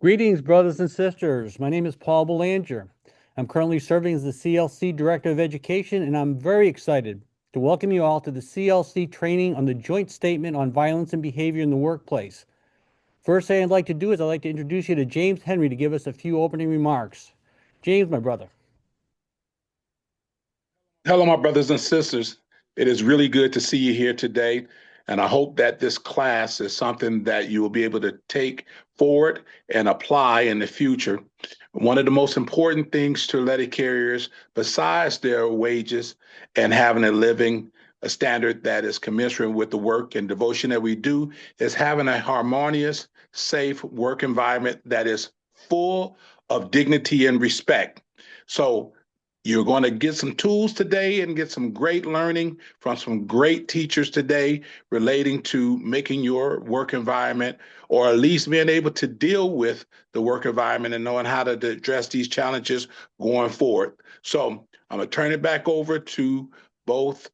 Greetings, brothers and sisters. My name is Paul Belanger. I'm currently serving as the CLC Director of Education, and I'm very excited to welcome you all to the CLC training on the Joint Statement on Violence and Behavior in the Workplace. First thing I'd like to do is I'd like to introduce you to James Henry to give us a few opening remarks. James, my brother. Hello, my brothers and sisters. It is really good to see you here today. And I hope that this class is something that you will be able to take forward and apply in the future. One of the most important things to letter carriers, besides their wages and having a standard that is commensurate with the work and devotion that we do, is having a harmonious, safe work environment that is full of dignity and respect. So you're going to get some tools today and get some great learning from some great teachers today relating to making your work environment, or at least being able to deal with the work environment and knowing how to address these challenges going forward. So I'm going to turn it back over to both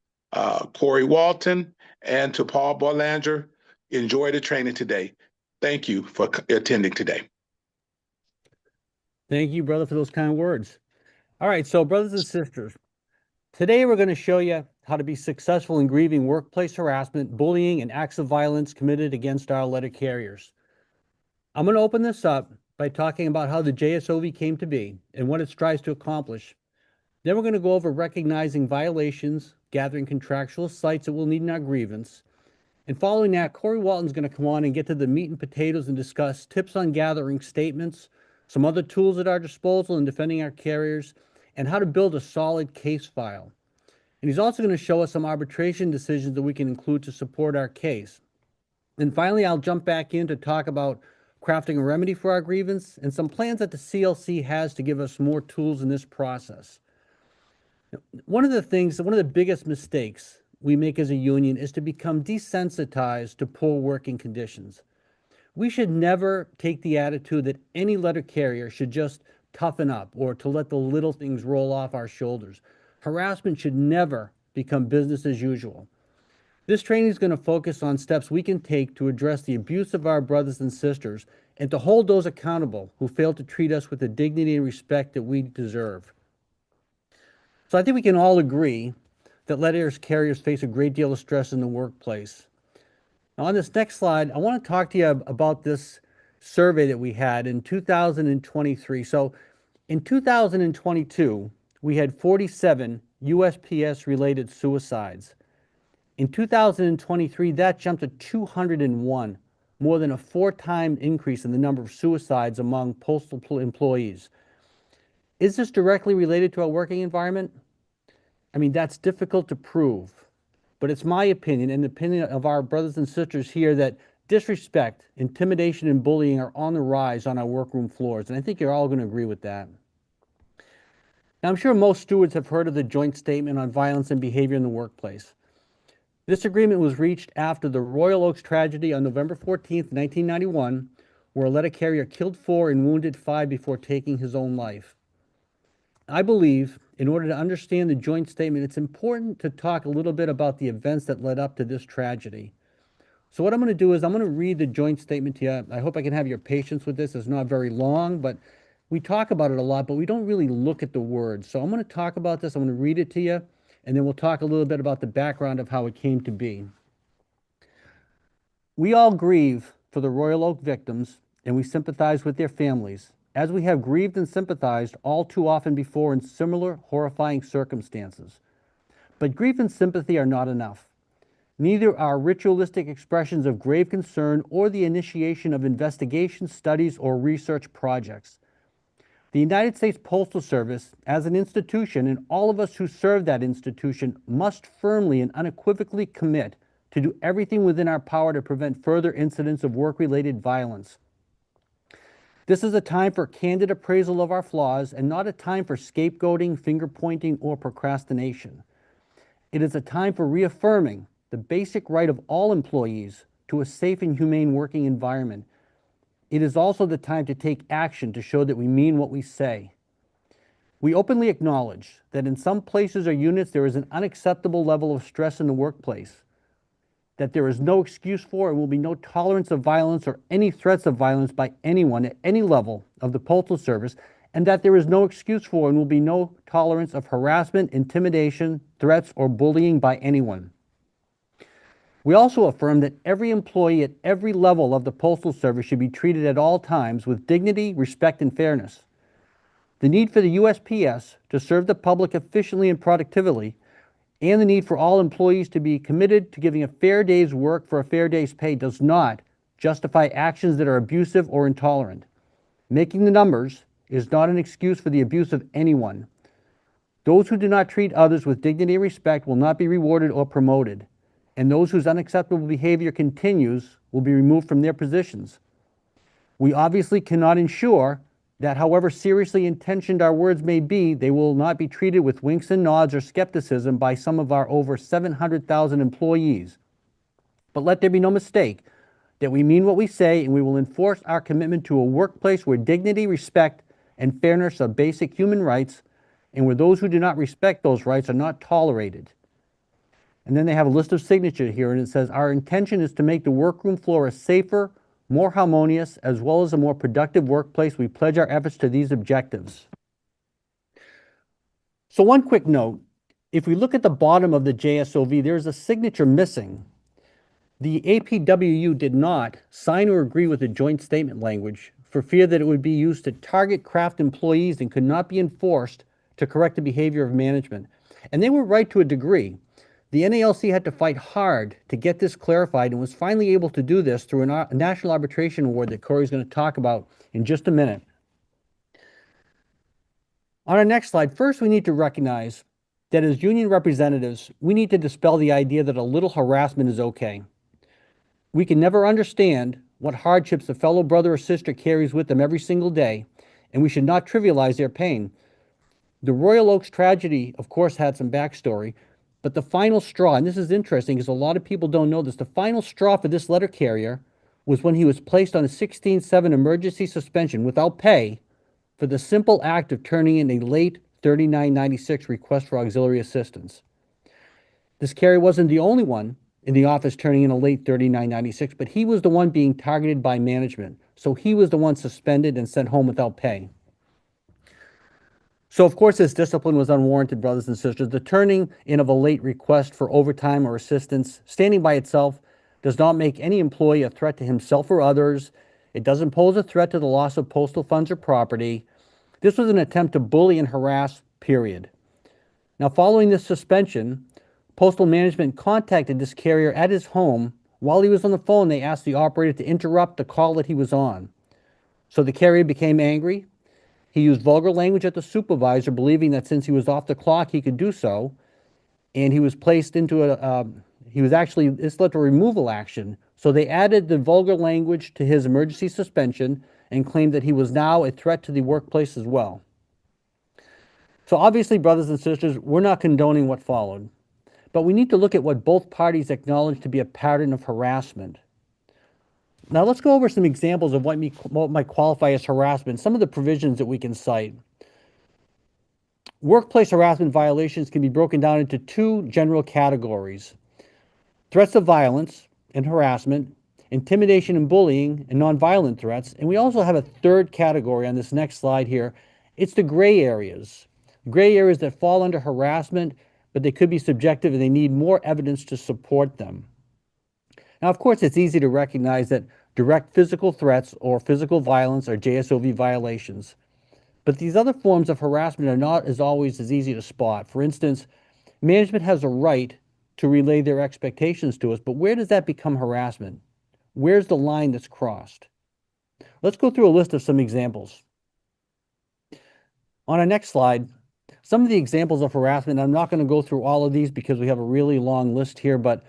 Corey Walton and to Paul Bolanger. Enjoy the training today. Thank you for attending today. Thank you, brother, for those kind words. All right, so brothers and sisters, today we're going to show you how to be successful in grieving workplace harassment, bullying, and acts of violence committed against our letter carriers. I'm going to open this up by talking about how the JSOV came to be and what it strives to accomplish. Then we're going to go over recognizing violations, gathering contractual sites that we'll need in our grievance. And following that, Corey Walton's going to come on and get to the meat and potatoes and discuss tips on gathering statements, some other tools at our disposal in defending our carriers, and how to build a solid case file. And he's also going to show us some arbitration decisions that we can include to support our case. And finally, I'll jump back in to talk about crafting a remedy for our grievance and some plans that the CLC has to give us more tools in this process. One of the biggest mistakes we make as a union is to become desensitized to poor working conditions. We should never take the attitude that any letter carrier should just toughen up or to let the little things roll off our shoulders. Harassment should never become business as usual. This training is going to focus on steps we can take to address the abuse of our brothers and sisters and to hold those accountable who fail to treat us with the dignity and respect that we deserve. So I think we can all agree that letter carriers face a great deal of stress in the workplace. Now on this next slide, I want to talk to you about this survey that we had in 2023. So in 2022, we had 47 USPS-related suicides. In 2023, that jumped to 201, more than a 4-time increase in the number of suicides among postal employees. Is this directly related to our working environment? I mean, that's difficult to prove, but it's my opinion and the opinion of our brothers and sisters here that disrespect, intimidation, and bullying are on the rise on our workroom floors, and I think you're all going to agree with that. Now, I'm sure most stewards have heard of the Joint Statement on Violence and Behavior in the Workplace. This agreement was reached after the Royal Oaks tragedy on November 14th, 1991, where a letter carrier killed 4 and wounded 5 before taking his own life. I believe in order to understand the Joint Statement, it's important to talk a little bit about the events that led up to this tragedy. So what I'm going to do is I'm going to read the Joint Statement to you. I hope I can have your patience with this. It's not very long, but we talk about it a lot, but we don't really look at the words. So I'm going to talk about this. I'm going to read it to you, and then we'll talk a little bit about the background of how it came to be. We all grieve for the Royal Oak victims, and we sympathize with their families, as we have grieved and sympathized all too often before in similar horrifying circumstances. But grief and sympathy are not enough. Neither are ritualistic expressions of grave concern or the initiation of investigation, studies, or research projects. The United States Postal Service, as an institution, and all of us who serve that institution, must firmly and unequivocally commit to do everything within our power to prevent further incidents of work-related violence. This is a time for candid appraisal of our flaws and not a time for scapegoating, finger-pointing, or procrastination. It is a time for reaffirming the basic right of all employees to a safe and humane working environment. It is also the time to take action to show that we mean what we say. We openly acknowledge that in some places or units there is an unacceptable level of stress in the workplace. that there is no excuse for and will be no tolerance of violence or any threats of violence by anyone at any level of the Postal Service, and that there is no excuse for and will be no tolerance of harassment, intimidation, threats, or bullying by anyone. We also affirm that every employee at every level of the Postal Service should be treated at all times with dignity, respect, and fairness. The need for the USPS to serve the public efficiently and productively, and the need for all employees to be committed to giving a fair day's work for a fair day's pay does not justify actions that are abusive or intolerant. Making the numbers is not an excuse for the abuse of anyone. Those who do not treat others with dignity and respect will not be rewarded or promoted, and those whose unacceptable behavior continues will be removed from their positions. We obviously cannot ensure that however seriously intentioned our words may be, they will not be treated with winks and nods or skepticism by some of our over 700,000 employees. But let there be no mistake that we mean what we say, and we will enforce our commitment to a workplace where dignity, respect, and fairness are basic human rights, and where those who do not respect those rights are not tolerated. And then they have a list of signatures here, and it says, our intention is to make the workroom floor a safer, more harmonious, as well as a more productive workplace. We pledge our efforts to these objectives. So one quick note, if we look at the bottom of the JSOV, there's a signature missing. The APWU did not sign or agree with the joint statement language for fear that it would be used to target craft employees and could not be enforced to correct the behavior of management. And they were right to a degree. The NALC had to fight hard to get this clarified and was finally able to do this through a national arbitration award that Corey's going to talk about in just a minute. On our next slide, first we need to recognize that as union representatives, we need to dispel the idea that a little harassment is okay. We can never understand what hardships a fellow brother or sister carries with them every single day, and we should not trivialize their pain. The Royal Oaks tragedy, of course, had some backstory, but the final straw, and this is interesting because a lot of people don't know this, the final straw for this letter carrier was when he was placed on a 16-7 emergency suspension without pay for the simple act of turning in a late 3996 request for auxiliary assistance. This carrier wasn't the only one in the office turning in a late 3996, but he was the one being targeted by management. So he was the one suspended and sent home without pay. So of course this discipline was unwarranted, brothers and sisters. The turning in of a late request for overtime or assistance, standing by itself, does not make any employee a threat to himself or others. It doesn't pose a threat to the loss of postal funds or property. This was an attempt to bully and harass, period. Now, following this suspension, Postal Management contacted this carrier at his home. While he was on the phone, they asked the operator to interrupt the call that he was on. So the carrier became angry. He used vulgar language at the supervisor, believing that since he was off the clock, he could do so. And he was placed into this led to a removal action. So they added the vulgar language to his emergency suspension and claimed that he was now a threat to the workplace as well. So obviously, brothers and sisters, we're not condoning what followed, but we need to look at what both parties acknowledge to be a pattern of harassment. Now let's go over some examples of what might qualify as harassment, some of the provisions that we can cite. Workplace harassment violations can be broken down into two general categories: threats of violence and harassment, intimidation and bullying, and nonviolent threats. And we also have a third category on this next slide here. It's the gray areas. Gray areas that fall under harassment, but they could be subjective and they need more evidence to support them. Now, of course, it's easy to recognize that direct physical threats or physical violence are JSOV violations. But these other forms of harassment are not always as easy to spot. For instance, management has a right to relay their expectations to us, but where does that become harassment? Where's the line that's crossed? Let's go through a list of some examples. On our next slide, some of the examples of harassment, I'm not going to go through all of these because we have a really long list here, but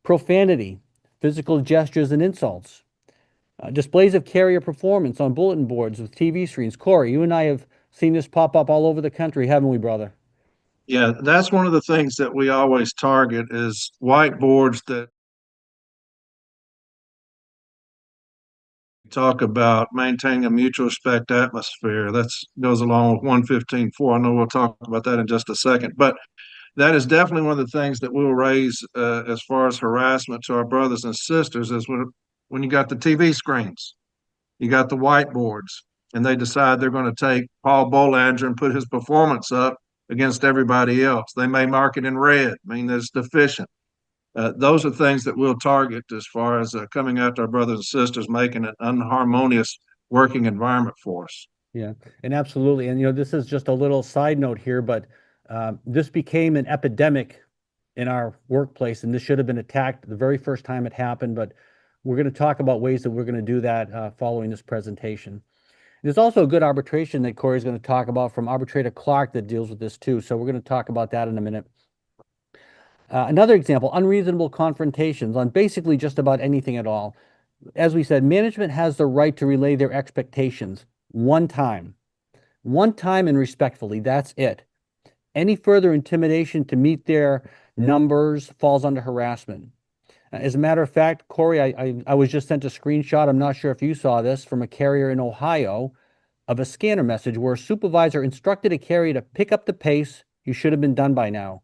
profanity, physical gestures and insults, displays of carrier performance on bulletin boards with TV screens. Corey, you and I have seen this pop up all over the country, haven't we, brother? Yeah, that's one of the things that we always target is whiteboards that talk about maintaining a mutual respect atmosphere. That goes along with 115.4. I know we'll talk about that in just a second. But that is definitely one of the things that we'll raise as far as harassment to our brothers and sisters is when you got the TV screens, you got the whiteboards, and they decide they're going to take Paul Bolanger and put his performance up against everybody else. They may mark it in red, I mean, that's deficient. Those are things that we'll target as far as coming after our brothers and sisters, making an unharmonious working environment for us. Yeah, and absolutely. And, this is just a little side note here, but this became an epidemic in our workplace, and this should have been attacked the very first time it happened. But we're going to talk about ways that we're going to do that following this presentation. There's also a good arbitration that Corey's going to talk about from Arbitrator Clark that deals with this too. So we're going to talk about that in a minute. Another example, unreasonable confrontations on basically just about anything at all. As we said, management has the right to relay their expectations one time and respectfully. That's it. Any further intimidation to meet their numbers falls under harassment. As a matter of fact, Corey, I was just sent a screenshot. I'm not sure if you saw this from a carrier in Ohio of a scanner message where a supervisor instructed a carrier to pick up the pace. You should have been done by now.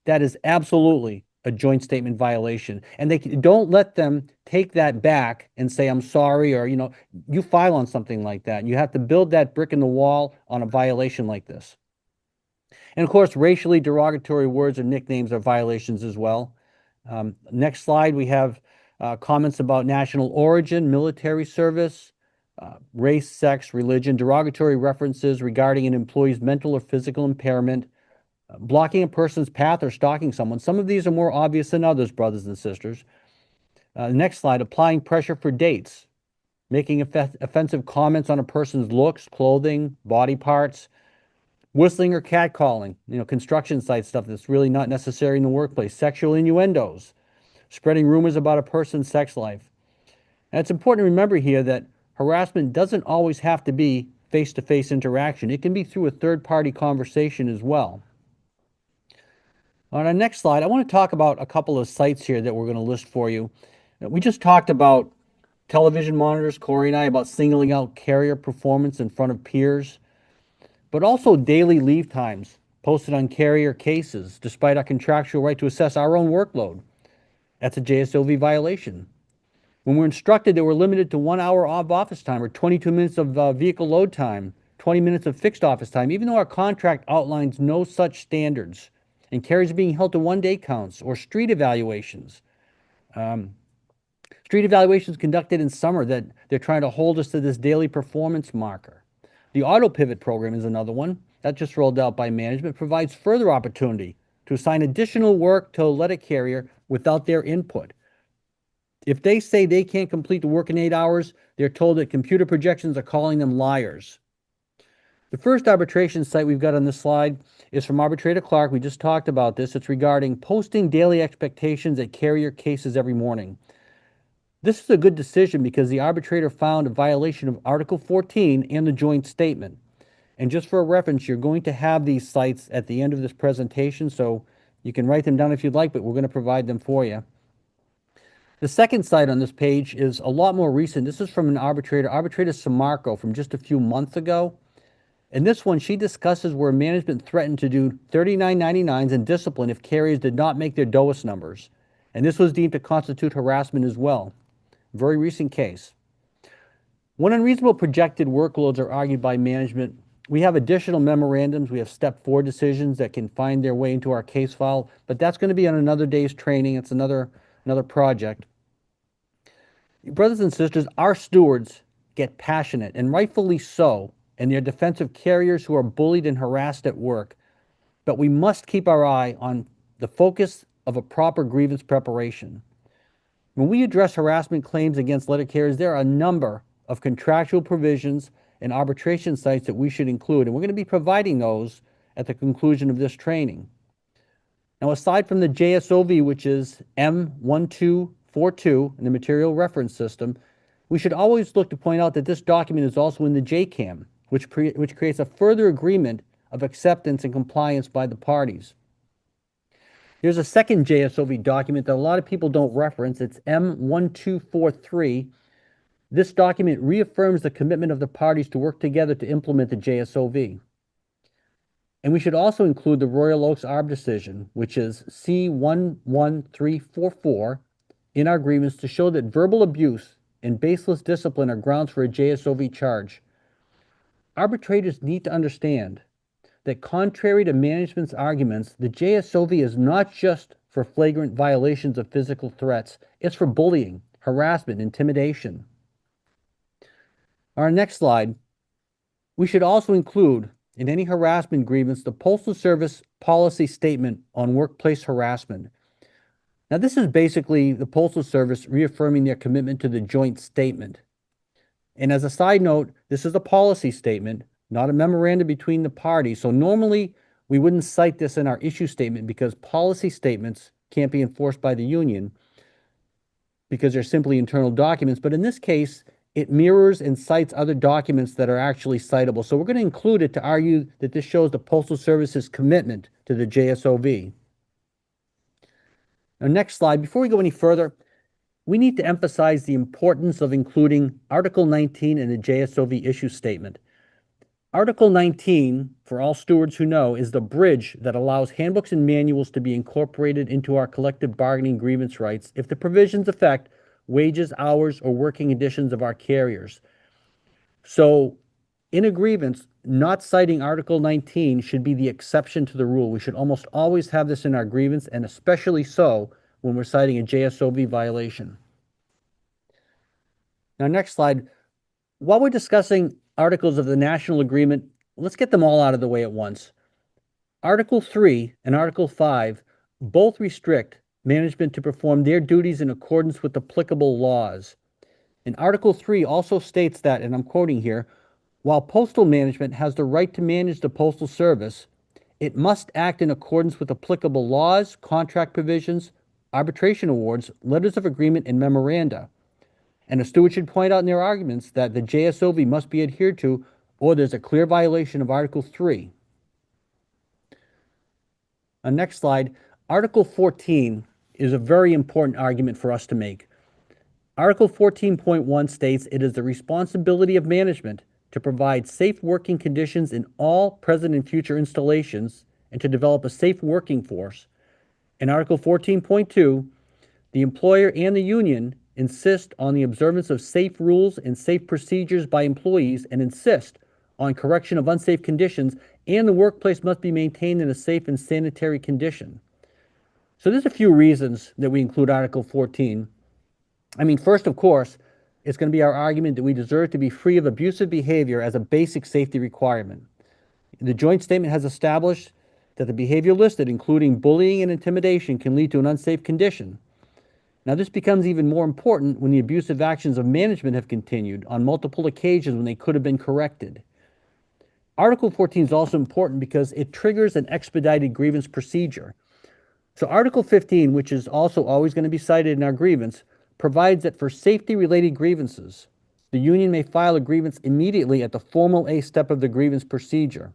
That is absolutely a joint statement violation. And they don't let them take that back and say, I'm sorry, or, you file on something like that. You have to build that brick in the wall on a violation like this. And of course, racially derogatory words or nicknames are violations as well. Next slide, we have comments about national origin, military service, race, sex, religion, derogatory references regarding an employee's mental or physical impairment, blocking a person's path or stalking someone. Some of these are more obvious than others, brothers and sisters. Next slide, applying pressure for dates, making offensive comments on a person's looks, clothing, body parts, whistling or catcalling, construction site stuff that's really not necessary in the workplace, sexual innuendos, spreading rumors about a person's sex life. And it's important to remember here that harassment doesn't always have to be face-to-face interaction. It can be through a third-party conversation as well. On our next slide, I want to talk about a couple of sites here that we're going to list for you. We just talked about television monitors, Corey and I, about singling out carrier performance in front of peers, but also daily leave times posted on carrier cases, despite our contractual right to assess our own workload. That's a JSOV violation. When we're instructed that we're limited to 1 hour of office time or 22 minutes of vehicle load time, 20 minutes of fixed office time, even though our contract outlines no such standards, and carriers are being held to 1 day counts or street evaluations. Street evaluations conducted in summer that they're trying to hold us to this daily performance marker. The auto pivot program is another one that just rolled out by management, provides further opportunity to assign additional work to a letter carrier without their input. If they say they can't complete the work in 8 hours, they're told that computer projections are calling them liars. The first arbitration site we've got on this slide is from Arbitrator Clark. We just talked about this. It's regarding posting daily expectations at carrier cases every morning. This is a good decision because the arbitrator found a violation of Article 14 and the joint statement. And just for a reference, you're going to have these sites at the end of this presentation, so you can write them down if you'd like, but we're going to provide them for you. The second site on this page is a lot more recent. This is from an arbitrator, Arbitrator Samarco, from just a few months ago. In this one, she discusses where management threatened to do 3999s in discipline if carriers did not make their DOAS numbers. And this was deemed to constitute harassment as well. Very recent case. When unreasonable projected workloads are argued by management, we have additional memorandums. We have step 4 decisions that can find their way into our case file, but that's going to be on another day's training. It's another project. Brothers and sisters, our stewards get passionate, and rightfully so, in their defense of carriers who are bullied and harassed at work. But we must keep our eye on the focus of a proper grievance preparation. When we address harassment claims against letter carriers, there are a number of contractual provisions and arbitration sites that we should include, and we're going to be providing those at the conclusion of this training. Now, aside from the JSOV, which is M1242 in the Material Reference System, we should always look to point out that this document is also in the JCAM, which creates a further agreement of acceptance and compliance by the parties. There's a second JSOV document that a lot of people don't reference. It's M1243. This document reaffirms the commitment of the parties to work together to implement the JSOV. And we should also include the Royal Oaks Arbor decision, which is C11344, in our grievance to show that verbal abuse and baseless discipline are grounds for a JSOV charge. Arbitrators need to understand that contrary to management's arguments, the JSOV is not just for flagrant violations of physical threats, it's for bullying, harassment, intimidation. Our next slide, we should also include in any harassment grievance the Postal Service policy statement on workplace harassment. Now, this is basically the Postal Service reaffirming their commitment to the joint statement. And as a side note, this is a policy statement, not a memorandum between the parties. So normally we wouldn't cite this in our issue statement because policy statements can't be enforced by the union because they're simply internal documents. But in this case, it mirrors and cites other documents that are actually citable. So we're going to include it to argue that this shows the Postal Service's commitment to the JSOV. Now, next slide. Before we go any further, we need to emphasize the importance of including Article 19 in the JSOV issue statement. Article 19, for all stewards who know, is the bridge that allows handbooks and manuals to be incorporated into our collective bargaining grievance rights if the provisions affect wages, hours, or working conditions of our carriers. So in a grievance, not citing Article 19 should be the exception to the rule. We should almost always have this in our grievance, and especially so when we're citing a JSOV violation. Now, next slide. While we're discussing articles of the national agreement, let's get them all out of the way at once. Article 3 and Article 5 both restrict management to perform their duties in accordance with applicable laws. And Article 3 also states that, and I'm quoting here, while postal management has the right to manage the Postal Service, it must act in accordance with applicable laws, contract provisions, arbitration awards, letters of agreement, and memoranda. And a steward should point out in their arguments that the JSOV must be adhered to, or there's a clear violation of Article 3. On next slide, Article 14 is a very important argument for us to make. Article 14.1 states it is the responsibility of management to provide safe working conditions in all present and future installations and to develop a safe working force. In Article 14.2, the employer and the union insist on the observance of safe rules and safe procedures by employees and insist on correction of unsafe conditions, and the workplace must be maintained in a safe and sanitary condition. So there's a few reasons that we include Article 14. I mean, first, of course, it's going to be our argument that we deserve to be free of abusive behavior as a basic safety requirement. The joint statement has established that the behavior listed, including bullying and intimidation, can lead to an unsafe condition. Now, this becomes even more important when the abusive actions of management have continued on multiple occasions when they could have been corrected. Article 14 is also important because it triggers an expedited grievance procedure. So Article 15, which is also always going to be cited in our grievance, provides that for safety-related grievances, the union may file a grievance immediately at the formal A step of the grievance procedure.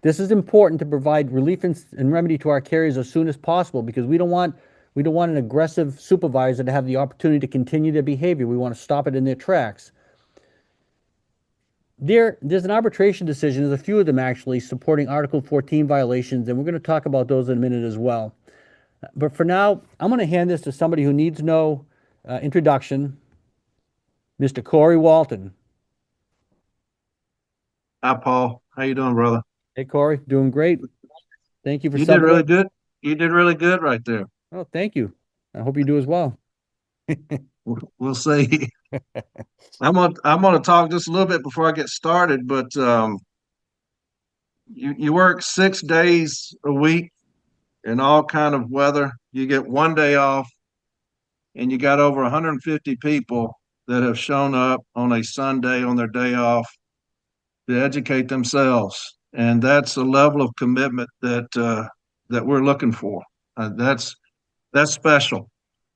This is important to provide relief and remedy to our carriers as soon as possible because we don't want an aggressive supervisor to have the opportunity to continue their behavior. We want to stop it in their tracks. There's an arbitration decision, there's a few of them actually, supporting Article 14 violations, and we're going to talk about those in a minute as well. But for now, I'm going to hand this to somebody who needs no introduction, Mr. Corey Walton. Hi, Paul. How you doing, brother? Hey, Corey. Doing great. Thank you for You did really good. You did really good right there. Oh, thank you. I hope you do as well. We'll see. I'm gonna talk just a little bit before I get started, but you work 6 days a week in all kind of weather. You get 1 day off, and you got over 150 people that have shown up on a Sunday on their day off to educate themselves, and that's a level of commitment that we're looking for. That's special,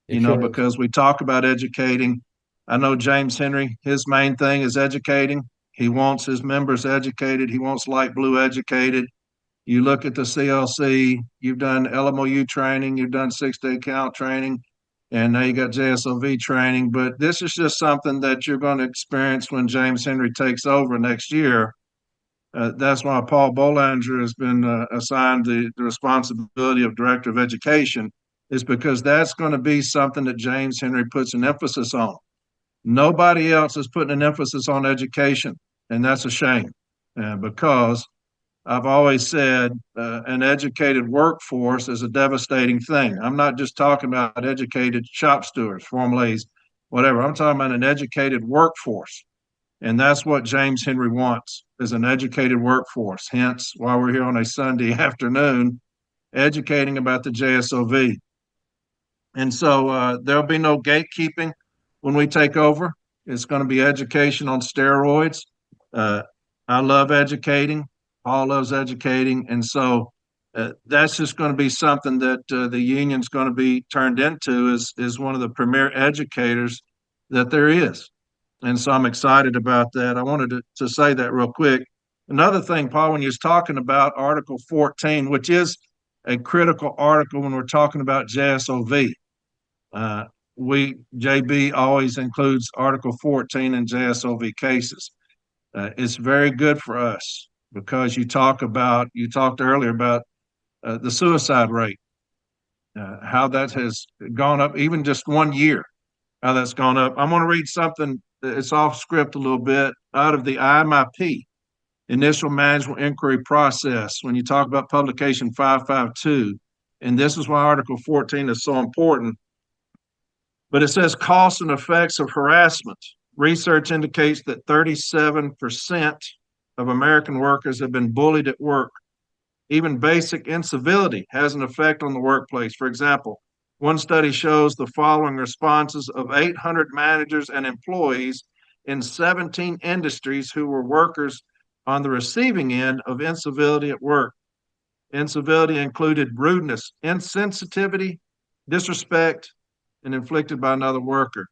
because we talk about educating. I know James Henry, his main thing is educating. He wants his members educated. He wants Light Blue educated. You look at the CLC, you've done LMOU training, you've done 6-day count training, and now you got JSOV training. But this is just something that you're going to experience when James Henry takes over next year. That's why Paul Bolanger has been assigned the responsibility of Director of Education, is because that's going to be something that James Henry puts an emphasis on. Nobody else is putting an emphasis on education, and that's a shame because I've always said an educated workforce is a devastating thing. I'm not just talking about educated shop stewards, formulaes, whatever. I'm talking about an educated workforce. And that's what James Henry wants, is an educated workforce. Hence why we're here on a Sunday afternoon educating about the JSOV. And so there'll be no gatekeeping when we take over. It's going to be education on steroids. I love educating. Paul loves educating. And so that's just going to be something that the union's going to be turned into is one of the premier educators that there is. And so I'm excited about that. I wanted to say that real quick. Another thing, Paul, when you was talking about Article 14, which is a critical article when we're talking about JSOV, JB always includes Article 14 in JSOV cases. It's very good for us because you talked earlier about the suicide rate, how that has gone up even just 1 year, how that's gone up. I'm going to read something, it's off script a little bit, out of the IMIP, Initial Management Inquiry Process, when you talk about Publication 552. And this is why Article 14 is so important. But it says costs and effects of harassment. Research indicates that 37% of American workers have been bullied at work. Even basic incivility has an effect on the workplace. For example, one study shows the following responses of 800 managers and employees in 17 industries who were workers on the receiving end of incivility at work. Incivility included rudeness, insensitivity, disrespect, and inflicted by another worker.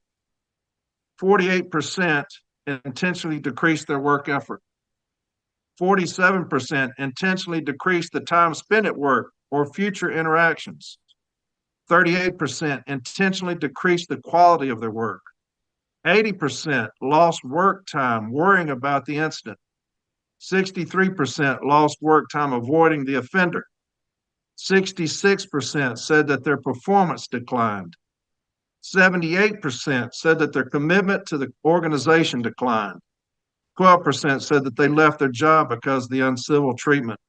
48% intentionally decreased their work effort. 47% intentionally decreased the time spent at work or future interactions. 38% intentionally decreased the quality of their work. 80% lost work time worrying about the incident. 63% lost work time avoiding the offender. 66% said that their performance declined. 78% said that their commitment to the organization declined. 12% said that they left their job because of the uncivil treatment.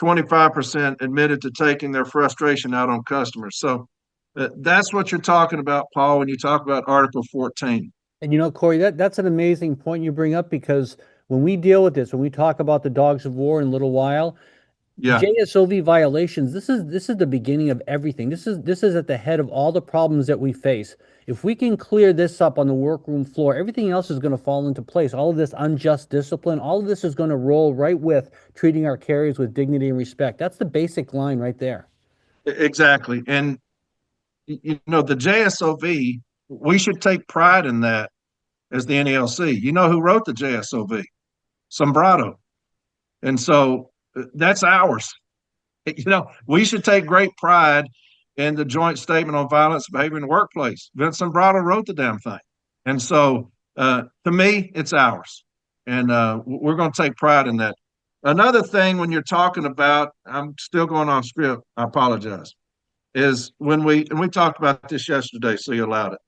25% admitted to taking their frustration out on customers. So that's what you're talking about, Paul, when you talk about Article 14. And you know, Corey, that's an amazing point you bring up, because when we deal with this, when we talk about the dogs of war in a little while, Yeah, JSOV violations, this is the beginning of everything. This is at the head of all the problems that we face. If we can clear this up on the workroom floor, everything else is going to fall into place. All of this unjust discipline, all of this is going to roll right with treating our carriers with dignity and respect. That's the basic line right there. exactly. And, you know, the JSOV, we should take pride in that as the NELC. You know who wrote the JSOV? Sombrado. And so that's ours. You know, we should take great pride in the joint statement on violence and behavior in the workplace. Vince Sombrado wrote the damn thing. And so to me, it's ours. And we're going to take pride in that. Another thing when you're talking about, I'm still going off script, I apologize, is when we talked about this yesterday, so you allowed it.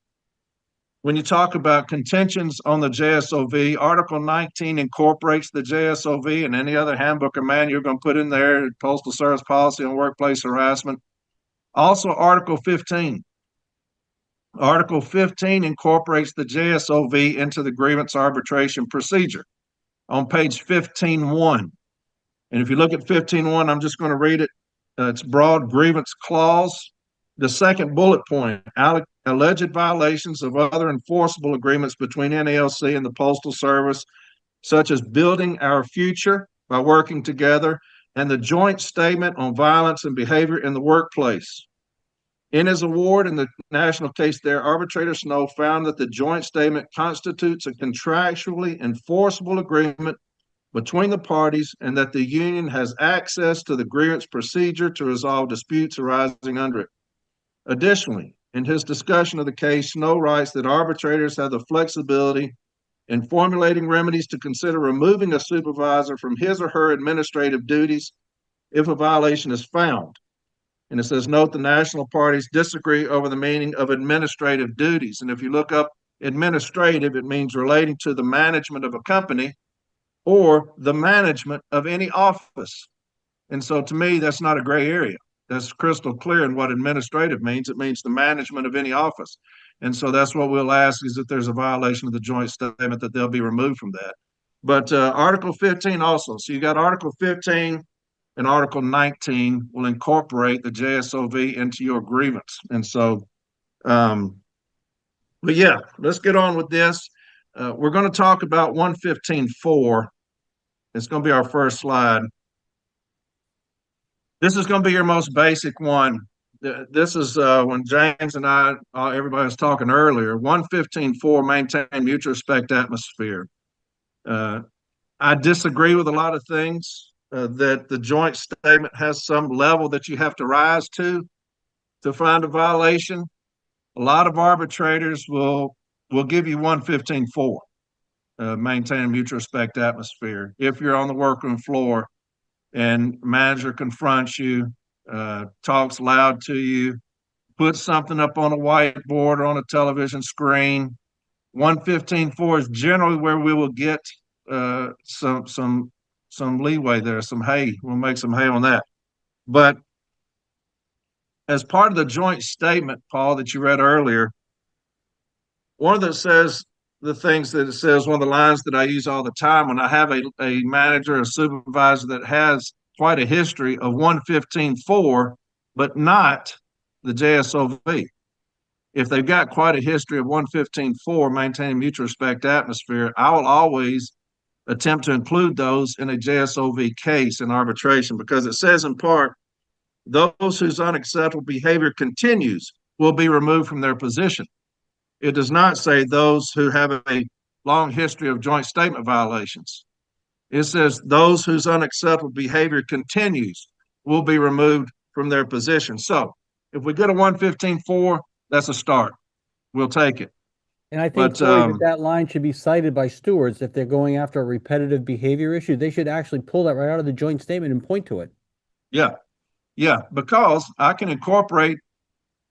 When you talk about contentions on the JSOV, Article 19 incorporates the JSOV and any other handbook or manual you're going to put in there, Postal Service Policy on Workplace Harassment. Also, Article 15. Article 15 incorporates the JSOV into the grievance arbitration procedure on page 15.1. And if you look at 15.1, I'm just going to read it. It's broad grievance clause. The second bullet point, alleged violations of other enforceable agreements between NALC and the Postal Service, such as building our future by working together, and the joint statement on violence and behavior in the workplace. In his award in the national case there, Arbitrator Snow found that the joint statement constitutes a contractually enforceable agreement between the parties and that the union has access to the grievance procedure to resolve disputes arising under it. Additionally, in his discussion of the case, Snow writes that arbitrators have the flexibility in formulating remedies to consider removing a supervisor from his or her administrative duties if a violation is found. And it says, note the national parties disagree over the meaning of administrative duties. And if you look up administrative, it means relating to the management of a company or the management of any office. And so to me, that's not a gray area. That's crystal clear in what administrative means. It means the management of any office. And so that's what we'll ask is if there's a violation of the joint statement that they'll be removed from that. But Article 15 also. So you got Article 15 and Article 19 will incorporate the JSOV into your grievance. And so, but yeah, let's get on with this. We're going to talk about 115.4. It's going to be our first slide. This is going to be your most basic one. This is when James and I, everybody was talking earlier, 115.4, maintain mutual respect atmosphere. I disagree with a lot of things that the joint statement has some level that you have to rise to find a violation. A lot of arbitrators will give you 115.4, maintain a mutual respect atmosphere. If you're on the workroom floor and manager confronts you, talks loud to you, puts something up on a whiteboard or on a television screen, 115.4 is generally where we will get some leeway there, some hay. We'll make some hay on that. But as part of the joint statement, Paul, that you read earlier, one of the says the things that it says, one of the lines that I use all the time when I have a manager, a supervisor that has quite a history of 115.4, but not the JSOV. If they've got quite a history of 115.4, maintaining mutual respect atmosphere, I will always attempt to include those in a JSOV case in arbitration because it says in part, those whose unacceptable behavior continues will be removed from their position. It does not say those who have a long history of joint statement violations. It says those whose unacceptable behavior continues will be removed from their position. So if we get a 115.4, that's a start. We'll take it. And I think, Corey, that line should be cited by stewards if they're going after a repetitive behavior issue. They should actually pull that right out of the joint statement and point to it. Yeah, because I can incorporate,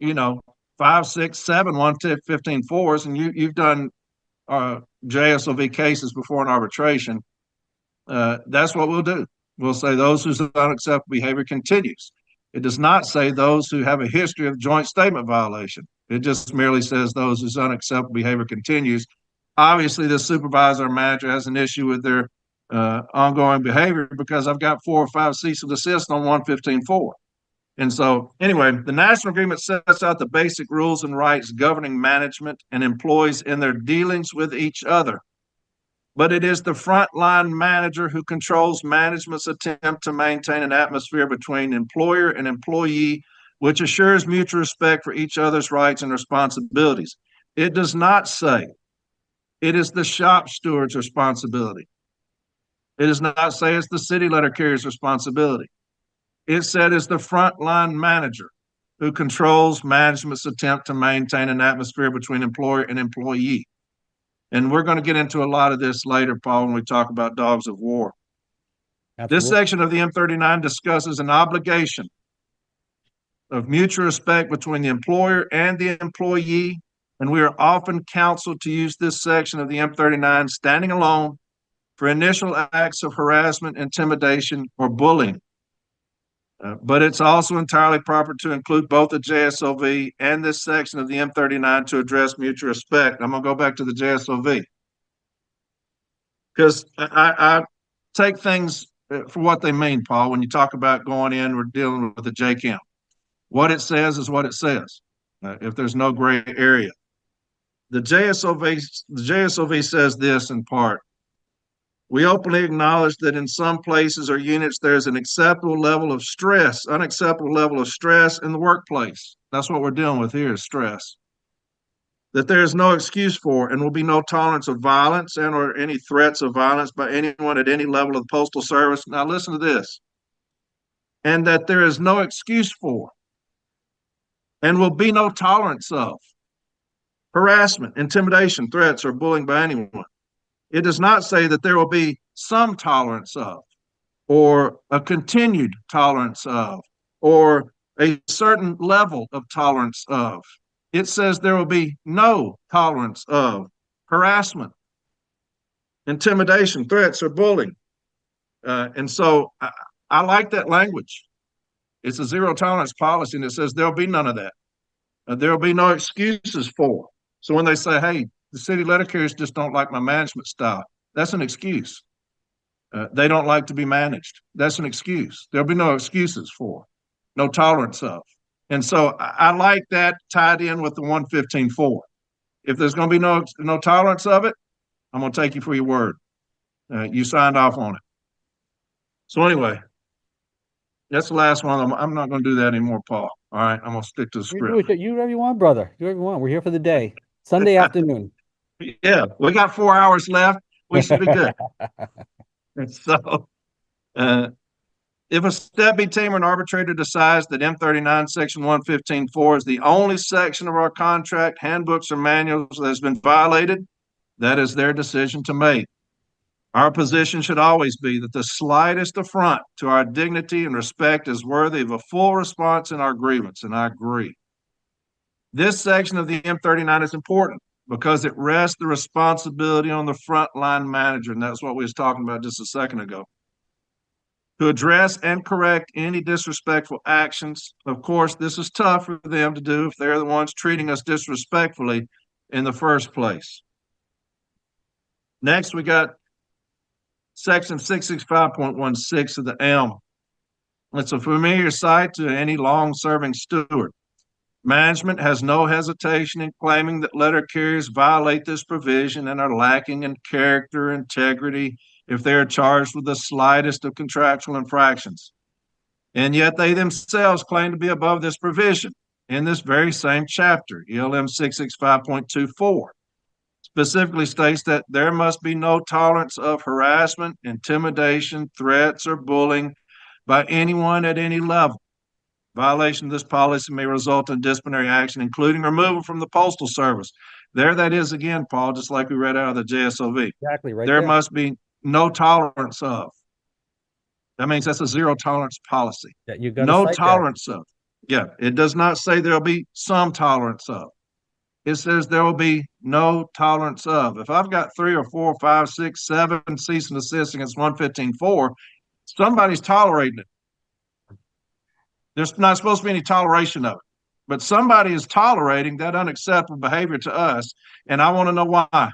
5, 6, 7 115.4s, and you've done JSOV cases before in arbitration. That's what we'll do. We'll say those whose unacceptable behavior continues. It does not say those who have a history of joint statement violation. It just merely says those whose unacceptable behavior continues. Obviously, the supervisor or manager has an issue with their ongoing behavior because I've got 4 or 5 cease and desist on 115.4. And so, anyway, the national agreement sets out the basic rules and rights governing management and employees in their dealings with each other. But it is the frontline manager who controls management's attempt to maintain an atmosphere between employer and employee, which assures mutual respect for each other's rights and responsibilities. It does not say it is the shop steward's responsibility. It does not say it's the city letter carrier's responsibility. It said it's the frontline manager who controls management's attempt to maintain an atmosphere between employer and employee. And we're going to get into a lot of this later, Paul, when we talk about dogs of war. Absolutely. This section of the M39 discusses an obligation of mutual respect between the employer and the employee, and we are often counseled to use this section of the M39 standing alone for initial acts of harassment, intimidation, or bullying. But it's also entirely proper to include both the JSOV and this section of the M39 to address mutual respect. I'm going to go back to the JSOV because I take things for what they mean, Paul. When you talk about going in, we're dealing with the JCAM. What it says is what it says. If there's no gray area, the JSOV says this in part. We openly acknowledge that in some places or units, there's an unacceptable level of stress in the workplace. That's what we're dealing with here is stress. That there is no excuse for and will be no tolerance of violence and or any threats of violence by anyone at any level of the Postal Service. Now listen to this. And that there is no excuse for and will be no tolerance of harassment, intimidation, threats, or bullying by anyone. It does not say that there will be some tolerance of, or a continued tolerance of, or a certain level of tolerance of. It says there will be no tolerance of harassment, intimidation, threats, or bullying. And so I like that language. It's a zero tolerance policy, and it says there'll be none of that. There'll be no excuses for. So when they say, hey, the city letter carriers just don't like my management style, that's an excuse. They don't like to be managed. That's an excuse. There'll be no excuses for, no tolerance of. And so I like that tied in with the 115.4. If there's going to be no tolerance of it, I'm going to take you for your word. You signed off on it. So anyway, that's the last one. I'm not going to do that anymore, Paul. All right, I'm going to stick to the script. You whatever you want, brother. You whatever you want. We're here for the day. Sunday afternoon. Yeah, we got 4 hours left. We should be good. And so, if a step-B team or an arbitrator decides that M39 section 115.4 is the only section of our contract, handbooks, or manuals that has been violated, that is their decision to make. Our position should always be that the slightest affront to our dignity and respect is worthy of a full response in our grievance, and I agree. This section of the M39 is important because it rests the responsibility on the frontline manager, and that's what we was talking about just a second ago, to address and correct any disrespectful actions. Of course, this is tough for them to do if they're the ones treating us disrespectfully in the first place. Next, we got Section 665.16 of the M. It's a familiar sight to any long-serving steward. Management has no hesitation in claiming that letter carriers violate this provision and are lacking in character, integrity, if they are charged with the slightest of contractual infractions. And yet they themselves claim to be above this provision in this very same chapter, ELM 665.24. Specifically states that there must be no tolerance of harassment, intimidation, threats, or bullying by anyone at any level. Violation of this policy may result in disciplinary action, including removal from the Postal Service. There that is again, Paul, just like we read out of the JSOV. Exactly, right there. There Must be no tolerance of. That means that's a zero tolerance policy. Yeah, you got no tolerance of. Yeah, it does not say there'll be some tolerance of. It says there will be no tolerance of. If I've got 3 or 4, 5, 6, 7 cease and desist against 115.4, somebody's tolerating it. There's not supposed to be any toleration of it, but somebody is tolerating that unacceptable behavior to us, and I want to know why.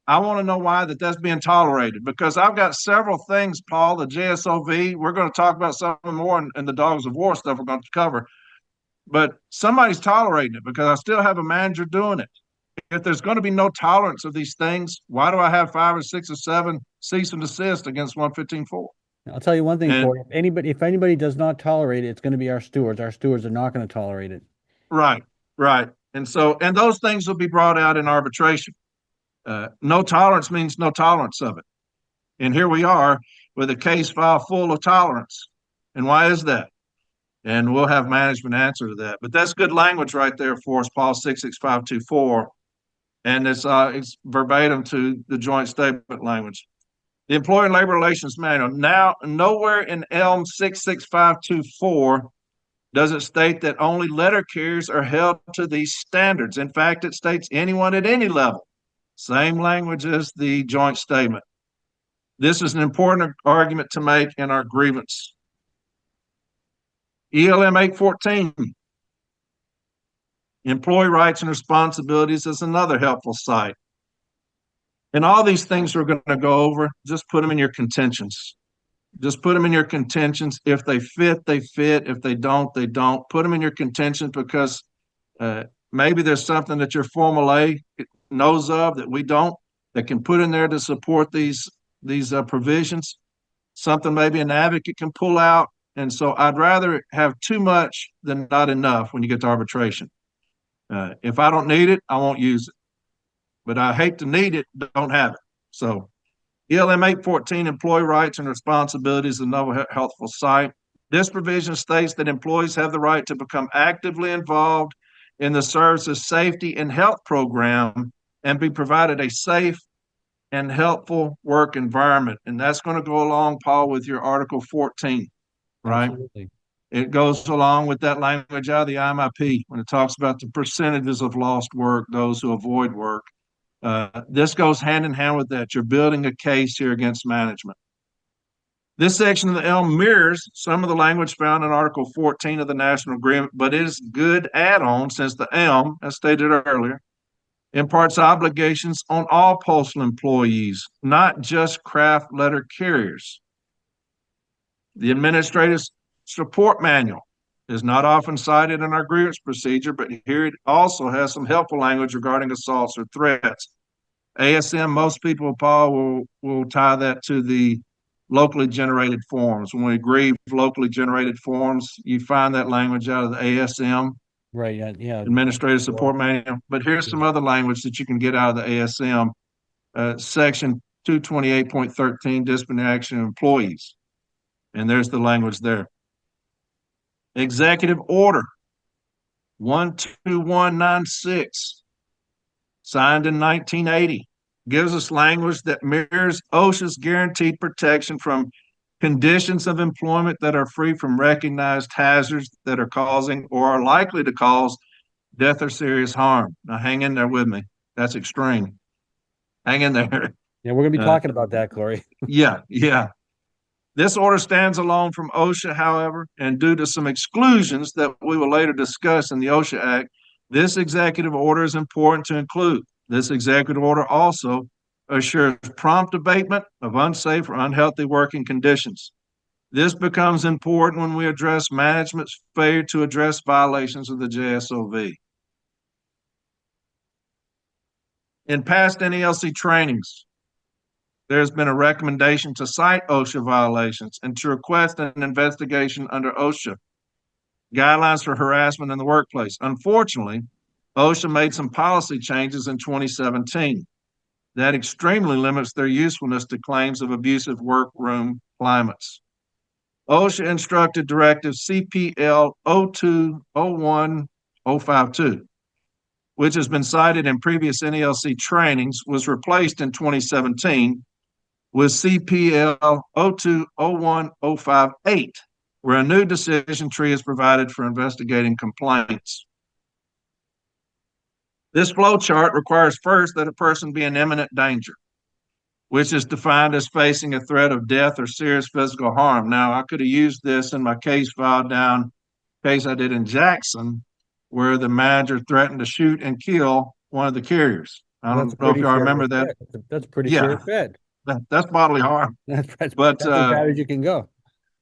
I want to know why that's being tolerated, because I've got several things, Paul, the JSOV, we're going to talk about some more in the Dogs of War stuff we're going to cover. But somebody's tolerating it because I still have a manager doing it. If there's going to be no tolerance of these things, why do I have 5 or 6 or 7 cease and desist against 115.4? I'll tell you one thing, Corey. If anybody does not tolerate it, it's going to be our stewards. Our stewards are not going to tolerate it. Right. And those things will be brought out in arbitration. No tolerance means no tolerance of it. And here we are with a case file full of tolerance. And why is that? And we'll have management answer to that. But that's good language right there for us, Paul, 66524. And it's verbatim to the joint statement language. The Employer and Labor Relations Manual. Now, nowhere in ELM 66524 does it state that only letter carriers are held to these standards. In fact, it states anyone at any level. Same language as the joint statement. This is an important argument to make in our grievance. ELM 814, employee rights and responsibilities, is another helpful site. And all these things we're going to go over, just put them in your contentions. Just put them in your contentions. If they fit, they fit. If they don't, they don't. Put them in your contentions because maybe there's something that your formal A knows of that we don't, that can put in there to support these provisions. Something maybe an advocate can pull out. And so I'd rather have too much than not enough when you get to arbitration. If I don't need it, I won't use it. But I hate to need it, don't have it. So ELM 814, employee rights and responsibilities, is another helpful site. This provision states that employees have the right to become actively involved in the service's safety and health program and be provided a safe and helpful work environment. And that's going to go along, Paul, with your Article 14, right? Absolutely. It goes along with that language out of the IMIP when it talks about the percentages of lost work, those who avoid work. This goes hand in hand with that. You're building a case here against management. This section of the ELM mirrors some of the language found in Article 14 of the National Agreement, but it is good add-on since the ELM, as stated earlier, imparts obligations on all postal employees, not just craft letter carriers. The Administrative Support Manual is not often cited in our grievance procedure, but here it also has some helpful language regarding assaults or threats. ASM, most people, Paul, will tie that to the locally generated forms. When we grieve locally generated forms, you find that language out of the ASM. Right. Yeah. Administrative Support Manual. But here's some other language that you can get out of the ASM. Section 228.13, disciplinary action of employees. And there's the language there. Executive Order 12196, signed in 1980, gives us language that mirrors OSHA's guaranteed protection from conditions of employment that are free from recognized hazards that are causing or are likely to cause death or serious harm. Now, hang in there with me. That's extreme. Hang in there. Yeah, we're going to be talking about that, Corey. Yeah. This order stands alone from OSHA, however, and due to some exclusions that we will later discuss in the OSHA Act, this executive order is important to include. This executive order also assures prompt abatement of unsafe or unhealthy working conditions. This becomes important when we address management's failure to address violations of the JSOV. In past NELC trainings, there's been a recommendation to cite OSHA violations and to request an investigation under OSHA guidelines for harassment in the workplace. Unfortunately, OSHA made some policy changes in 2017 that extremely limits their usefulness to claims of abusive workroom climates. OSHA instructed Directive CPL 02-01-052, which has been cited in previous NELC trainings, was replaced in 2017 with CPL 02-01-058, where a new decision tree is provided for investigating complaints. This flow chart requires first that a person be in imminent danger, which is defined as facing a threat of death or serious physical harm. Now, I could have used this in my case file down, case I did in Jackson, where the manager threatened to shoot and kill one of the carriers. I don't know if y'all remember that. That's pretty serious threat. That's bodily harm. That's as But bad as you can go.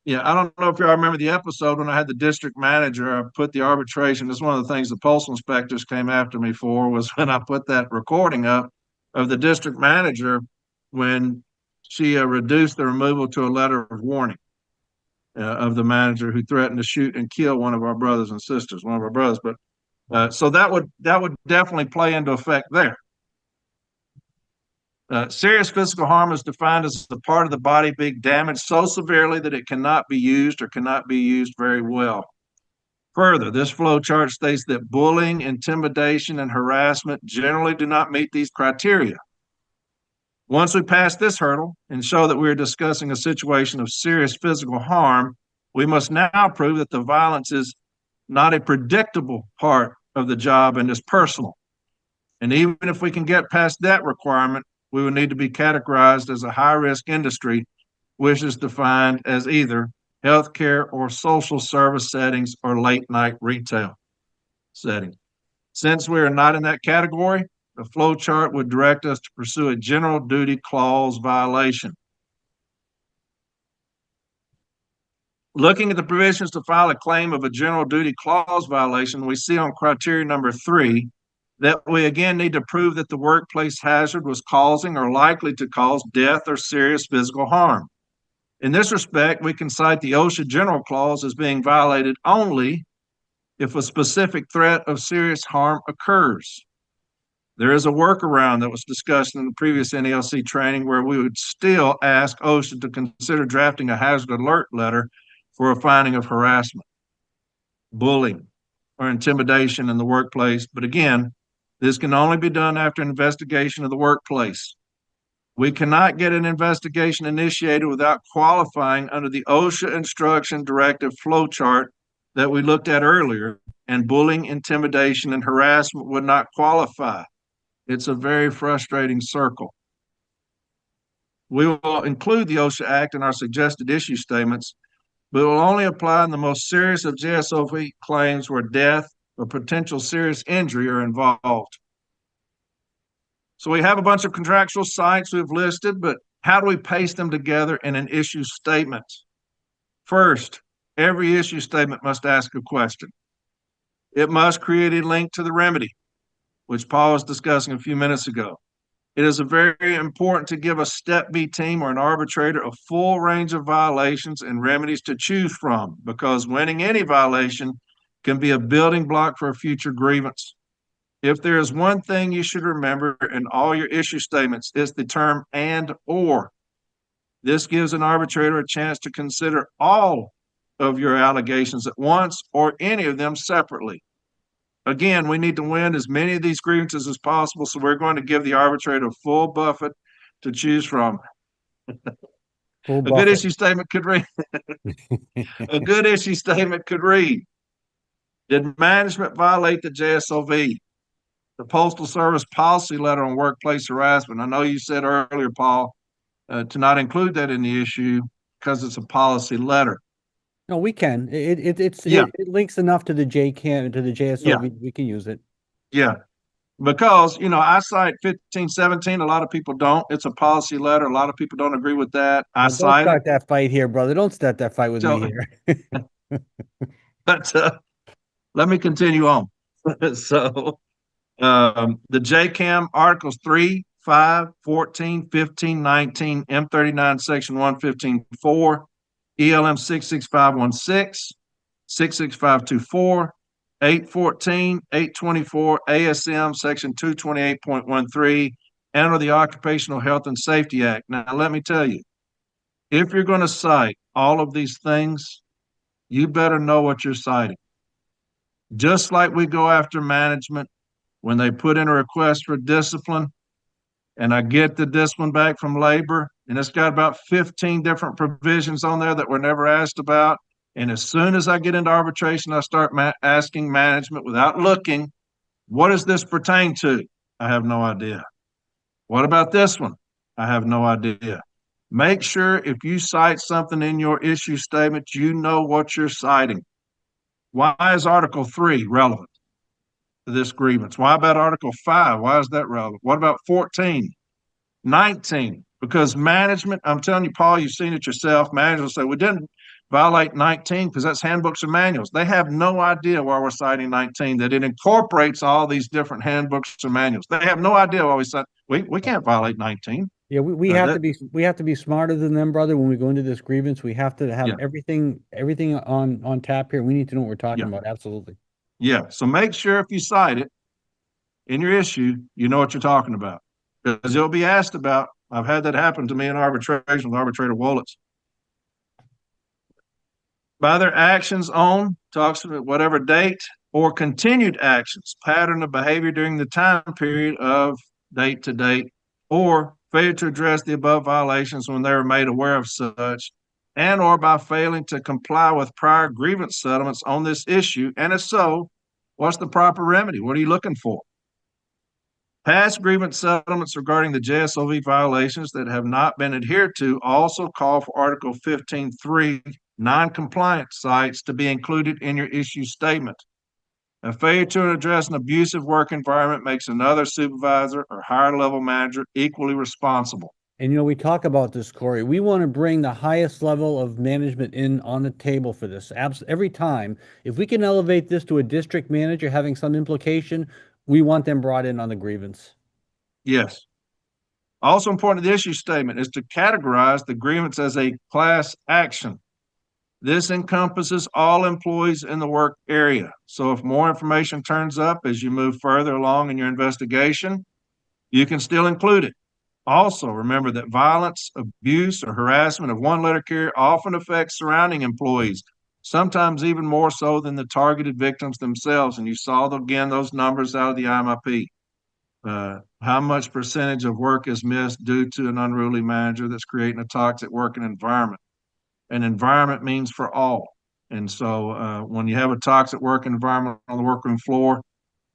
Yeah, I don't know if y'all remember the episode when I had the district manager. I put the arbitration. It's one of the things the postal inspectors came after me for, was when I put that recording up of the district manager when she reduced the removal to a letter of warning of the manager who threatened to shoot and kill one of our brothers and sisters, one of our brothers. But so that would definitely play into effect there. Serious physical harm is defined as the part of the body being damaged so severely that it cannot be used or cannot be used very well. Further, this flow chart states that bullying, intimidation, and harassment generally do not meet these criteria. Once we pass this hurdle and show that we are discussing a situation of serious physical harm, we must now prove that the violence is not a predictable part of the job and is personal. And even if we can get past that requirement, we would need to be categorized as a high-risk industry, which is defined as either healthcare or social service settings or late-night retail setting. Since we are not in that category, the flow chart would direct us to pursue a general duty clause violation. Looking at the provisions to file a claim of a general duty clause violation, we see on criteria number 3 that we again need to prove that the workplace hazard was causing or likely to cause death or serious physical harm. In this respect, we can cite the OSHA general clause as being violated only if a specific threat of serious harm occurs. There is a workaround that was discussed in the previous NELC training where we would still ask OSHA to consider drafting a hazard alert letter for a finding of harassment, bullying, or intimidation in the workplace. But again, this can only be done after an investigation of the workplace. We cannot get an investigation initiated without qualifying under the OSHA instruction directive flowchart that we looked at earlier, and bullying, intimidation, and harassment would not qualify. It's a very frustrating circle. We will include the OSHA Act in our suggested issue statements, but it will only apply in the most serious of JSOV claims where death or potential serious injury are involved. So we have a bunch of contractual sites we've listed, but how do we paste them together in an issue statement? First, every issue statement must ask a question. It must create a link to the remedy, which Paul was discussing a few minutes ago. It is very important to give a Step B team or an arbitrator a full range of violations and remedies to choose from, because winning any violation can be a building block for a future grievance. If there is one thing you should remember in all your issue statements, it's the term and or. This gives an arbitrator a chance to consider all of your allegations at once or any of them separately. Again, we need to win as many of these grievances as possible, so we're going to give the arbitrator a full buffet to choose from. A good issue statement could read. A good issue statement could read: did management violate the JSOV? The Postal Service policy letter on workplace harassment. I know you said earlier, Paul, to not include that in the issue because it's a policy letter. No, we can. It links enough to the JCAM, to the JSOV. Yeah. We can use it. Yeah. Because, I cite 1517. A lot of people don't. It's a policy letter. A lot of people don't agree with that. Don't start that fight here, brother. Don't start that fight with me here. But let me continue on. So the JCAM Articles 3, 5, 14, 15, 19, M39, Section 115.4, ELM 66516, 66524, 814, 824, ASM Section 228.13, and under the Occupational Health and Safety Act. Now, let me tell you, if you're going to cite all of these things, you better know what you're citing. Just like we go after management when they put in a request for discipline, and I get the discipline back from labor, and it's got about 15 different provisions on there that were never asked about. And as soon as I get into arbitration, I start asking management without looking, what does this pertain to? I have no idea. What about this one? I have no idea. Make sure if you cite something in your issue statement, you know what you're citing. Why is Article 3 relevant to this grievance? Why about Article 5? Why is that relevant? What about 14, 19? Because management, I'm telling you, Paul, you've seen it yourself. Management will say, we didn't violate 19 because that's handbooks and manuals. They have no idea why we're citing 19, that it incorporates all these different handbooks and manuals. They have no idea why we can't violate 19. Yeah, we have to be smarter than them, brother. When we go into this grievance, we have to have everything on tap here. We need to know what we're talking about. Absolutely. Yeah. So make sure if you cite it in your issue, you know what you're talking about, because you'll be asked about. I've had that happen to me in arbitration with arbitrator Wolitz. By their actions on, talks about whatever date, or continued actions, pattern of behavior during the time period of date to date, or failure to address the above violations when they were made aware of such, and or by failing to comply with prior grievance settlements on this issue. And if so, what's the proper remedy? What are you looking for? Past grievance settlements regarding the JSOV violations that have not been adhered to also call for Article 15.3 non-compliant sites to be included in your issue statement. A failure to address an abusive work environment makes another supervisor or higher level manager equally responsible. And we talk about this, Corey. We want to bring the highest level of management in on the table for this. Every time, if we can elevate this to a district manager having some implication, we want them brought in on the grievance. Yes. Also important to the issue statement is to categorize the grievance as a class action. This encompasses all employees in the work area. So if more information turns up as you move further along in your investigation, you can still include it. Also, remember that violence, abuse, or harassment of one letter carrier often affects surrounding employees, sometimes even more so than the targeted victims themselves. And you saw, again, those numbers out of the IMIP. How much percentage of work is missed due to an unruly manager that's creating a toxic working environment? An environment means for all. And so when you have a toxic work environment on the workroom floor,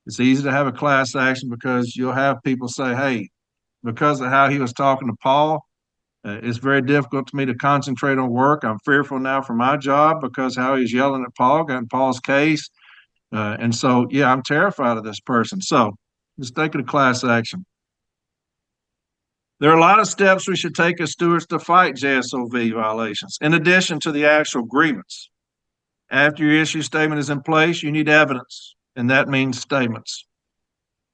it's easy to have a class action because you'll have people say, hey, because of how he was talking to Paul, it's very difficult to me to concentrate on work. I'm fearful now for my job because how he's yelling at Paul, got in Paul's case. And so, yeah, I'm terrified of this person. So let's take it a class action. There are a lot of steps we should take as stewards to fight JSOV violations, in addition to the actual grievance. After your issue statement is in place, you need evidence, and that means statements.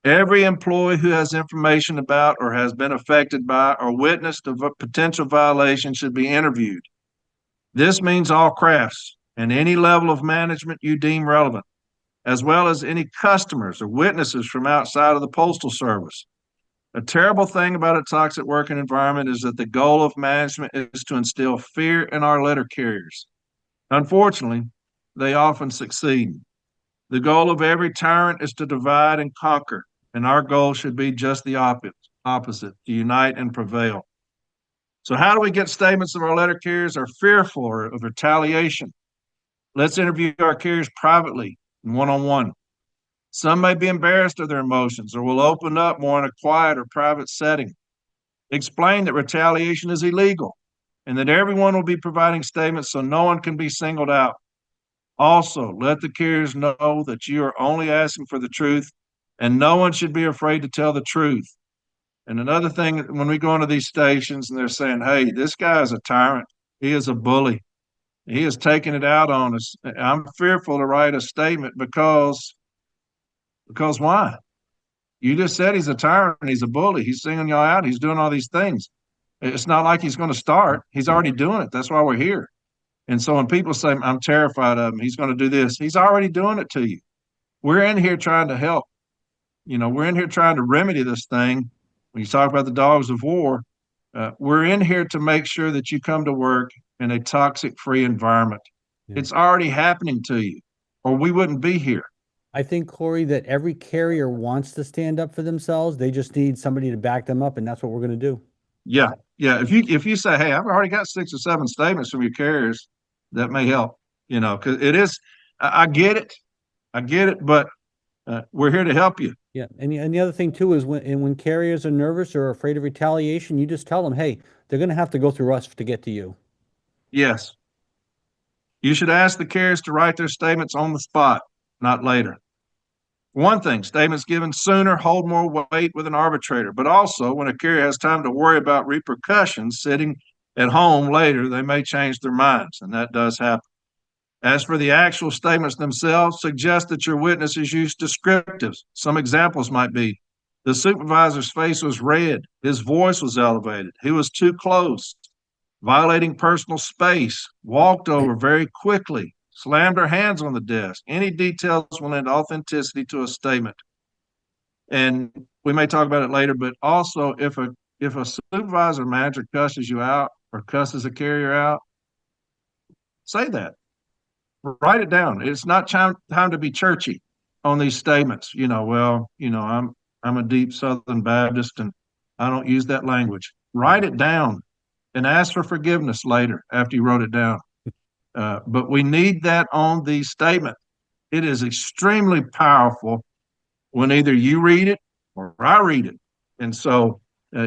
Every employee who has information about or has been affected by or witnessed a potential violation should be interviewed. This means all crafts and any level of management you deem relevant, as well as any customers or witnesses from outside of the Postal Service. A terrible thing about a toxic working environment is that the goal of management is to instill fear in our letter carriers. Unfortunately, they often succeed. The goal of every tyrant is to divide and conquer, and our goal should be just the opposite, to unite and prevail. So how do we get statements of our letter carriers are fearful of retaliation? Let's interview our carriers privately and one-on-one. Some may be embarrassed of their emotions or will open up more in a quiet or private setting. Explain that retaliation is illegal and that everyone will be providing statements so no one can be singled out. Also, let the carriers know that you are only asking for the truth and no one should be afraid to tell the truth. And another thing, when we go into these stations and they're saying, hey, this guy is a tyrant, he is a bully, he is taking it out on us. I'm fearful to write a statement because why? You just said he's a tyrant, he's a bully, he's singing y'all out, he's doing all these things. It's not like he's going to start. He's already doing it. That's why we're here. And so when people say, I'm terrified of him, he's going to do this, he's already doing it to you. We're in here trying to help. We're in here trying to remedy this thing. When you talk about the dogs of war, we're in here to make sure that you come to work in a toxic-free environment. Yeah. It's already happening to you, or we wouldn't be here. I think, Corey, that every carrier wants to stand up for themselves. They just need somebody to back them up, and that's what we're going to do. Yeah, yeah. If you say, hey, I've already got 6 or 7 statements from your carriers, that may help. Because it is. I get it, but we're here to help you. Yeah, and the other thing too is when carriers are nervous or afraid of retaliation, you just tell them, hey, they're going to have to go through us to get to you. Yes. You should ask the carriers to write their statements on the spot, not later. One thing, statements given sooner hold more weight with an arbitrator, but also when a carrier has time to worry about repercussions sitting at home later, they may change their minds, and that does happen. As for the actual statements themselves, suggest that your witnesses use descriptives. Some examples might be, the supervisor's face was red, his voice was elevated, he was too close, violating personal space, walked over very quickly, slammed her hands on the desk. Any details will lend authenticity to a statement. And we may talk about it later, but also if a supervisor or manager cusses you out or cusses a carrier out, say that. Write it down. It's not time to be churchy on these statements. I'm a deep Southern Baptist and I don't use that language. Write it down and ask for forgiveness later after you wrote it down. But we need that on the statement. It is extremely powerful when either you read it or I read it. And so,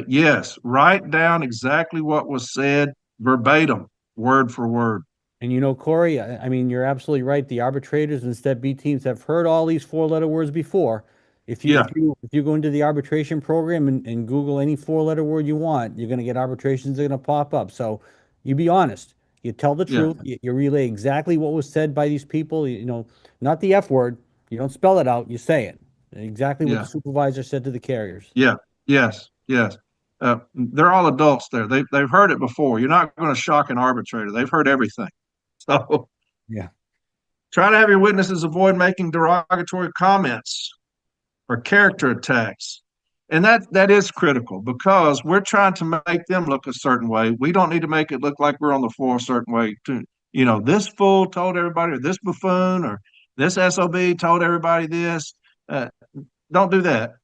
yes, write down exactly what was said verbatim, word for word. And Corey, I mean, you're absolutely right. The arbitrators and Step B teams have heard all these 4-letter words before. If you go into the arbitration program and Google any 4-letter word you want, you're going to get arbitrations that are going to pop up. So you be honest. You tell the truth. You relay exactly what was said by these people. Not the F word. You don't spell it out. You say it. Exactly what the supervisor said to the carriers. Yeah. Yes. Yes. They're all adults there. They've heard it before. You're not going to shock an arbitrator. They've heard everything. So yeah. Try to have your witnesses avoid making derogatory comments or character attacks. And that is critical because we're trying to make them look a certain way. We don't need to make it look like we're on the floor a certain way. This fool told everybody, or this buffoon, or this SOB told everybody this. Don't do that.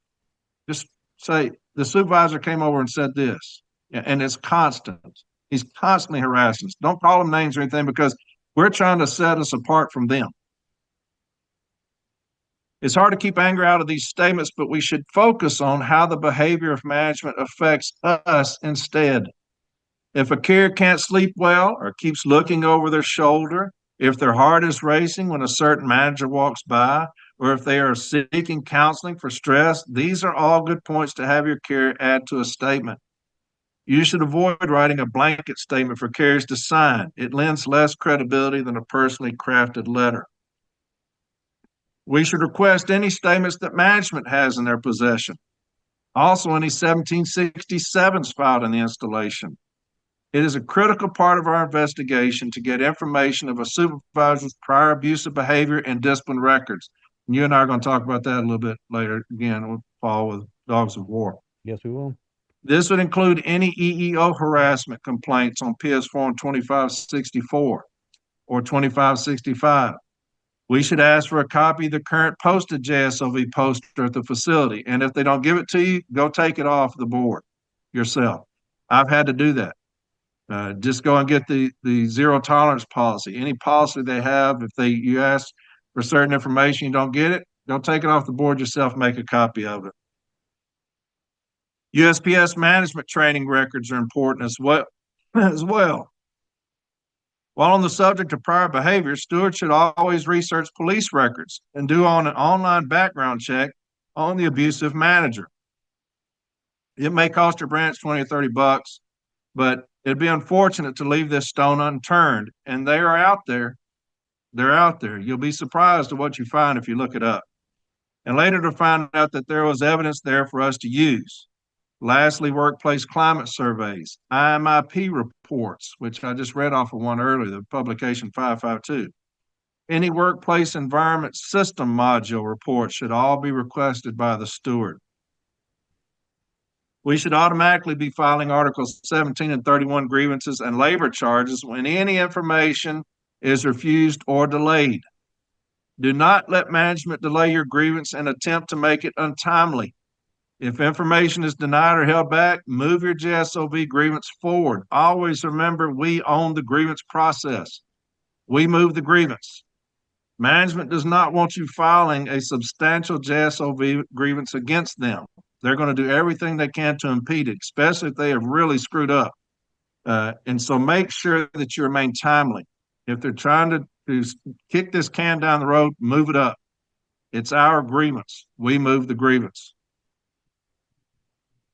Just say, the supervisor came over and said this, and it's constant. He's constantly harassing us. Don't call them names or anything because we're trying to set us apart from them. It's hard to keep anger out of these statements, but we should focus on how the behavior of management affects us instead. If a carrier can't sleep well or keeps looking over their shoulder, if their heart is racing when a certain manager walks by, or if they are seeking counseling for stress, these are all good points to have your carrier add to a statement. You should avoid writing a blanket statement for carriers to sign. It lends less credibility than a personally crafted letter. We should request any statements that management has in their possession. Also, any 1767s filed in the installation. It is a critical part of our investigation to get information of a supervisor's prior abusive behavior and discipline records. And you and I are going to talk about that a little bit later. Again, we'll follow with Dogs of War. Yes, we will. This would include any EEO harassment complaints on PS Form 2564 or 2565. We should ask for a copy of the current posted JSOV poster at the facility. And if they don't give it to you, go take it off the board yourself. I've had to do that. Just go and get the zero tolerance policy. Any policy they have, if you ask for certain information, you don't get it, go take it off the board yourself, make a copy of it. USPS management training records are important as well. While on the subject of prior behavior, stewards should always research police records and do an online background check on the abusive manager. It may cost your branch 20 or 30 bucks, but it'd be unfortunate to leave this stone unturned. And they are out there. They're out there. You'll be surprised at what you find if you look it up. And later to find out that there was evidence there for us to use. Lastly, workplace climate surveys, IMIP reports, which I just read off of one earlier, the publication 552. Any workplace environment system module reports should all be requested by the steward. We should automatically be filing Articles 17 and 31 grievances and labor charges when any information is refused or delayed. Do not let management delay your grievance and attempt to make it untimely. If information is denied or held back, move your JSOV grievance forward. Always remember, we own the grievance process. We move the grievance. Management does not want you filing a substantial JSOV grievance against them. They're going to do everything they can to impede it, especially if they have really screwed up. And so make sure that you remain timely. If they're trying to kick this can down the road, move it up. It's our grievance. We move the grievance.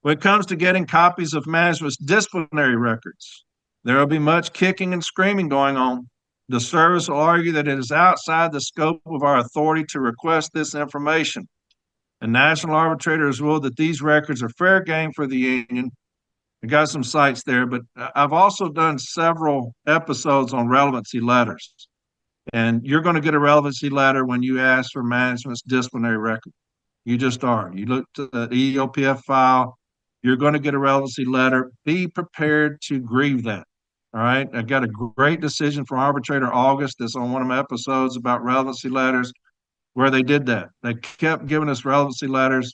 When it comes to getting copies of management's disciplinary records, there will be much kicking and screaming going on. The service will argue that it is outside the scope of our authority to request this information. A national arbitrator has ruled that these records are fair game for the union. I got some sites there, but I've also done several episodes on relevancy letters. And you're going to get a relevancy letter when you ask for management's disciplinary record. You just are. You look to the EOPF file, you're going to get a relevancy letter. Be prepared to grieve that. All right. I got a great decision from Arbitrator August that's on one of my episodes about relevancy letters where they did that. They kept giving us relevancy letters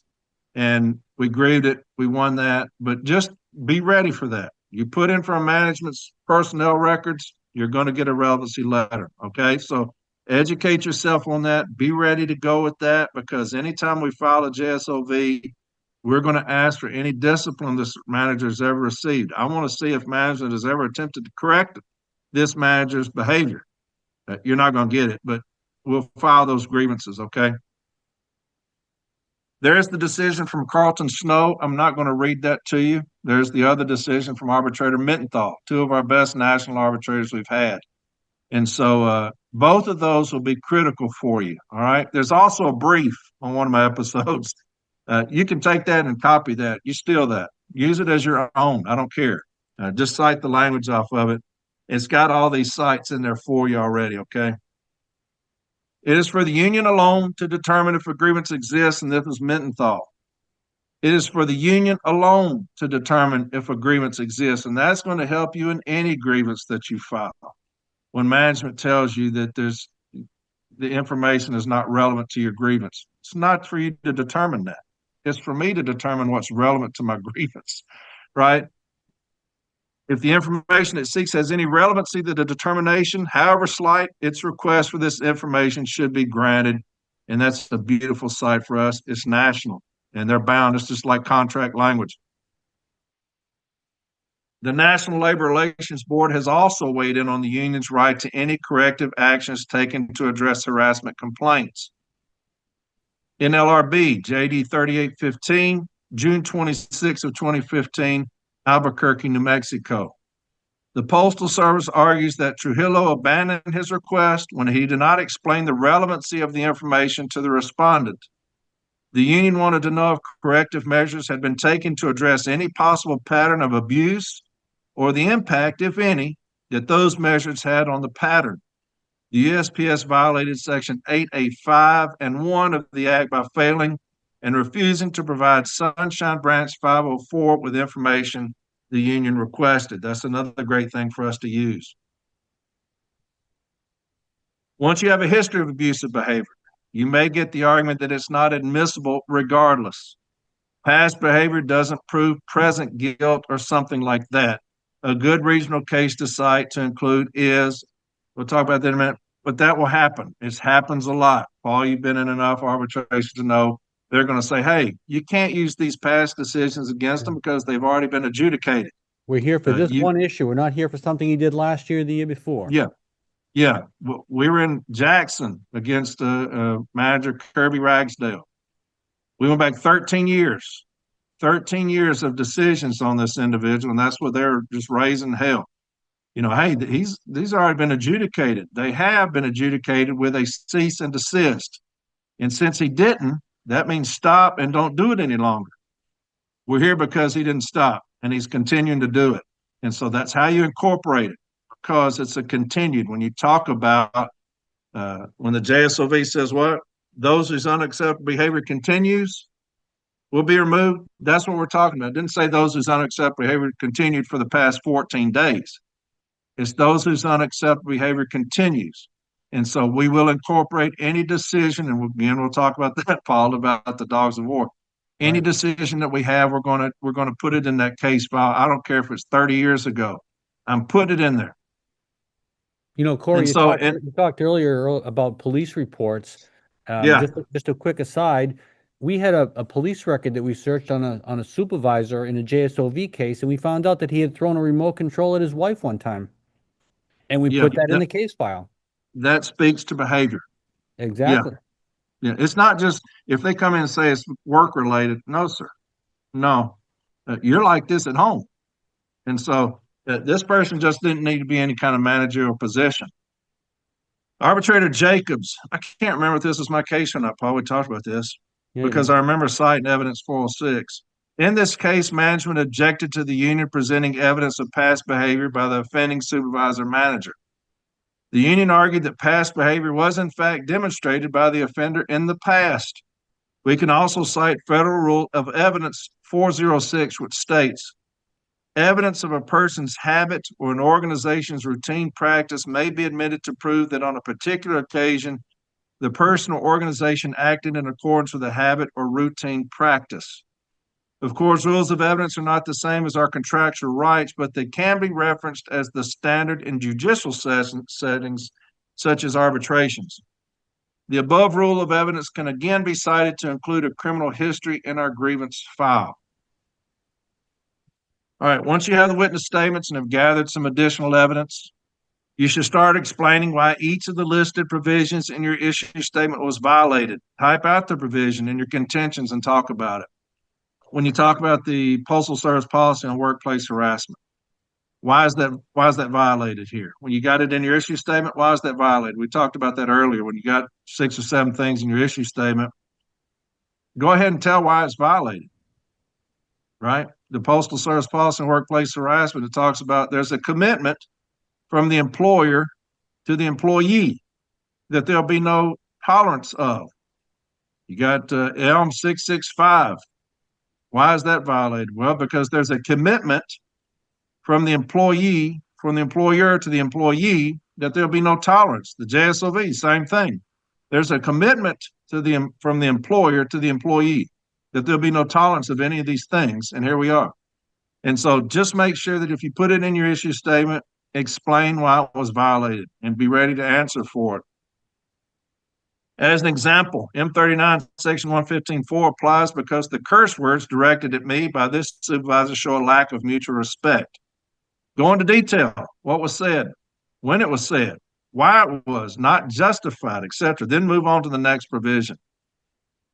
and we grieved it. We won that. But just be ready for that. You put in for a management's personnel records, you're going to get a relevancy letter. Okay. So educate yourself on that. Be ready to go with that because anytime we file a JSOV, we're going to ask for any discipline this manager has ever received. I want to see if management has ever attempted to correct this manager's behavior. You're not going to get it, but we'll file those grievances, okay? There's the decision from Carlton Snow. I'm not going to read that to you. There's the other decision from Arbitrator Mittenthal, two of our best national arbitrators we've had. And so both of those will be critical for you, all right? There's also a brief on one of my episodes. You can take that and copy that. You steal that. Use it as your own. I don't care. Just cite the language off of it. It's got all these sites in there for you already, okay? It is for the union alone to determine if a grievance exists, and this is Mittenthal. It is for the union alone to determine if a grievance exists, and that's going to help you in any grievance that you file. When management tells you that the information is not relevant to your grievance, it's not for you to determine that. It's for me to determine what's relevant to my grievance, right? If the information it seeks has any relevancy to the determination, however slight, its request for this information should be granted. And that's a beautiful sight for us. It's national, and they're bound. It's just like contract language. The National Labor Relations Board has also weighed in on the union's right to any corrective actions taken to address harassment complaints. NLRB JD 3815, June 26 of 2015, Albuquerque, New Mexico. The Postal Service argues that Trujillo abandoned his request when he did not explain the relevancy of the information to the respondent. The union wanted to know if corrective measures had been taken to address any possible pattern of abuse or the impact, if any, that those measures had on the pattern. The USPS violated Section 8A5 and 1 of the Act by failing and refusing to provide Sunshine Branch 504 with information the union requested. That's another great thing for us to use. Once you have a history of abusive behavior, you may get the argument that it's not admissible regardless. Past behavior doesn't prove present guilt or something like that. A good regional case to cite to include is, we'll talk about that in a minute, but that will happen. It happens a lot. Paul, you've been in enough arbitration to know they're going to say, hey, you can't use these past decisions against them because they've already been adjudicated. We're here for this one issue. We're not here for something he did last year or the year before. Yeah. Yeah. We were in Jackson against manager Kirby Ragsdale. We went back 13 years. 13 years of decisions on this individual, and that's what they're just raising hell. You know, hey, these already been adjudicated. They have been adjudicated with a cease and desist. And since he didn't, that means stop and don't do it any longer. We're here because he didn't stop, and he's continuing to do it. And so that's how you incorporate it, because it's a continued. When you talk about when the JSOV says what? Those whose unacceptable behavior continues will be removed. That's what we're talking about. It didn't say those whose unacceptable behavior continued for the past 14 days. It's those whose unacceptable behavior continues. And so we will incorporate any decision, and again, we'll talk about that, Paul, about the dogs of war. Any decision that we have, we're going to put it in that case file. I don't care if it's 30 years ago. I'm putting it in there. You know, Corey, you talked earlier about police reports. Just a quick aside. We had a police record that we searched on a supervisor in a JSOV case, and we found out that he had thrown a remote control at his wife one time. And we put that in the case file. That speaks to behavior. Exactly. Yeah. It's not just if they come in and say it's work related. No, sir. No. You're like this at home. And so this person just didn't need to be any kind of managerial position. Arbitrator Jacobs, I can't remember if this was my case or not, Paul. We talked about this because I remember citing evidence 406. In this case, management objected to the union presenting evidence of past behavior by the offending supervisor manager. The union argued that past behavior was in fact demonstrated by the offender in the past. We can also cite Federal Rule of Evidence 406, which states, evidence of a person's habit or an organization's routine practice may be admitted to prove that on a particular occasion, the person or organization acted in accordance with a habit or routine practice. Of course, rules of evidence are not the same as our contractual rights, but they can be referenced as the standard in judicial settings, such as arbitrations. The above rule of evidence can again be cited to include a criminal history in our grievance file. All right, once you have the witness statements and have gathered some additional evidence, you should start explaining why each of the listed provisions in your issue statement was violated. Type out the provision in your contentions and talk about it. When you talk about the Postal Service policy on workplace harassment, why is that violated here? When you got it in your issue statement, why is that violated? We talked about that earlier. When you got 6 or 7 things in your issue statement, go ahead and tell why it's violated, right? The Postal Service policy on workplace harassment, it talks about there's a commitment from the employer to the employee that there'll be no tolerance of. You got ELM 665. Why is that violated? Well, because there's a commitment from the employee, from the employer to the employee, that there'll be no tolerance. The JSOV, same thing. There's a commitment from the employer to the employee that there'll be no tolerance of any of these things. And here we are. And so just make sure that if you put it in your issue statement, explain why it was violated and be ready to answer for it. As an example, M39 section 115.4 applies because the curse words directed at me by this supervisor show a lack of mutual respect. Go into detail, what was said, when it was said, why it was not justified, etc. Then move on to the next provision.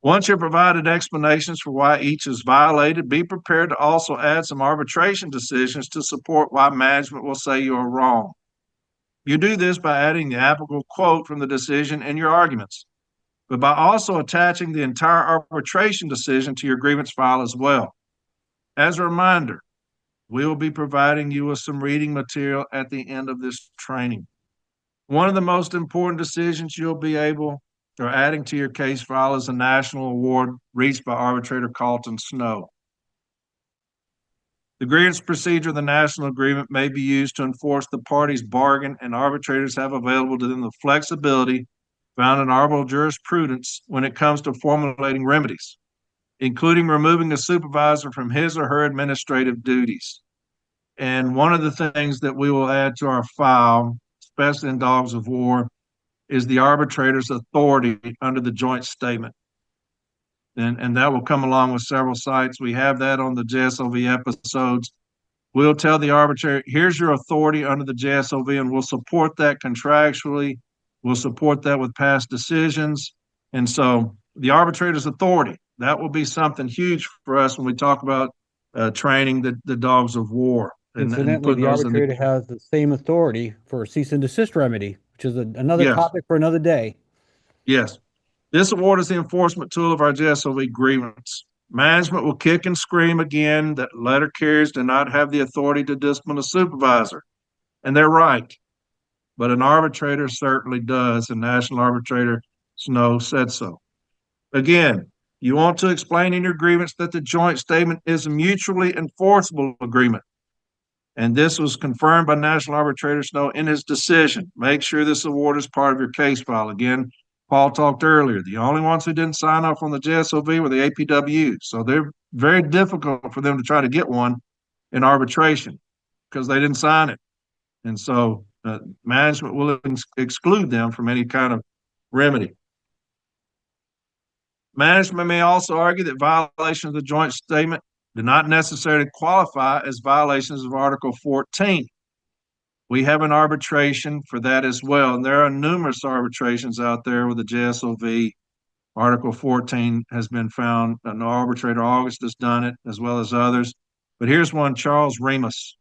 Once you've provided explanations for why each is violated, be prepared to also add some arbitration decisions to support why management will say you are wrong. You do this by adding the applicable quote from the decision in your arguments, but by also attaching the entire arbitration decision to your grievance file as well. As a reminder, we will be providing you with some reading material at the end of this training. One of the most important decisions you'll be adding to your case file is a national award reached by arbitrator Carlton Snow. The grievance procedure of the national agreement may be used to enforce the parties' bargain, and arbitrators have available to them the flexibility found in arbitral jurisprudence when it comes to formulating remedies, including removing the supervisor from his or her administrative duties. And one of the things that we will add to our file, especially in dogs of war, is the arbitrator's authority under the joint statement. And that will come along with several sites. We have that on the JSOV episodes. We'll tell the arbitrator, here's your authority under the JSOV, and we'll support that contractually. We'll support that with past decisions. And so the arbitrator's authority, that will be something huge for us when we talk about training the dogs of war. Incidentally, the arbitrator has the same authority for a cease and desist remedy, which is another topic for another day. Yes. This award is the enforcement tool of our JSOV grievance. Management will kick and scream again that letter carriers do not have the authority to discipline a supervisor. And they're right. But an arbitrator certainly does, and National Arbitrator Snow said so. Again, you want to explain in your grievance that the joint statement is a mutually enforceable agreement. And this was confirmed by National Arbitrator Snow in his decision. Make sure this award is part of your case file. Again, Paul talked earlier, the only ones who didn't sign off on the JSOV were the APWs. So they're very difficult for them to try to get one in arbitration because they didn't sign it. And so management will exclude them from any kind of remedy. Management may also argue that violations of the joint statement do not necessarily qualify as violations of Article 14. We have an arbitration for that as well. And there are numerous arbitrations out there with the JSOV. Article 14 has been found. An arbitrator, August, has done it, as well as others. But here's one, Charles Remus.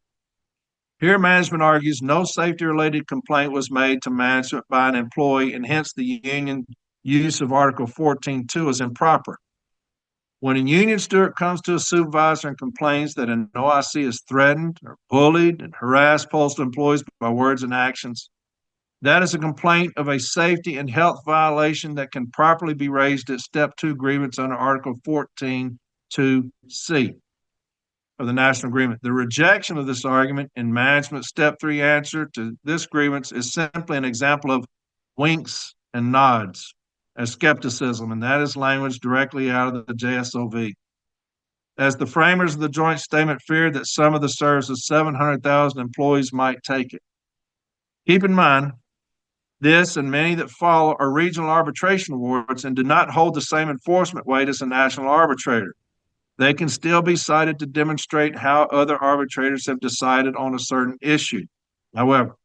Here, management argues no safety-related complaint was made to management by an employee, and hence the union use of Article 14.2 is improper. When a union steward comes to a supervisor and complains that an OIC is threatened or bullied and harassed postal employees by words and actions, that is a complaint of a safety and health violation that can properly be raised at Step 2 grievance under Article 14.2c of the National Agreement. The rejection of this argument in management's Step 3 answer to this grievance is simply an example of winks and nods as skepticism, and that is language directly out of the JSOV. As the framers of the joint statement feared that some of the service's 700,000 employees might take it. Keep in mind, this and many that follow are regional arbitration awards and do not hold the same enforcement weight as a national arbitrator. They can still be cited to demonstrate how other arbitrators have decided on a certain issue. However,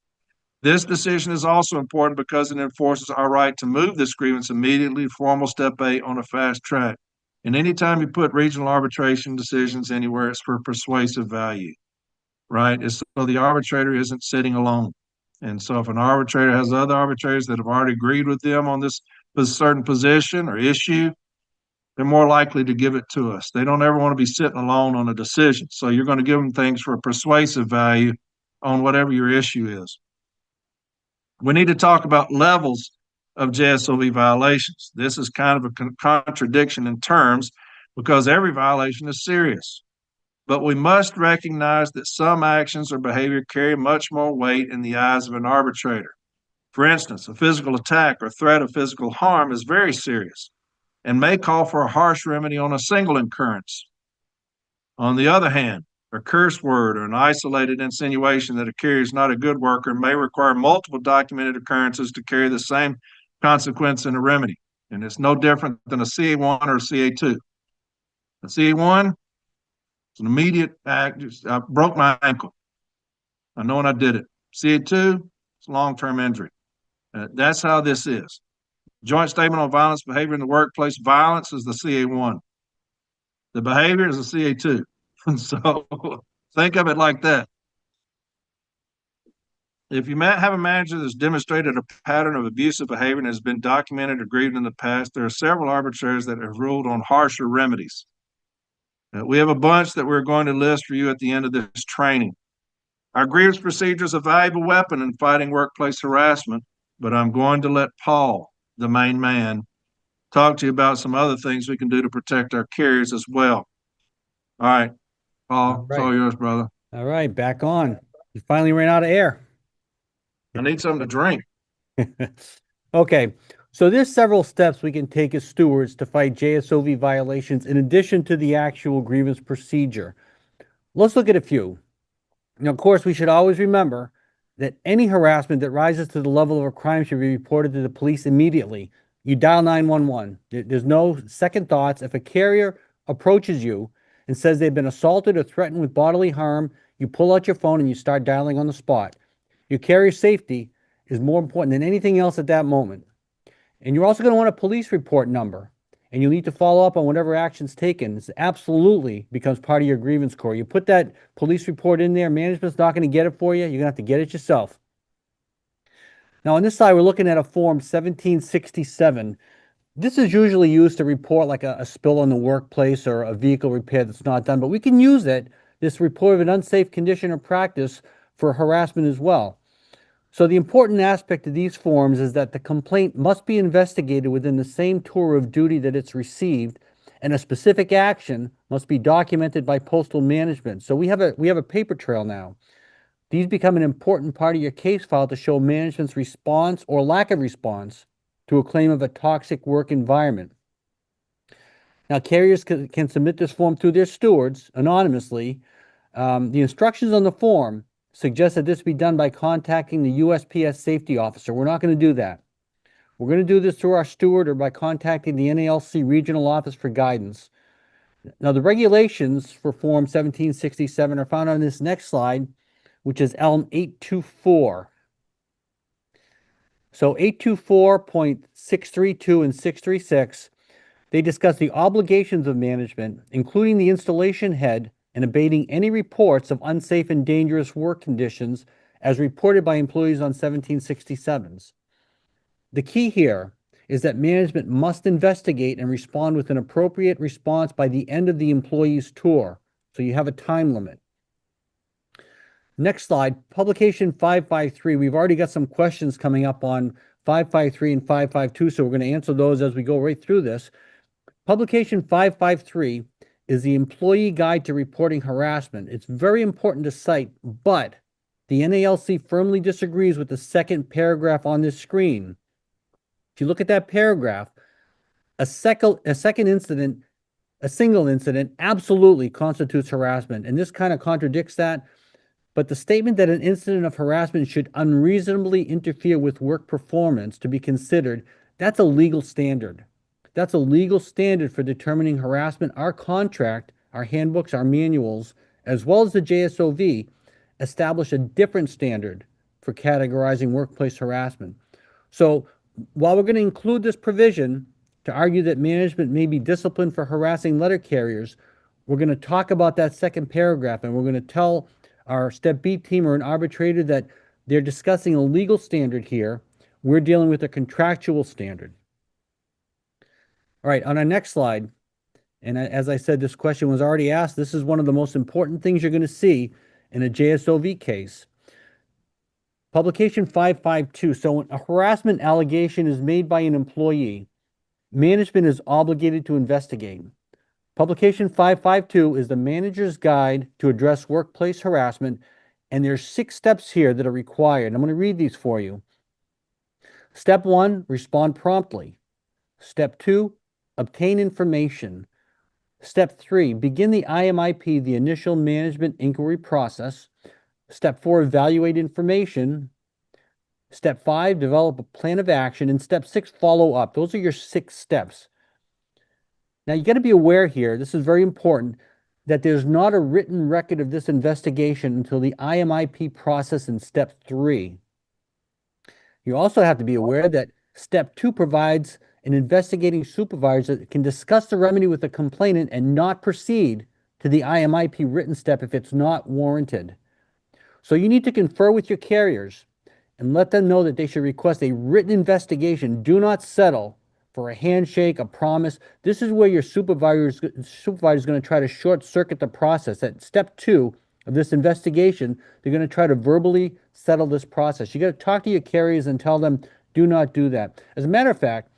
this decision is also important because it enforces our right to move this grievance immediately to formal Step 8 on a fast track. And anytime you put regional arbitration decisions anywhere, it's for persuasive value, right? It's so the arbitrator isn't sitting alone. And so if an arbitrator has other arbitrators that have already agreed with them on this certain position or issue, they're more likely to give it to us. They don't ever want to be sitting alone on a decision. So you're going to give them things for persuasive value on whatever your issue is. We need to talk about levels of JSOV violations. This is kind of a contradiction in terms because every violation is serious. But we must recognize that some actions or behavior carry much more weight in the eyes of an arbitrator. For instance, a physical attack or threat of physical harm is very serious. and may call for a harsh remedy on a single occurrence. On the other hand, a curse word or an isolated insinuation that a carrier is not a good worker may require multiple documented occurrences to carry the same consequence in a remedy. And it's no different than a CA1 or a CA2. A CA1 is an immediate act. I broke my ankle. I know when I did it. CA2 is long-term injury. That's how this is. Joint statement on violence behavior in the workplace. Violence is the CA1. The behavior is the CA2. So think of it like that. If you have a manager that's demonstrated a pattern of abusive behavior and has been documented or grieved in the past, there are several arbitrators that have ruled on harsher remedies. We have a bunch that we're going to list for you at the end of this training. Our grievance procedure is a valuable weapon in fighting workplace harassment, but I'm going to let Paul, the main man, talk to you about some other things we can do to protect our carriers as well. All right, Paul, it's all yours, brother. All right, back on. You finally ran out of air. I need something to drink. Okay, so there's several steps we can take as stewards to fight JSOV violations in addition to the actual grievance procedure. Let's look at a few. Now, of course, we should always remember that any harassment that rises to the level of a crime should be reported to the police immediately. You dial 911. There's no second thoughts. If a carrier approaches you and says they've been assaulted or threatened with bodily harm, you pull out your phone and you start dialing on the spot. Your carrier safety is more important than anything else at that moment. And you're also going to want a police report number, and you'll need to follow up on whatever action's taken. This absolutely becomes part of your grievance core. You put that police report in there, management's not going to get it for you. You're going to have to get it yourself. Now, on this side, we're looking at a form 1767. This is usually used to report like a spill in the workplace or a vehicle repair that's not done, but we can use it, this report of an unsafe condition or practice, for harassment as well. So the important aspect of these forms is that the complaint must be investigated within the same tour of duty that it's received, and a specific action must be documented by postal management. So we have a paper trail now. These become an important part of your case file to show management's response or lack of response to a claim of a toxic work environment. Now, carriers can submit this form to their stewards anonymously. The instructions on the form suggest that this be done by contacting the USPS safety officer. We're not going to do that. We're going to do this through our steward or by contacting the NALC regional office for guidance. Now, the regulations for Form 1767 are found on this next slide, which is ELM 824. So 824.632 and 636, they discuss the obligations of management, including the installation head, and abating any reports of unsafe and dangerous work conditions as reported by employees on 1767s. The key here is that management must investigate and respond with an appropriate response by the end of the employee's tour. So you have a time limit. Next slide, publication 553. We've already got some questions coming up on 553 and 552, so we're going to answer those as we go right through this. Publication 553 is the Employee Guide to Reporting Harassment. It's very important to cite, but the NALC firmly disagrees with the second paragraph on this screen. If you look at that paragraph, a single incident absolutely constitutes harassment, and this kind of contradicts that. But the statement that an incident of harassment should unreasonably interfere with work performance to be considered, that's a legal standard. That's a legal standard for determining harassment. Our contract, our handbooks, our manuals, as well as the JSOV, establish a different standard for categorizing workplace harassment. So while we're going to include this provision to argue that management may be disciplined for harassing letter carriers, we're going to talk about that second paragraph, and we're going to tell our Step B team or an arbitrator that they're discussing a legal standard here. We're dealing with a contractual standard. All right, on our next slide, and as I said, this question was already asked. This is one of the most important things you're going to see in a JSOV case. Publication 552. So when a harassment allegation is made by an employee, management is obligated to investigate. Publication 552 is the manager's guide to address workplace harassment, and there's 6 steps here that are required. I'm going to read these for you. Step 1, respond promptly. Step 2, obtain information. Step 3, begin the IMIP, the initial management inquiry process. Step 4, evaluate information. Step 5, develop a plan of action. And step 6, follow up. Those are your 6 steps. Now, you got to be aware here, this is very important, that there's not a written record of this investigation until the IMIP process in step 3. You also have to be aware that step 2 provides an investigating supervisor that can discuss the remedy with the complainant and not proceed to the IMIP written step if it's not warranted. So you need to confer with your carriers and let them know that they should request a written investigation. Do not settle for a handshake, a promise. This is where your supervisor is going to try to short circuit the process. At step 2 of this investigation, they're going to try to verbally settle this process. You got to talk to your carriers and tell them, do not do that. As a matter of fact,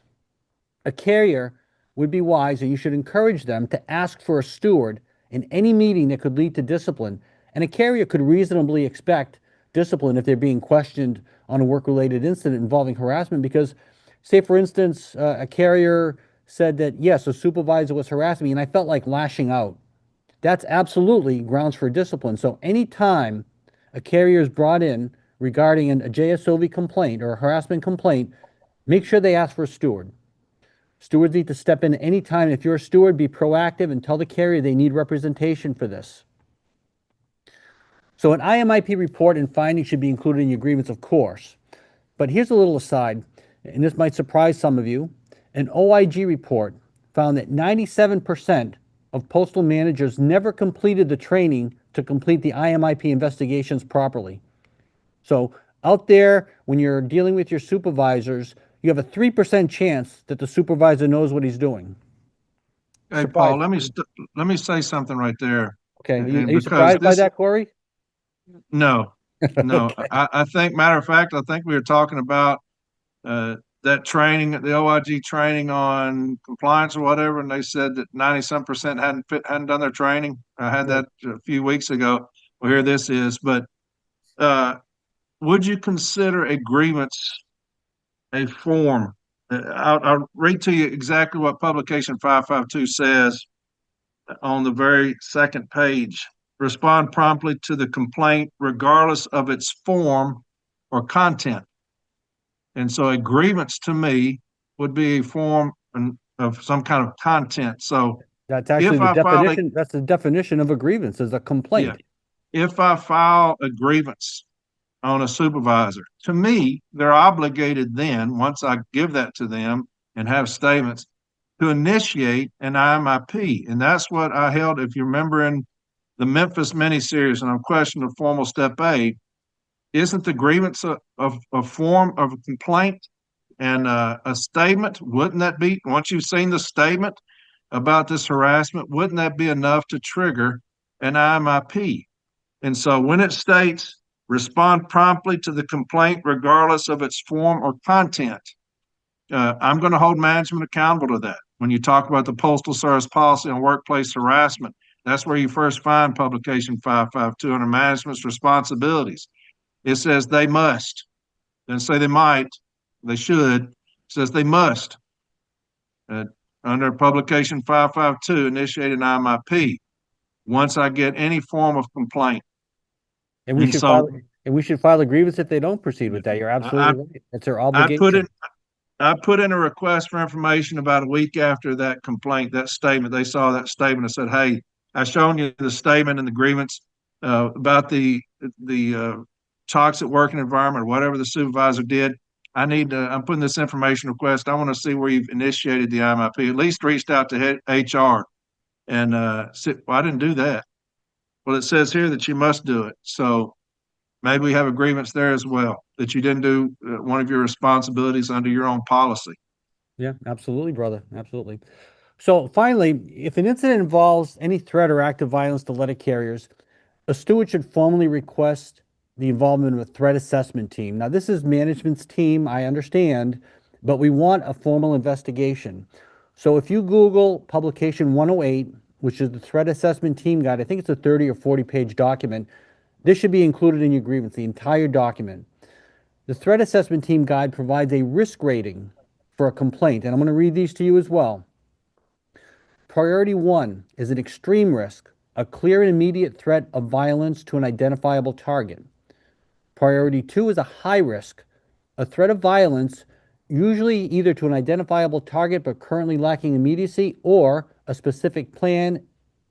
a carrier would be wise, and you should encourage them to ask for a steward in any meeting that could lead to discipline. And a carrier could reasonably expect discipline if they're being questioned on a work-related incident involving harassment. Because, say, for instance, a carrier said that, yes, a supervisor was harassing me and I felt like lashing out. That's absolutely grounds for discipline. So anytime a carrier is brought in regarding a JSOV complaint or a harassment complaint, make sure they ask for a steward. Stewards need to step in anytime. If you're a steward, be proactive and tell the carrier they need representation for this. So an IMIP report and findings should be included in your grievance, of course. But here's a little aside, and this might surprise some of you. An OIG report found that 97% of postal managers never completed the training to complete the IMIP investigations properly. So out there, when you're dealing with your supervisors, you have a 3% chance that the supervisor knows what he's doing. Hey, Surprise. Paul, let me say something right there. Okay, And are you because surprised by that, Corey? No, no. Okay. I think, matter of fact, I think we were talking about that training, the OIG training on compliance or whatever, and they said that 90-some% hadn't done their training. I had that a few weeks ago. Well, here this is. But would you consider a grievance a form? I'll read to you exactly what Publication 552 says on the very second page. Respond promptly to the complaint, regardless of its form or content. And so a grievance to me would be a form of some kind of content. So That's actually if the I file a, definition. That's the definition of a grievance, is a yeah, complaint. if I file a grievance on a supervisor, to me, they're obligated then, once I give that to them and have statements, to initiate an IMIP. And that's what I held, if you remember, in the Memphis miniseries, and I'm questioning the formal step A. Isn't the grievance a form of a complaint and a statement? Wouldn't that be, once you've seen the statement about this harassment, wouldn't that be enough to trigger an IMIP? And so when it states, respond promptly to the complaint regardless of its form or content, I'm going to hold management accountable to that. When you talk about the Postal Service policy on workplace harassment, that's where you first find Publication 552 under management's responsibilities. It says they must. Doesn't say they might, they should. It says they must. Under Publication 552, initiate an IMIP once I get any form of complaint. And we And should so file, and we should file a grievance if they don't proceed with that. You're absolutely right. That's their obligation. I put in a request for information about a week after that complaint, that statement. They saw that statement and said, "Hey, I've shown you the statement and the grievance about the toxic working environment or whatever the supervisor did. I'm putting this information request. I want to see where you've initiated the IMIP. At least reached out to HR and said, well, I didn't do that. Well, it says here that you must do it. So maybe we have agreements there as well, that you didn't do one of your responsibilities under your own policy. Yeah, absolutely, brother. Absolutely. So finally, if an incident involves any threat or act of violence to letter carriers, a steward should formally request the involvement of a threat assessment team. Now, this is management's team, I understand, but we want a formal investigation. So if you Google Publication 108, which is the Threat Assessment Team Guide, I think it's a 30 or 40-page document. This should be included in your grievance, the entire document. The Threat Assessment Team Guide provides a risk rating for a complaint, and I'm going to read these to you as well. Priority 1 is an extreme risk, a clear and immediate threat of violence to an identifiable target. Priority 2 is a high risk, a threat of violence, usually either to an identifiable target but currently lacking immediacy, or a specific plan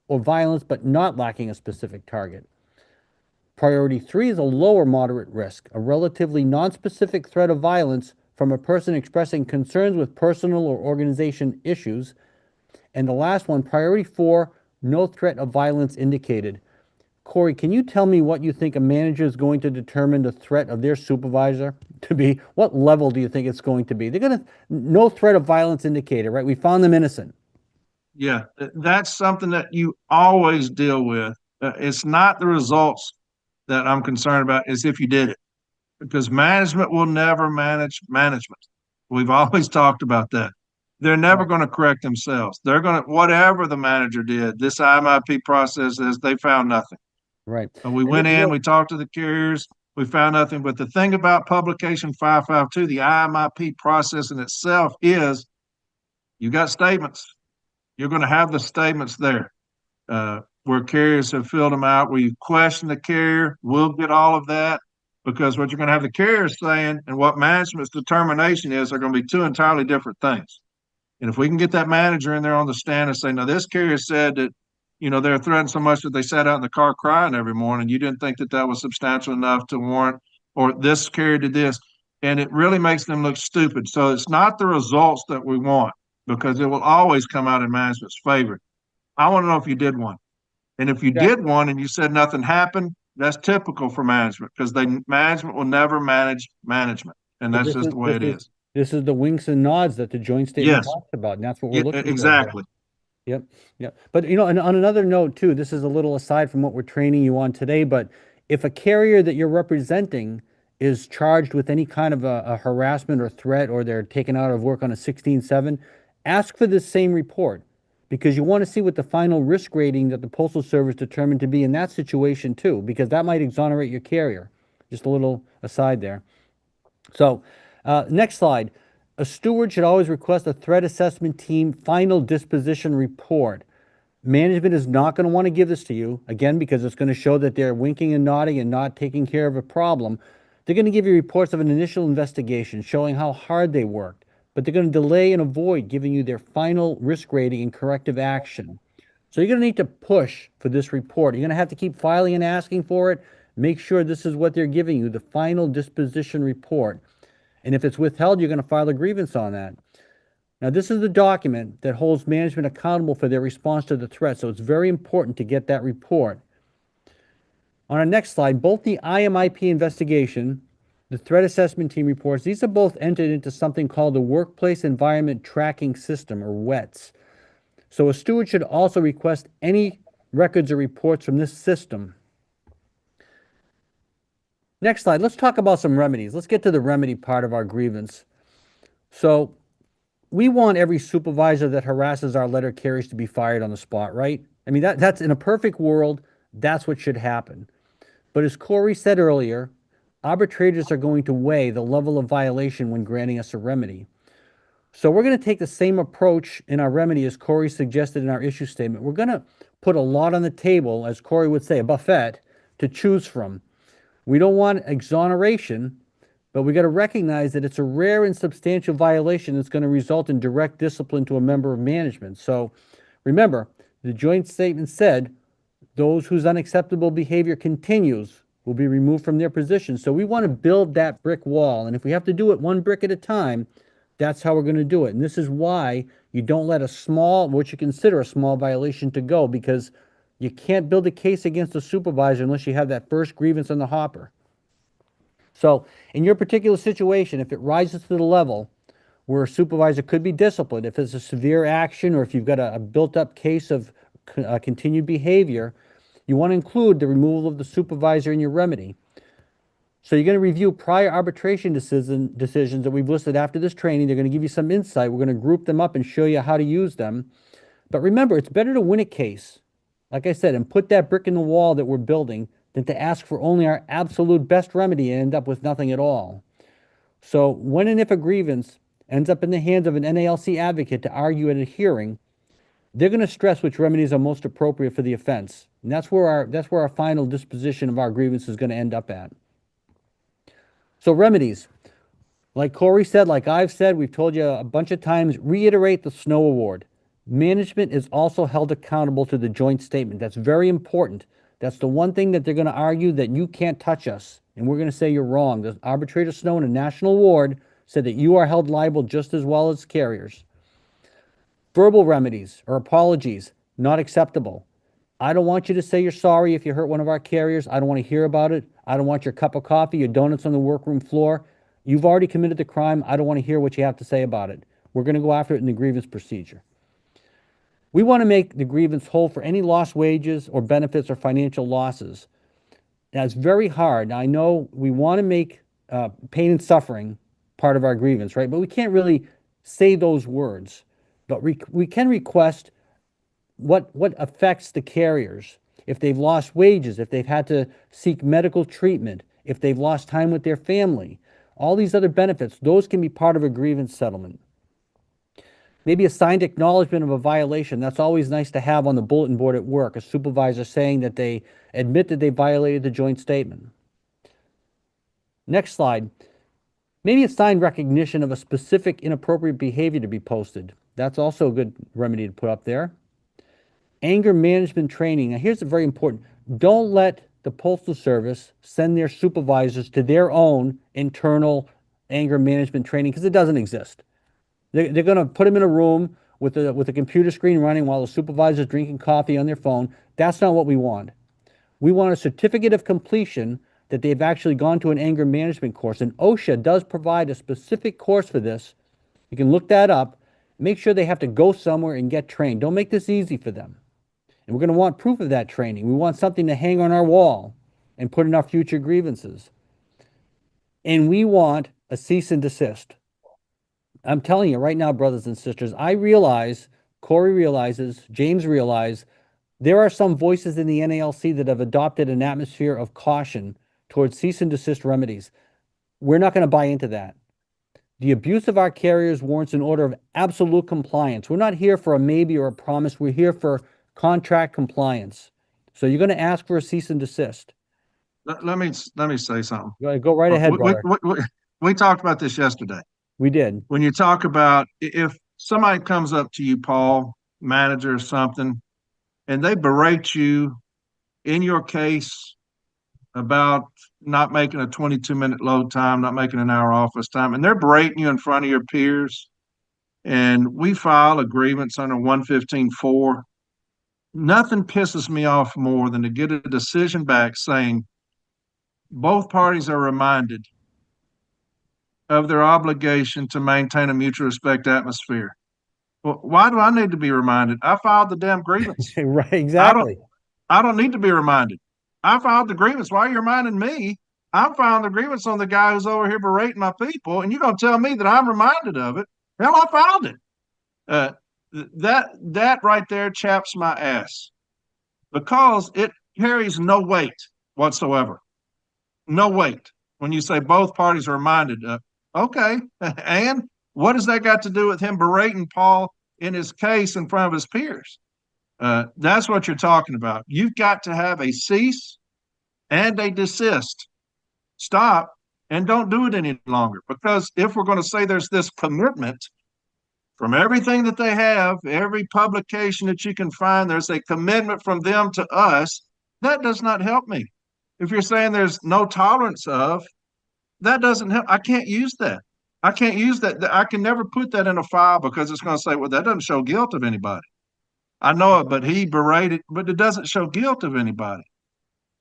or violence but not lacking a specific target. Priority 3 is a lower moderate risk, a relatively nonspecific threat of violence from a person expressing concerns with personal or organization issues. And the last one, Priority 4, no threat of violence indicated. Corey, can you tell me what you think a manager is going to determine the threat of their supervisor to be? What level do you think it's going to be? They're going to, no threat of violence indicated, right? We found them innocent. Yeah, that's something that you always deal with. It's not the results that I'm concerned about, is if you did it, because management will never manage management. We've always talked about that. They're never Right. going to correct themselves. They're going to, whatever the manager did, this IMIP process is, they found nothing. Right. We And went in, we talked to the carriers, we found nothing. But the thing about publication 552, the IMIP process in itself, is you got statements. You're going to have the statements there, where carriers have filled them out, where you question the carrier. We'll get all of that, because what you're going to have the carriers saying and what management's determination is are going to be two entirely different things. And if we can get that manager in there on the stand and say, no, this carrier said that, they're threatened so much that they sat out in the car crying every morning, you didn't think that that was substantial enough to warrant, or this carrier did this, and it really makes them look stupid. So it's not the results that we want, because it will always come out in management's favor. I want to know if you did one. And if you did one and you said nothing happened, that's typical for management, because management will never manage management. And But that's just the way it is. This is the winks and nods that the joint statement Yes. talks about, and that's what we're Yeah, looking for here. exactly. Yep, yep. But and on another note too, this is a little aside from what we're training you on today, but if a carrier that you're representing is charged with any kind of a harassment or threat, or they're taken out of work on a 16-7, ask for this same report, because you want to see what the final risk rating that the Postal Service determined to be in that situation too, because that might exonerate your carrier. Just a little aside there. So, next slide. A steward should always request a threat assessment team final disposition report. Management is not going to want to give this to you, again, because it's going to show that they're winking and nodding and not taking care of a problem. They're going to give you reports of an initial investigation showing how hard they worked, but they're going to delay and avoid giving you their final risk rating and corrective action. So you're going to need to push for this report. You're going to have to keep filing and asking for it. Make sure this is what they're giving you, the final disposition report. And if it's withheld, you're going to file a grievance on that. Now, this is the document that holds management accountable for their response to the threat, so it's very important to get that report. On our next slide, both the IMIP investigation, the threat assessment team reports, these are both entered into something called the Workplace Environment Tracking System, or WETS. So a steward should also request any records or reports from this system. Next slide, let's talk about some remedies. Let's get to the remedy part of our grievance. So we want every supervisor that harasses our letter carriers to be fired on the spot, right? I mean, that's in a perfect world, that's what should happen. But as Corey said earlier, arbitrators are going to weigh the level of violation when granting us a remedy. So we're going to take the same approach in our remedy as Corey suggested in our issue statement. We're going to put a lot on the table, as Corey would say, a buffet, to choose from. We don't want exoneration, but we got to recognize that it's a rare and substantial violation that's going to result in direct discipline to a member of management. So remember, the joint statement said those whose unacceptable behavior continues will be removed from their position. So we want to build that brick wall. And if we have to do it one brick at a time, that's how we're going to do it. And this is why you don't let what you consider a small violation to go, because you can't build a case against a supervisor unless you have that first grievance on the hopper. So in your particular situation, if it rises to the level where a supervisor could be disciplined, if it's a severe action, or if you've got a built-up case of continued behavior, you want to include the removal of the supervisor in your remedy. So you're going to review prior arbitration decisions that we've listed after this training. They're going to give you some insight. We're going to group them up and show you how to use them. But remember, it's better to win a case, like I said, and put that brick in the wall that we're building, than to ask for only our absolute best remedy and end up with nothing at all. So when and if a grievance ends up in the hands of an NALC advocate to argue at a hearing, They're going to stress which remedies are most appropriate for the offense. And that's where our final disposition of our grievance is going to end up at. So remedies, like Corey said, like I've said, we've told you a bunch of times, reiterate the snow award. Management is also held accountable to the joint statement. That's very important. That's the one thing that they're going to argue that you can't touch us. And we're going to say you're wrong. The arbitrator Snow in a national award said that you are held liable just as well as carriers. Verbal remedies or apologies, not acceptable. I don't want you to say you're sorry if you hurt one of our carriers. I don't want to hear about it. I don't want your cup of coffee, your donuts on the workroom floor. You've already committed the crime. I don't want to hear what you have to say about it. We're going to go after it in the grievance procedure. We want to make the grievance whole for any lost wages or benefits or financial losses. That's very hard. Now, I know we want to make pain and suffering part of our grievance, right? But we can't really say those words. But we can request what affects the carriers. If they've lost wages, if they've had to seek medical treatment, if they've lost time with their family, all these other benefits, those can be part of a grievance settlement. Maybe a signed acknowledgement of a violation. That's always nice to have on the bulletin board at work, a supervisor saying that they admit that they violated the joint statement. Next slide. Maybe a signed recognition of a specific inappropriate behavior to be posted. That's also a good remedy to put up there. Anger management training. Now, here's very important. Don't let the Postal Service send their supervisors to their own internal anger management training because it doesn't exist. They're going to put them in a room with a computer screen running while the supervisor's drinking coffee on their phone. That's not what we want. We want a certificate of completion that they've actually gone to an anger management course. And OSHA does provide a specific course for this. You can look that up. Make sure they have to go somewhere and get trained. Don't make this easy for them. And we're going to want proof of that training. We want something to hang on our wall and put in our future grievances. And we want a cease and desist. I'm telling you right now, brothers and sisters, I realize, Corey realizes, James realizes, there are some voices in the NALC that have adopted an atmosphere of caution towards cease and desist remedies. We're not going to buy into that. The abuse of our carriers warrants an order of absolute compliance. We're not here for a maybe or a promise. We're here for contract compliance. So you're going to ask for a cease and desist. Let me say something. Go right ahead, brother. We talked about this yesterday. We did. When you talk about if somebody comes up to you, Paul, manager or something, and they berate you in your case about not making a 22-minute load time, not making an hour office time, and they're berating you in front of your peers, and we file a grievance under 115.4, nothing pisses me off more than to get a decision back saying both parties are reminded of their obligation to maintain a mutual respect atmosphere. Well, why do I need to be reminded? I filed the damn grievance. Right, exactly. I don't need to be reminded. I filed the grievance. Why are you reminding me? I'm filing the grievance on the guy who's over here berating my people, and you're going to tell me that I'm reminded of it. Hell, I filed it. That right there chaps my ass because it carries no weight whatsoever. No weight. When you say both parties are reminded, okay, and what has that got to do with him berating Paul in his case in front of his peers? That's what you're talking about. You've got to have a cease and a desist. Stop and don't do it any longer. Because if we're going to say there's this commitment from everything that they have, every publication that you can find, there's a commitment from them to us, that does not help me. If you're saying there's no tolerance of, that doesn't help. I can't use that. I can't use that. I can never put that in a file because it's going to say, well, that doesn't show guilt of anybody. I know it, but he berated, but it doesn't show guilt of anybody.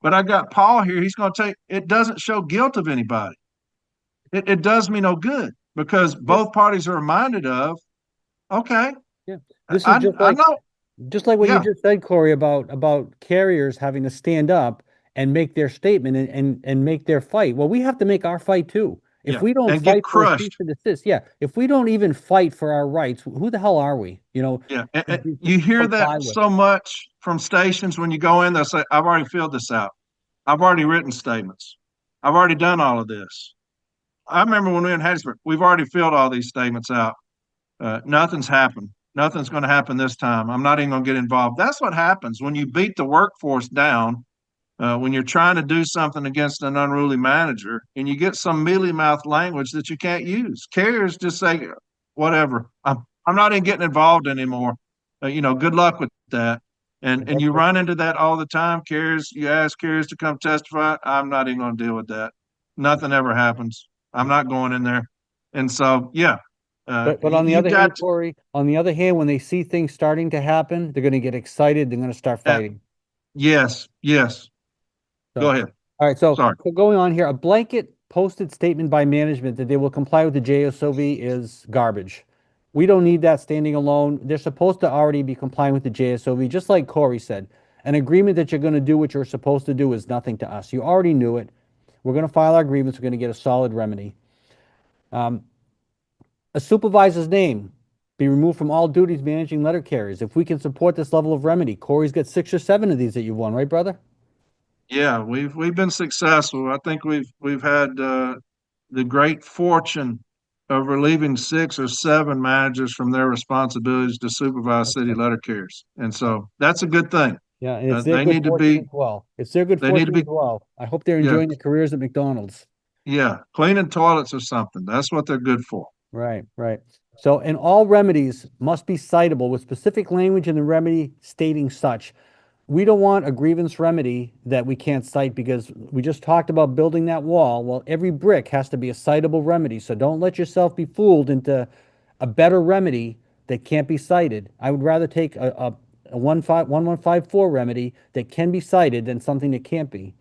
But I got Paul here. He's going to take, it doesn't show guilt of anybody. It does me no good because both parties are reminded of, okay. Yeah. This is I know. Just like what you just said, Corey, about carriers having to stand up and make their statement and make their fight. Well, we have to make our fight too. If we don't fight for a cease and desist, if we don't even fight for our rights, who the hell are we? You know, you hear that so much from stations when you go in, they'll say, I've already filled this out. I've already written statements. I've already done all of this. I remember when we were in Hattiesburg, we've already filled all these statements out. Nothing's happened. nothing's going to happen this time. I'm not even going to get involved. That's what happens when you beat the workforce down. When you're trying to do something against an unruly manager and you get some mealy mouth language that you can't use, carriers just say, whatever, I'm not even getting involved anymore. Good luck with that. And you run into that all the time. Carriers, you ask carriers to come testify. I'm not even going to deal with that. Nothing ever happens. I'm not going in there. And so, yeah, But on the you other hand, got Corey, on the other hand, when they see things starting to happen, they're going to get excited. They're going to start to, fighting. yes, yes. So, Go ahead. all right. So, Sorry. so going on here, a blanket posted statement by management that they will comply with the JSOV is garbage. We don't need that standing alone. They're supposed to already be complying with the JSOV, just like Corey said. An agreement that you're going to do what you're supposed to do is nothing to us. You already knew it. We're going to file our grievance. We're going to get a solid remedy. A supervisor's name be removed from all duties managing letter carriers. If we can support this level of remedy, Corey's got 6 or 7 of these that you've won, right, brother? Yeah, we've been successful. I think we've had the great fortune of relieving 6 or 7 managers from their responsibilities to supervise city letter carriers, and Yeah. so that's a good thing. Yeah, and it's their They good need to fortune be as well. It's their good they need to fortune as be well. I hope they're yeah enjoying their careers at McDonald's. yeah cleaning toilets or something. That's what they're good for. Right, right. So, and all remedies must be citable with specific language in the remedy stating such. We don't want a grievance remedy that we can't cite because we just talked about building that wall. Well, every brick has to be a citable remedy. So don't let yourself be fooled into a better remedy that can't be cited. I would rather take a 1154 remedy that can be cited than something that can't be.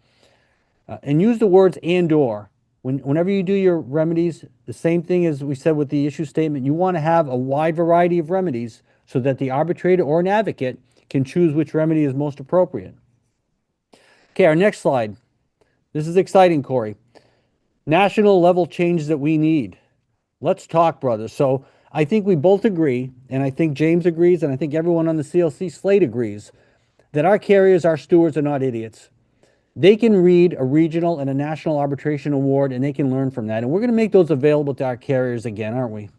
And use the words and or. Whenever you do your remedies, the same thing as we said with the issue statement, you want to have a wide variety of remedies so that the arbitrator or an advocate can choose which remedy is most appropriate. Okay, our next slide. This is exciting, Corey. National level changes that we need. Let's talk, brothers. So I think we both agree, and I think James agrees, and I think everyone on the CLC slate agrees, that our carriers, our stewards, are not idiots. They can read a regional and a national arbitration award, and they can learn from that. And we're going to make those available to our carriers again, aren't we?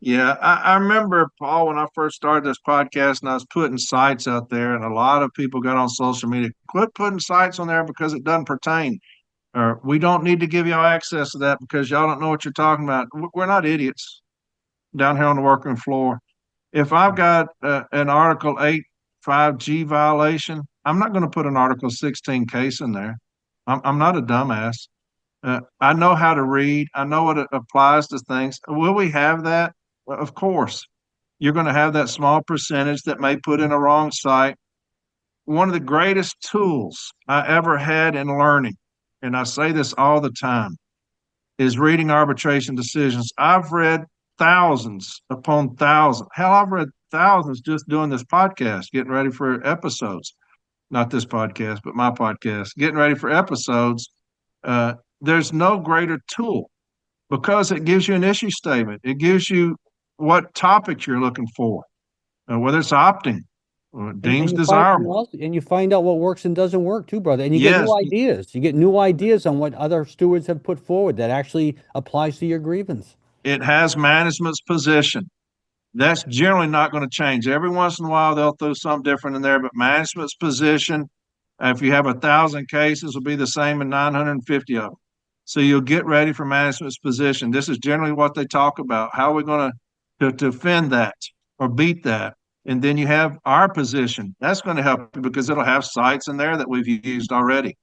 Yeah, I remember, Paul, when I first started this podcast and I was putting sites out there, and a lot of people got on social media, quit putting sites on there because it doesn't pertain, or we don't need to give y'all access to that because y'all don't know what you're talking about. We're not idiots down here on the working floor. If I've got an Article 8 5G violation, I'm not going to put an Article 16 case in there. I'm not a dumbass. I know how to read. I know what it applies to things. Will we have that? Well, of course. You're going to have that small percentage that may put in a wrong site. One of the greatest tools I ever had in learning, and I say this all the time, is reading arbitration decisions. I've read thousands upon thousands. Hell, I've read thousands just doing this podcast, getting ready for episodes. Not this podcast, but my podcast, getting ready for episodes. There's no greater tool because it gives you an issue statement. It gives you what topics you're looking for, whether it's opting, or And deems you find and desirable. also and you find out what works and doesn't work too, brother. And you get new Yes, ideas. You get new ideas on what other stewards have put forward that actually applies to your grievance. it has management's position. That's generally not going to change. Every once in a while, they'll throw something different in there, but management's position, if you have 1,000 cases, will be the same in 950 of them. So you'll get ready for management's position. This is generally what they talk about. How are we going to defend that or beat that? And then you have our position. That's going to help you because it'll have sites in there that we've used already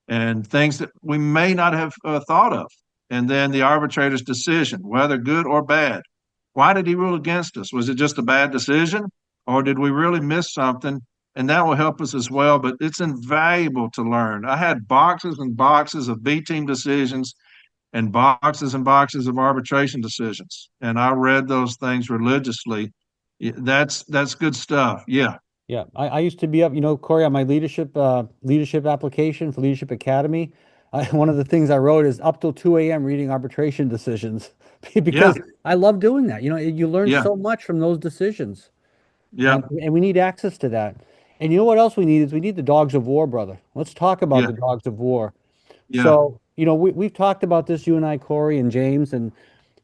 and things that we may not have thought of. And then the arbitrator's decision, whether good or bad. Why did he rule against us? Was it just a bad decision or did we really miss something? And that will help us as well. But it's invaluable to learn. I had boxes and boxes of B team decisions and boxes of arbitration decisions. And I read those things religiously. That's good stuff. Yeah. Yeah, I used to be up, Corey, on my leadership application for Leadership Academy. One of the things I wrote is up till 2 a.m. reading arbitration decisions Yeah. because I love doing that. You learn Yeah. so much from those decisions. Yeah. And we need access to that. And you know what else we need is we need the dogs of war, brother. Let's talk about Yeah. the dogs of war. Yeah. So, we've talked about this, you and I, Corey and James, and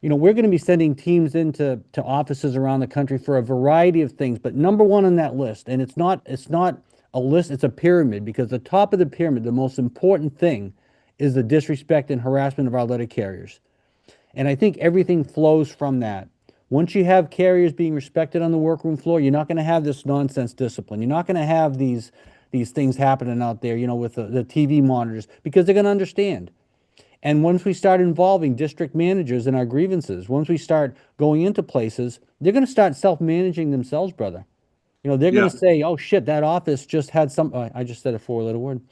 we're going to be sending teams into offices around the country for a variety of things, but number one on that list, and it's not a list, it's a pyramid, because the top of the pyramid, the most important thing, is the disrespect and harassment of our letter carriers. And I think everything flows from that. Once you have carriers being respected on the workroom floor, you're not going to have this nonsense discipline. You're not going to have these things happening out there, with the TV monitors, because they're going to understand. And once we start involving district managers in our grievances, once we start going into places, they're going to start self-managing themselves, brother. They're going Yeah, to say, "Oh shit, that office just had some." I just said a four-letter word.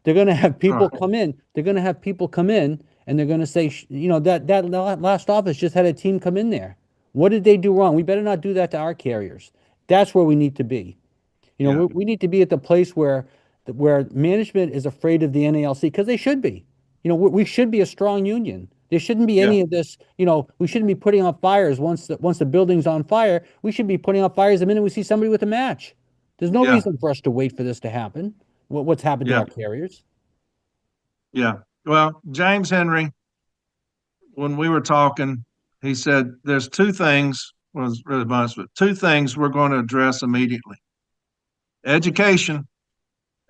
They're going to have people right. come in. They're going to have people come in, and they're going to say, that last office just had a team come in there. What did they do wrong? We better not do that to our carriers. That's where we need to be. Yeah, We need to be at the place where management is afraid of the NALC, because they should be. We should be a strong union. There shouldn't be yeah, any of this. We shouldn't be putting out fires once the building's on fire. We should be putting out fires the minute we see somebody with a match. There's no yeah, reason for us to wait for this to happen. What's happened to yeah, our carriers? yeah. Well, James Henry, when we were talking, he said there's two things, was really honest, but two things we're going to address immediately. Education.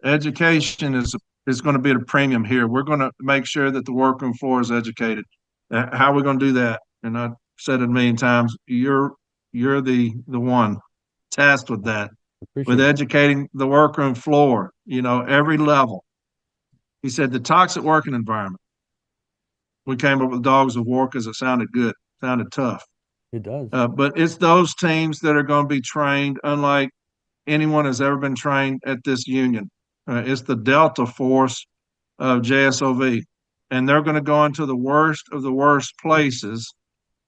Education is going to be at a premium here. We're going to make sure that the workroom floor is educated. How are we going to do that? And I said it a million times. You're the one tasked with that, with Appreciate it. educating the workroom floor. Every level. He said the toxic working environment. We came up with dogs of war because it sounded good, sounded tough. It does. But it's those teams that are going to be trained unlike anyone has ever been trained at this union. It's the Delta Force of JSOV, and they're going to go into the worst of the worst places.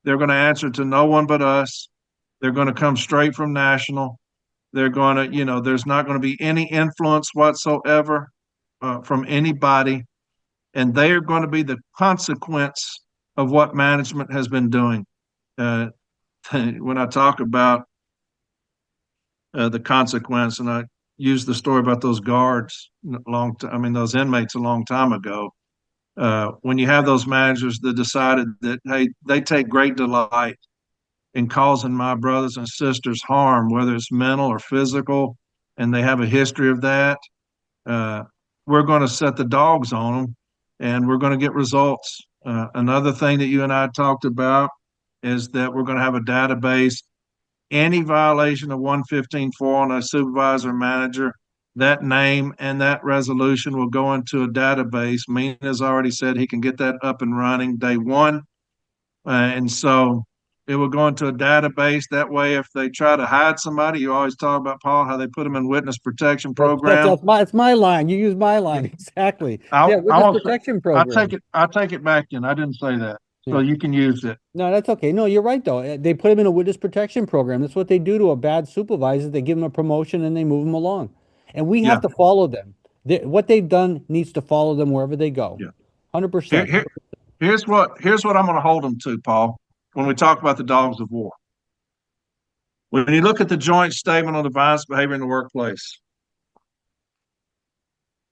They're going to answer to no one but us. They're going to come straight from national. They're going to, there's not going to be any influence whatsoever from anybody, and they are going to be the consequence of what management has been doing. When I talk about the consequence, and I used the story about those guards those inmates a long time ago. When you have those managers that decided that, hey, they take great delight in causing my brothers and sisters harm, whether it's mental or physical, and they have a history of that, uh, we're going to set the dogs on them, and we're going to get results. Another thing that you and I talked about is that we're going to have a database. Any violation of 115.4 on a supervisor or manager, that name and that resolution will go into a database. Mina has already said he can get that up and running day one. And so it will go into a database. That way, if they try to hide somebody, you always talk about, Paul, how they put them in witness protection program. It's my line. You use my line. Exactly. I, Yeah, I witness won't say, protection I take program. it, I take it back in. I didn't say that. So Yeah. you can use it. No, that's okay. No, you're right though. They put him in a witness protection program. That's what they do to a bad supervisor. They give him a promotion and they move him along. And we have Yeah. to follow them. What they've done needs to follow them wherever they go. Yeah. Here, 100%. here, here's what I'm going to hold them to, Paul, when we talk about the dogs of war. When you look at the joint statement on violence behavior in the workplace,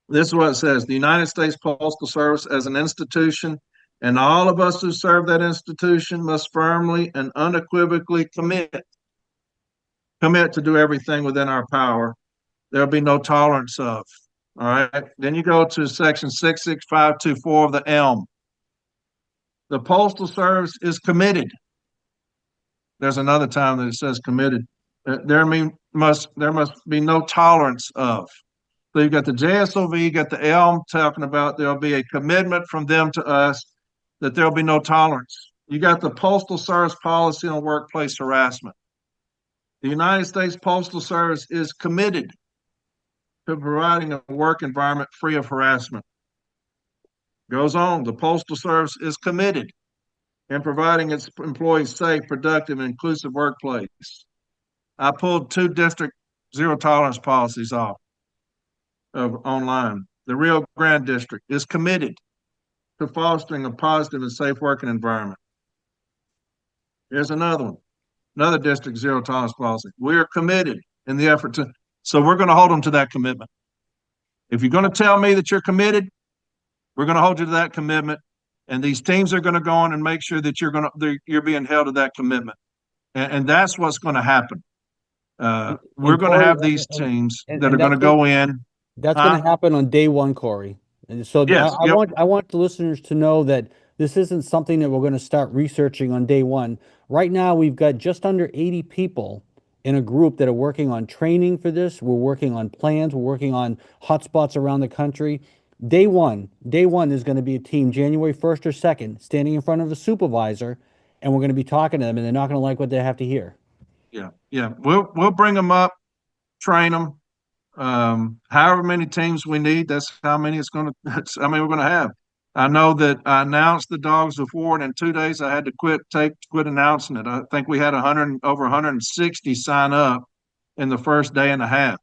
this is what it says: the United States Postal Service as an institution, and all of us who serve that institution, must firmly and unequivocally commit to do everything within our power. There'll be no tolerance of. All right. Then you go to section 66524 of the ELM. The Postal Service is committed. There's another time that it says committed. There must be no tolerance of. So you've got the JSOV, you got the ELM talking about there'll be a commitment from them to us that there'll be no tolerance. You got the Postal Service policy on workplace harassment. The United States Postal Service is committed to providing a work environment free of harassment. Goes on, the Postal Service is committed in providing its employees safe, productive, and inclusive workplace. I pulled 2 district zero tolerance policies off of online. The Rio Grande District is committed to fostering a positive and safe working environment. Here's another one, another district zero tolerance policy. We are committed in the effort to, so we're going to hold them to that commitment. If you're going to tell me that you're committed, we're going to hold you to that commitment, And these teams are going to go on and make sure that you're being held to that commitment. And that's what's going to happen. We're And going to Corey, have these teams that are and going to go in. that's going Huh? to happen on day one, Corey. And so Yes. Yep. I want the listeners to know that this isn't something that we're going to start researching on day one. Right now, we've got just under 80 people in a group that are working on training for this. We're working on plans. We're working on hotspots around the country. Day one is going to be a team January 1st or 2nd standing in front of a supervisor, and we're going to be talking to them, and they're not going to like what they have to hear. Yeah. Yeah. We'll bring them up, train them. However many teams we need, that's how many it's going to. That's how many we're going to have. I know that I announced the Dogs of War, and in 2 days I had to quit announcing it. I think we had over 160 sign up in the first day and a half.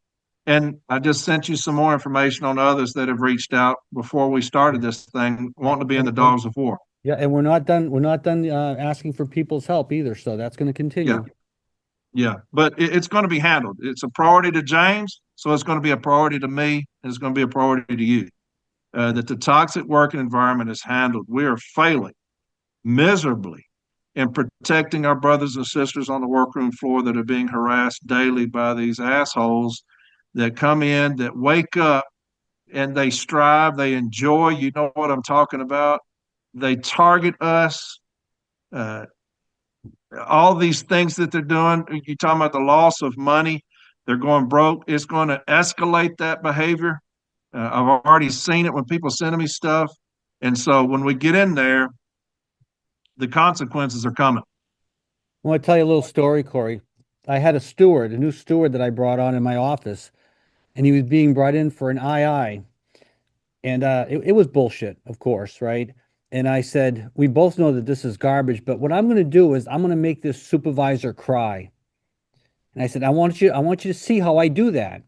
And I just sent you some more information on others that have reached out before we started this thing, wanting to be in the And Dogs of War. yeah, and we're not done. We're not done asking for people's help either. So that's going to Yeah, continue. yeah. But it's going to be handled. It's a priority to James, so it's going to be a priority to me, and it's going to be a priority to you. That the toxic working environment is handled. We are failing miserably in protecting our brothers and sisters on the workroom floor that are being harassed daily by these assholes that come in, that wake up and they strive, they enjoy. You know what I'm talking about. They target us. Uh, all these things that they're doing. You're talking about the loss of money. They're going broke. It's going to escalate that behavior. I've already seen it when people send me stuff. And so when we get in there, the consequences are coming. I want to tell you a little story, Corey. I had a new steward that I brought on in my office, and he was being brought in for an II, and it was bullshit, of course, right? And I said, we both know that this is garbage, but what I'm going to do is I'm going to make this supervisor cry. And I said, I want you to see how I do that.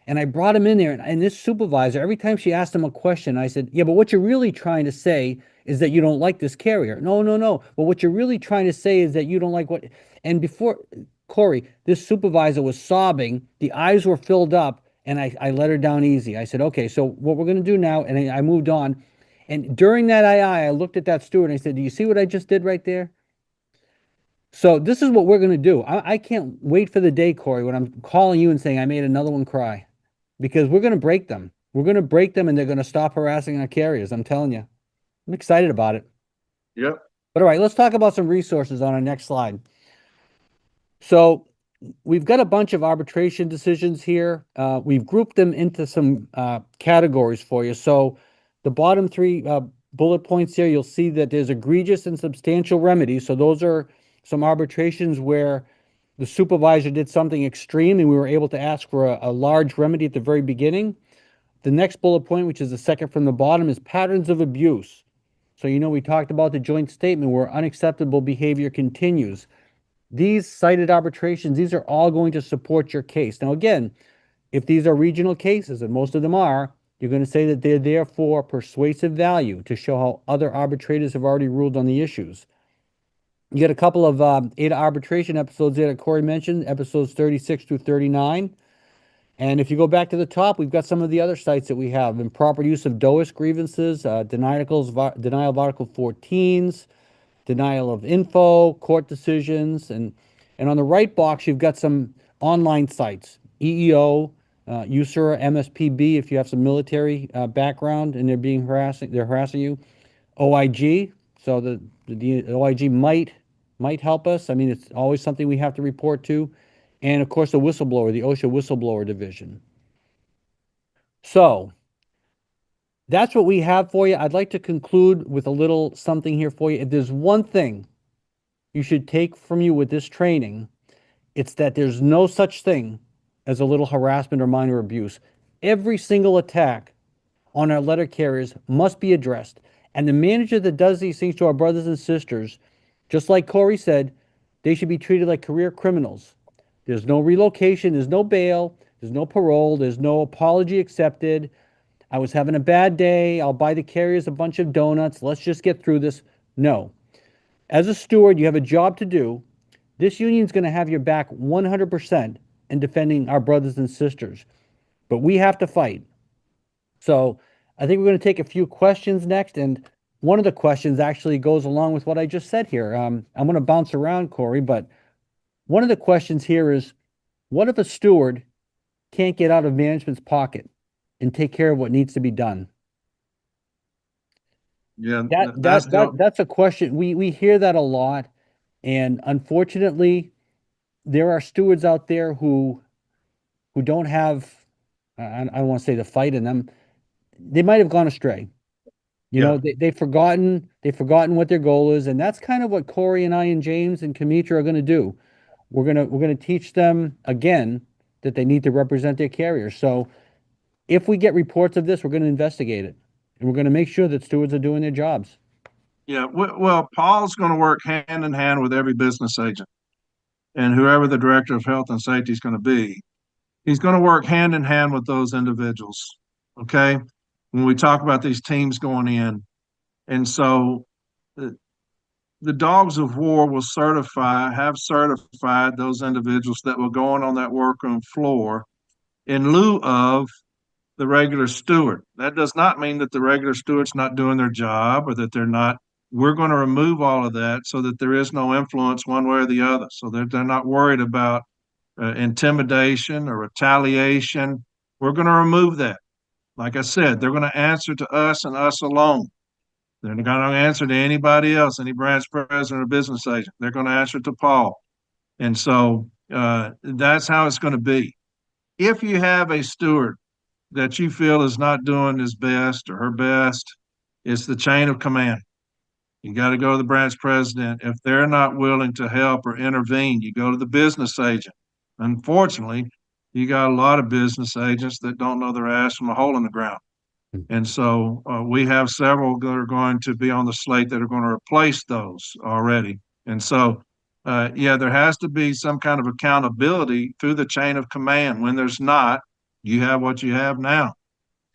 And I brought him in there, and this supervisor, every time she asked him a question, I said, yeah, but what you're really trying to say is that you don't like this carrier. No, no, no. But what you're really trying to say is that you don't like what. And before, Corey, this supervisor was sobbing, the eyes were filled up, and I let her down easy. I said, okay, so what we're going to do now, and I moved on. And during that I looked at that steward and I said, do you see what I just did right there? So this is what we're going to do. I can't wait for the day, Corey, when I'm calling you and saying I made another one cry, because we're going to break them. We're going to break them and they're going to stop harassing our carriers. I'm telling you. I'm excited about it. Yep. But all right, let's talk about some resources on our next slide. So we've got a bunch of arbitration decisions here. We've grouped them into some categories for you. So the bottom three bullet points here, you'll see that there's egregious and substantial remedies. So those are some arbitrations where the supervisor did something extreme and we were able to ask for a large remedy at the very beginning. The next bullet point, which is the second from the bottom, is patterns of abuse. So, we talked about the joint statement where unacceptable behavior continues. These cited arbitrations, these are all going to support your case. Now, again, if these are regional cases, and most of them are, you're going to say that they're there for persuasive value to show how other arbitrators have already ruled on the issues. You get a couple of ADA arbitration episodes there that Corey mentioned, episodes 36 through 39. And if you go back to the top, we've got some of the other sites that we have: improper use of DOIS grievances, denial of Article 14s, denial of info, court decisions, and on the right box, you've got some online sites: EEO, USERA, MSPB, if you have some military background and they're harassing you, OIG. So the OIG might help us. I mean, it's always something we have to report to. And of course, the whistleblower, the OSHA whistleblower division. So that's what we have for you. I'd like to conclude with a little something here for you. If there's one thing you should take from you with this training, it's that there's no such thing as a little harassment or minor abuse. Every single attack on our letter carriers must be addressed. And the manager that does these things to our brothers and sisters, just like Corey said, they should be treated like career criminals. There's no relocation, there's no bail, there's no parole, there's no apology accepted. I was having a bad day, I'll buy the carriers a bunch of donuts, let's just get through this. No. As a steward, you have a job to do. This union's going to have your back 100% in defending our brothers and sisters. But we have to fight. So I think we're going to take a few questions next. And one of the questions actually goes along with what I just said here. I'm going to bounce around, Corey, but one of the questions here is, what if a steward can't get out of management's pocket and take care of what needs to be done? Yeah, That's a question. We hear that a lot, and unfortunately, there are stewards out there who don't have, I don't want to say the fight in them. They might have gone astray. yeah, They've forgotten what their goal is, and that's kind of what Corey and I and James and Kamitra are going to do. We're gonna teach them again that they need to represent their carrier. So if we get reports of this, we're going to investigate it, and we're going to make sure that stewards are doing their jobs. yeah. Well, Paul's going to work hand in hand with every business agent and whoever the director of health and safety is going to be. He's going to work hand in hand with those individuals. Okay. When we talk about these teams going in. And so the dogs of war will have certified those individuals that will go on that workroom floor in lieu of the regular steward. That does not mean that the regular steward's not doing their job or that they're not. We're going to remove all of that so that there is no influence one way or the other, so that they're not worried about intimidation or retaliation. We're going to remove that. Like I said, they're going to answer to us and us alone. They're not going to answer to anybody else, any branch president or business agent. They're going to answer to Paul. And so that's how it's going to be. If you have a steward that you feel is not doing his best or her best, it's the chain of command. You got to go to the branch president. If they're not willing to help or intervene, you go to the business agent. Unfortunately, you got a lot of business agents that don't know their ass from a hole in the ground. And so we have several that are going to be on the slate that are going to replace those already. And so, yeah, there has to be some kind of accountability through the chain of command. When there's not, you have what you have now.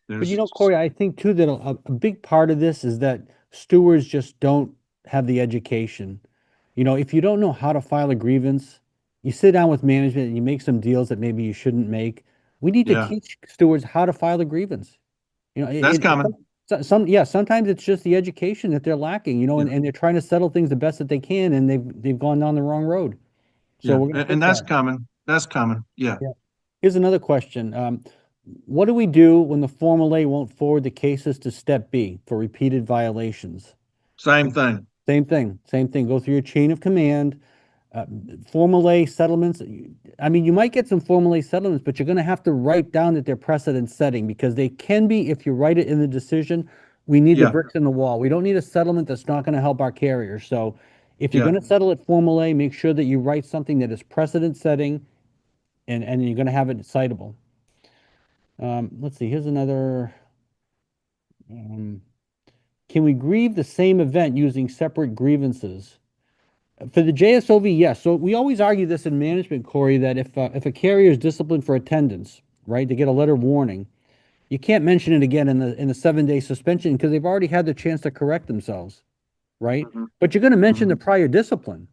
But There's, Corey, I think too that a big part of this is that stewards just don't have the education. If you don't know how to file a grievance, you sit down with management and you make some deals that maybe you shouldn't make. We need to yeah, teach stewards how to file a grievance. that's coming. Sometimes it's just the education that they're lacking, Yeah, and they're trying to settle things the best that they can, and they've gone down the wrong road. So yeah, we're gonna and fix that's that. coming. That's coming. Yeah, Yeah. Here's another question. What do we do when the Formal A won't forward the cases to Step B for repeated violations? same thing. Same thing, same thing. Go through your chain of command. Formal A settlements. I mean, you might get some Formal A settlements, but you're going to have to write down that they're precedent setting, because they can be, if you write it in the decision. We need the Yeah, bricks in the wall. We don't need a settlement that's not going to help our carriers. So if you're yeah. going to settle at Formal A, make sure that you write something that is precedent setting, and you're going to have it citable. Let's see, here's another. Um, can we grieve the same event using separate grievances? For the JSOV, yes. So we always argue this in management, Corey, that if a carrier is disciplined for attendance, right, they get a letter of warning, you can't mention it again in the 7-day suspension, because they've already had the chance to correct themselves, right? Hmm. But you're going to mention Hmm. the prior discipline.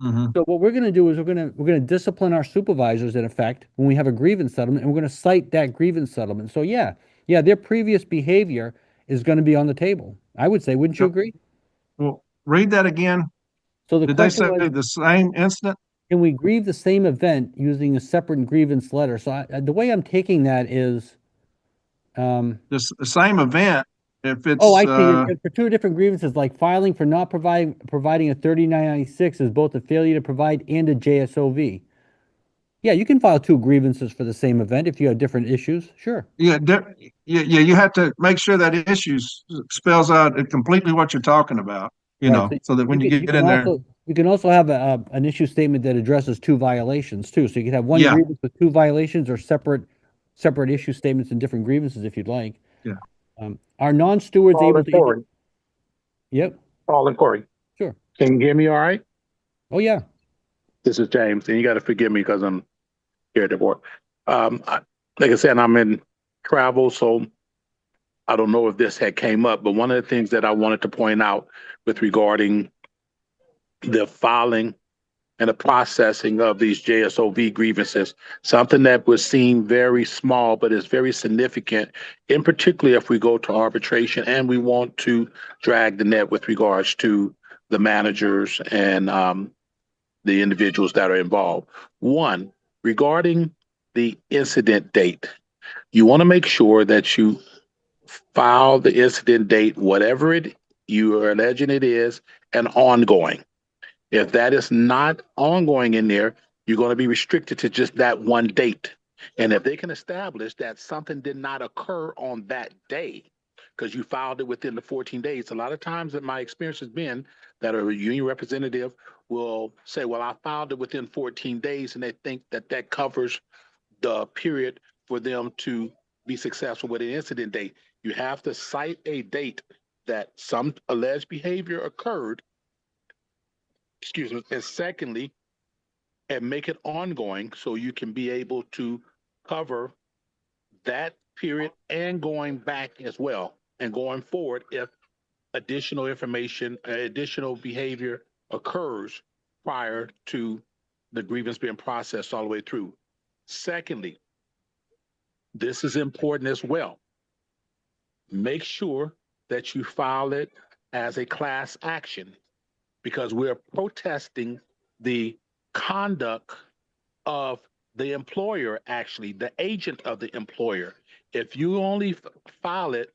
Hmm. So what we're going to do is we're going to discipline our supervisors, in effect, when we have a grievance settlement, and we're going to cite that grievance settlement. So yeah, their previous behavior is going to be on the table. I would say, wouldn't you Yep. agree? Well, read that again. So the Did they question say was, the same incident? can we grieve the same event using a separate grievance letter? So the way I'm taking that is, The same event. If oh, it's I see. For two different grievances, like filing for not providing a 3996 is both a failure to provide and a JSOV. Yeah, you can file two grievances for the same event if you have different issues. Sure. yeah, yeah, you have to make sure that issues spells out completely what you're talking about, Right. So so that when you you get can in there, also have an issue statement that addresses two violations too. So you could have one yeah, grievance with two violations, or separate issue statements and different grievances if you'd like. yeah. Are non-stewards Paul able and to Corey. Yep, Paul and Corey. sure. Can you hear me all right? Oh yeah. This is James, and you got to forgive me because I'm here at the board. Like I said, I'm in travel, so I don't know if this had came up, but one of the things that I wanted to point out with regarding the filing and the processing of these JSOV grievances, something that would seem very small, but is very significant, in particular if we go to arbitration and we want to drag the net with regards to the managers and the individuals that are involved. One, regarding the incident date, you want to make sure that you file the incident date, whatever it you are alleging it is, and ongoing. If that is not ongoing in there, you're going to be restricted to just that one date. And if they can establish that something did not occur on that day, because you filed it within the 14 days, a lot of times that my experience has been that a union representative will say, well, I filed it within 14 days, and they think that that covers the period for them to be successful with an incident date. You have to cite a date that some alleged behavior occurred, excuse me, and secondly, and make it ongoing so you can be able to cover that period and going back as well and going forward if additional information, additional behavior occurs prior to the grievance being processed all the way through. Secondly, this is important as well. Make sure that you file it as a class action because we're protesting the conduct of the employer, actually, the agent of the employer. If you only file it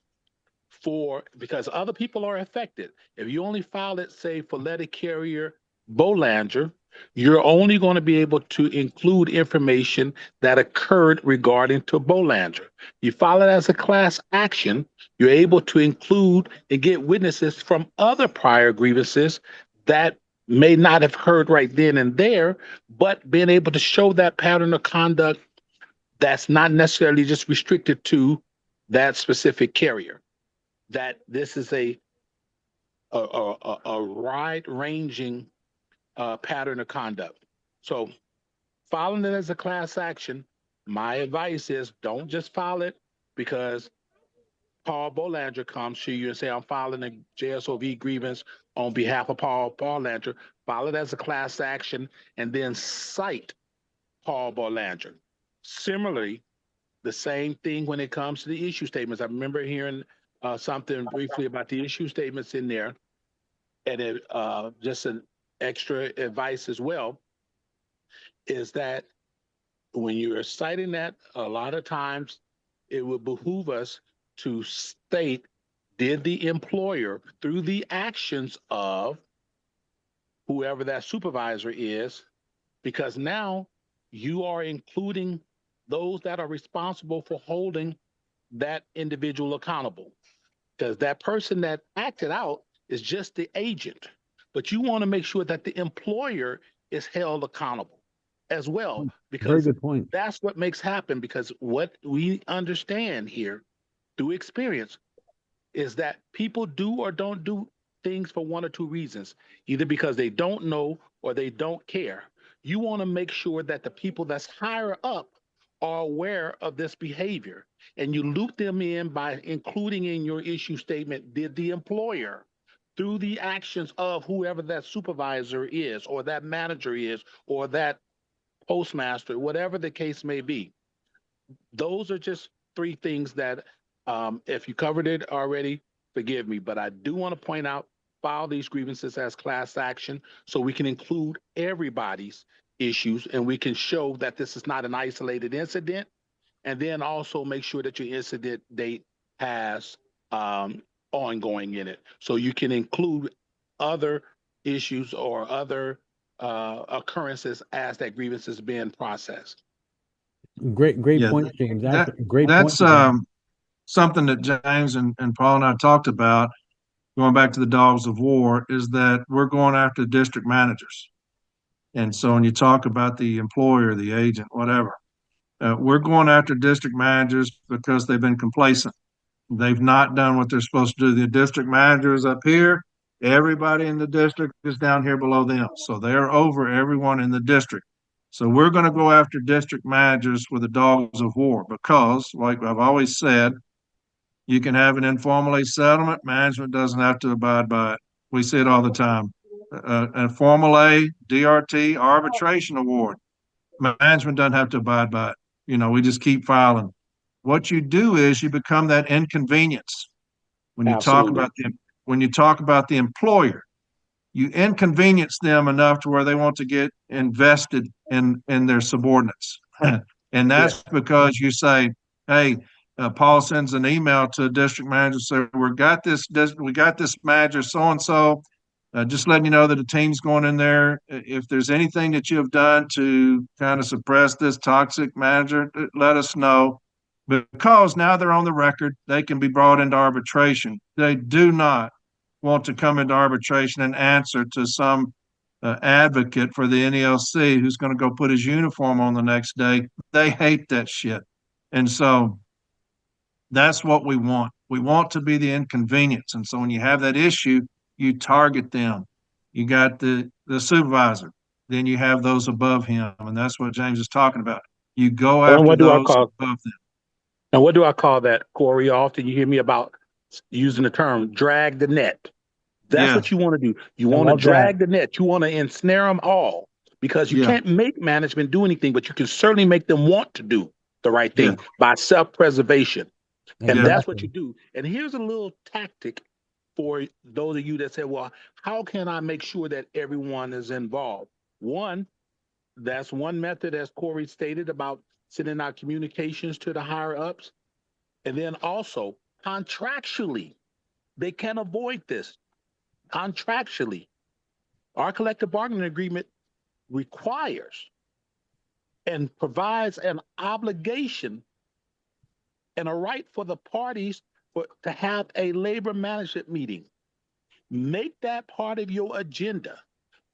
because other people are affected, if you only file it, say, for letter carrier Bolanger, you're only going to be able to include information that occurred regarding to Bolanger. You file it as a class action, you're able to include and get witnesses from other prior grievances that may not have heard right then and there, but being able to show that pattern of conduct that's not necessarily just restricted to that specific carrier. That this is a wide-ranging pattern of conduct. So filing it as a class action, my advice is don't just file it because Paul Bolanger comes to you and say, I'm filing a JSOV grievance on behalf of Paul Bolanger. File it as a class action and then cite Paul Bolanger. Similarly, the same thing when it comes to the issue statements. I remember hearing something briefly about the issue statements in there, and it just an extra advice as well is that when you are citing that, a lot of times it would behoove us to state, did the employer, through the actions of whoever that supervisor is, because now you are including those that are responsible for holding that individual accountable. Because that person that acted out is just the agent. But you want to make sure that the employer is held accountable as well, Very because good point. that's what makes happen. Because what we understand here through experience is that people do or don't do things for one or two reasons, either because they don't know or they don't care. You want to make sure that the people that's higher up are aware of this behavior and you loop them in by including in your issue statement, did the employer, through the actions of whoever that supervisor is or that manager is or that postmaster, whatever the case may be. Those are just three things that if you covered it already, forgive me, but I do want to point out, file these grievances as class action so we can include everybody's issues and we can show that this is not an isolated incident. And then also make sure that your incident date has ongoing in it. So you can include other issues or other occurrences as that grievance is being processed. Great Yeah, point, James. That's that a great point. that's something that James and Paul and I talked about going back to the dogs of war is that we're going after district managers. And so when you talk about the employer, the agent, whatever, we're going after district managers because they've been complacent. They've not done what they're supposed to do. The district manager is up here. Everybody in the district is down here below them. So they're over everyone in the district. So we're going to go after district managers with the dogs of war because, like I've always said, you can have an informal settlement. Management doesn't have to abide by it. We see it all the time. a Formal A, DRT, arbitration award. Management doesn't have to abide by it. We just keep filing. What you do is you become that inconvenience. When you talk Absolutely. about the employer, you inconvenience them enough to where they want to get invested in their subordinates. And Yeah. that's because you say, hey, Paul sends an email to a district manager, say, we got this manager so and so. Just letting you know that the team's going in there. If there's anything that you have done to kind of suppress this toxic manager, let us know. Because now they're on the record, they can be brought into arbitration. They do not want to come into arbitration and answer to some advocate for the NELC who's going to go put his uniform on the next day. They hate that shit. And so that's what we want. We want to be the inconvenience. And so when you have that issue, you target them. You got the supervisor, then you have those above him. And that's what James is talking about. You go And after what do I those call above them. and what do I call that, Corey? Often you hear me about using the term drag the net. That's Yeah, what you want to do. You I want to love that. drag the net. You want to ensnare them all because you yeah, can't make management do anything, but you can certainly make them want to do the right yeah, thing by self-preservation. And yeah, that's what Exactly. you do. And here's a little tactic for those of you that say, well, how can I make sure that everyone is involved? One, that's one method, as Corey stated, about sending out communications to the higher ups. And then also, contractually, they can avoid this. Contractually, our collective bargaining agreement requires and provides an obligation and a right for the parties to have a labor management meeting. Make that part of your agenda.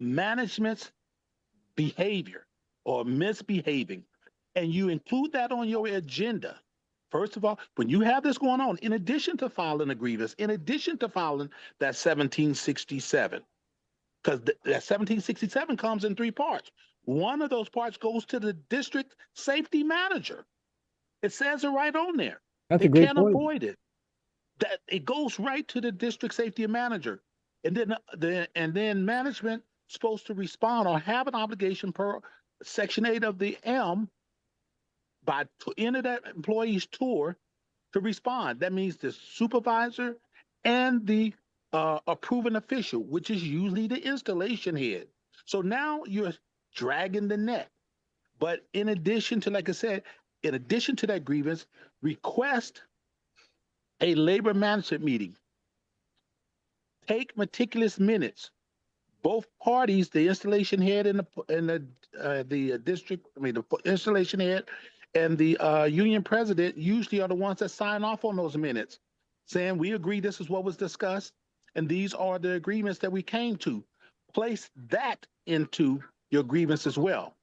Management's behavior or misbehaving, and you include that on your agenda. First of all, when you have this going on, in addition to filing a grievance, in addition to filing that 1767, because that 1767 comes in three parts. One of those parts goes to the district safety manager. It says it right on there. That's a They great can't point. avoid it. That it goes right to the district safety manager, and then management supposed to respond or have an obligation per Section 8 of the M by end of that employee's tour to respond. That means the supervisor and the approving official, which is usually the installation head. So now you're dragging the net. But in addition to, like I said, in addition to that grievance, request a labor management meeting. Take meticulous minutes. Both parties, the installation head and the district, I mean the installation head and the union president usually are the ones that sign off on those minutes, saying we agree this is what was discussed, and these are the agreements that we came to. Place that into your grievance as well,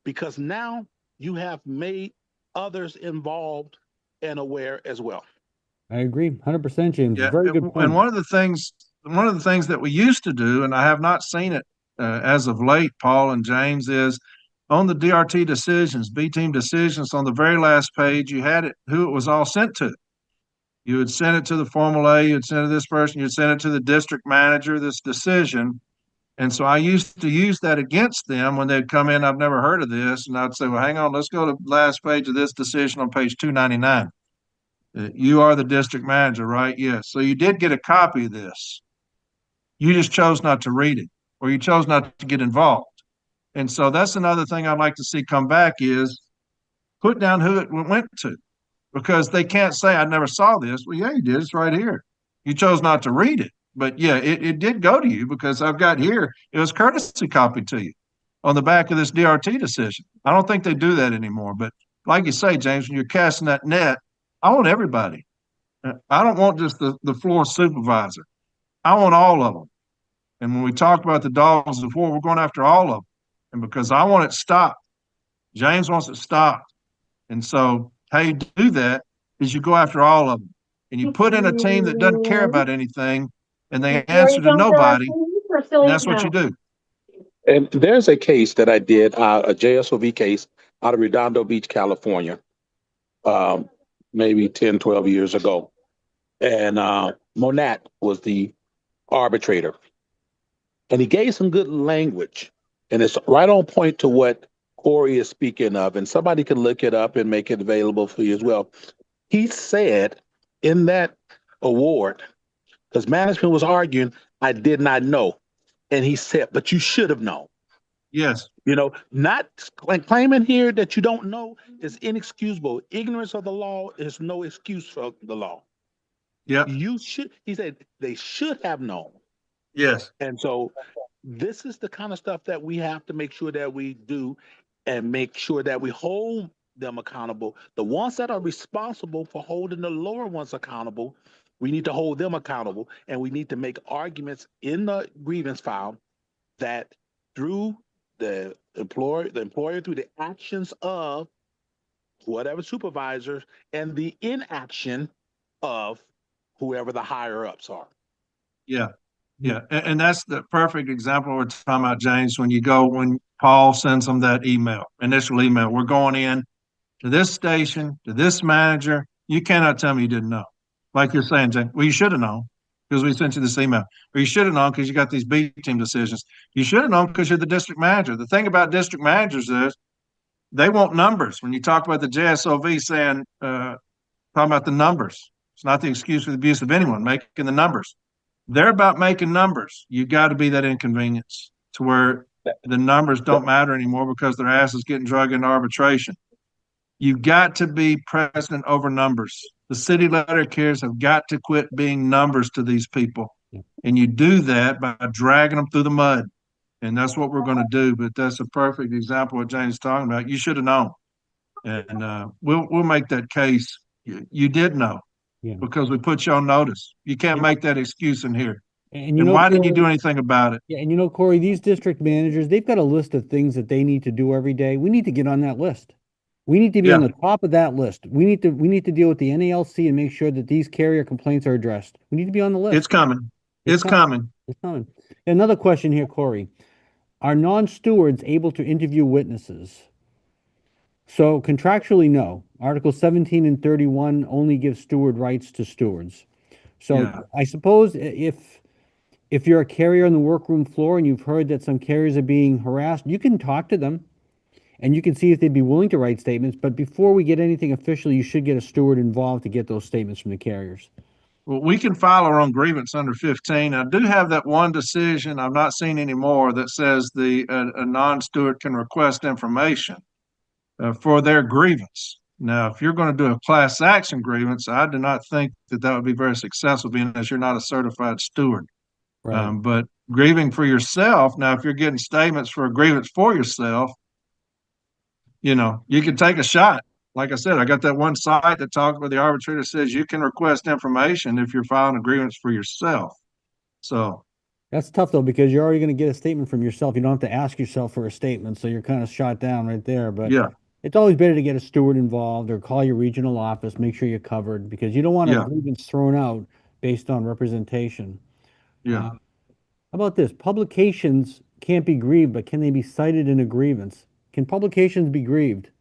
because now you have made others involved and aware as well. I agree. 100%, James. yeah. Very good And point. one of the things that we used to do, and I have not seen it as of late, Paul and James, is on the DRT decisions, B team decisions. On the very last page, you had it who it was all sent to. You would send it to the Formal A, you'd send it to this person, you'd send it to the district manager, this decision. And so I used to use that against them when they'd come in, I've never heard of this. And I'd say, well, hang on, let's go to the last page of this decision on page 299. You are the district manager, right? Yes. So you did get a copy of this. You just chose not to read it, or you chose not to get involved. And so that's another thing I'd like to see come back is put down who it went to, because they can't say, I never saw this. Well, yeah, you did. It's right here. You chose not to read it. But yeah, it did go to you, because I've got here, it was courtesy copy to you on the back of this DRT decision. I don't think they do that anymore. But like you say, James, when you're casting that net, I want everybody. I don't want just the floor supervisor. I want all of them. And when we talked about the dogs before, we're going after all of them. And because I want it stopped, James wants it stopped. And so how you do that is you go after all of them, and you put in a team that doesn't care about anything, and they answer to nobody, and that's what you do. And there's a case that I did, a JSOV case out of Redondo Beach, California, um, maybe 10, 12 years ago. And Monat was the arbitrator. And he gave some good language. And it's right on point to what Corey is speaking of. And somebody can look it up and make it available for you as well. He said in that award, because management was arguing, I did not know. And he said, but you should have known. Yes. Not claiming here that you don't know is inexcusable. Ignorance of the law is no excuse for the law. Yeah. He said, they should have known. Yes. And so this is the kind of stuff that we have to make sure that we do and make sure that we hold them accountable. The ones that are responsible for holding the lower ones accountable, we need to hold them accountable. And we need to make arguments in the grievance file that through the employer through the actions of whatever supervisors and the inaction of whoever the higher ups are. Yeah. Yeah. And that's the perfect example we're talking about, James, when Paul sends them that initial email, we're going in to this station, to this manager. You cannot tell me you didn't know. Like you're saying, James, well, you should have known because we sent you this email. Or you should have known because you got these B team decisions. You should have known because you're the district manager. The thing about district managers is they want numbers. When you talk about the JSOV saying, talking about the numbers, it's not the excuse for the abuse of anyone, making the numbers. They're about making numbers. You got to be that inconvenience to where the numbers don't matter anymore because their ass is getting dragged into arbitration. You got to be president over numbers. The city letter carriers have got to quit being numbers to these people. And you do that by dragging them through the mud. And that's what we're going to do. But that's a perfect example of what James is talking about. You should have known. And we'll make that case. You did know because we put you on notice. You can't make that excuse in here. And why didn't you do anything about it? Yeah, and Corey, these district managers, they've got a list of things that they need to do every day. We need to get on that list. We need to be on the top of that list. We need to deal with the NALC and make sure that these carrier complaints are addressed. We need to be on the list. It's coming. It's coming. It's coming. Another question here, Corey. Are non-stewards able to interview witnesses? So contractually, no. Article 17 and 31 only give steward rights to stewards. So I suppose if you're a carrier on the workroom floor and you've heard that some carriers are being harassed, you can talk to them and you can see if they'd be willing to write statements. But before we get anything official, you should get a steward involved to get those statements from the carriers. Well, we can file our own grievance under 15. I do have that one decision, I've not seen any more, that says a non-steward can request information for their grievance. Now, if you're going to do a class action grievance, I do not think that would be very successful, being as you're not a certified steward. Right. But grieving for yourself, now, if you're getting statements for a grievance for yourself, you can take a shot. Like I said, I got that one site that talks where the arbitrator says you can request information if you're filing a grievance for yourself. So that's tough though, because you're already going to get a statement from yourself. You don't have to ask yourself for a statement, so you're kind of shot down right there. But it's always better to get a steward involved or call your regional office, make sure you're covered, because you don't want a grievance thrown out based on representation. Yeah. How about this? Publications can't be grieved, but can they be cited in a grievance? Can publications be grieved?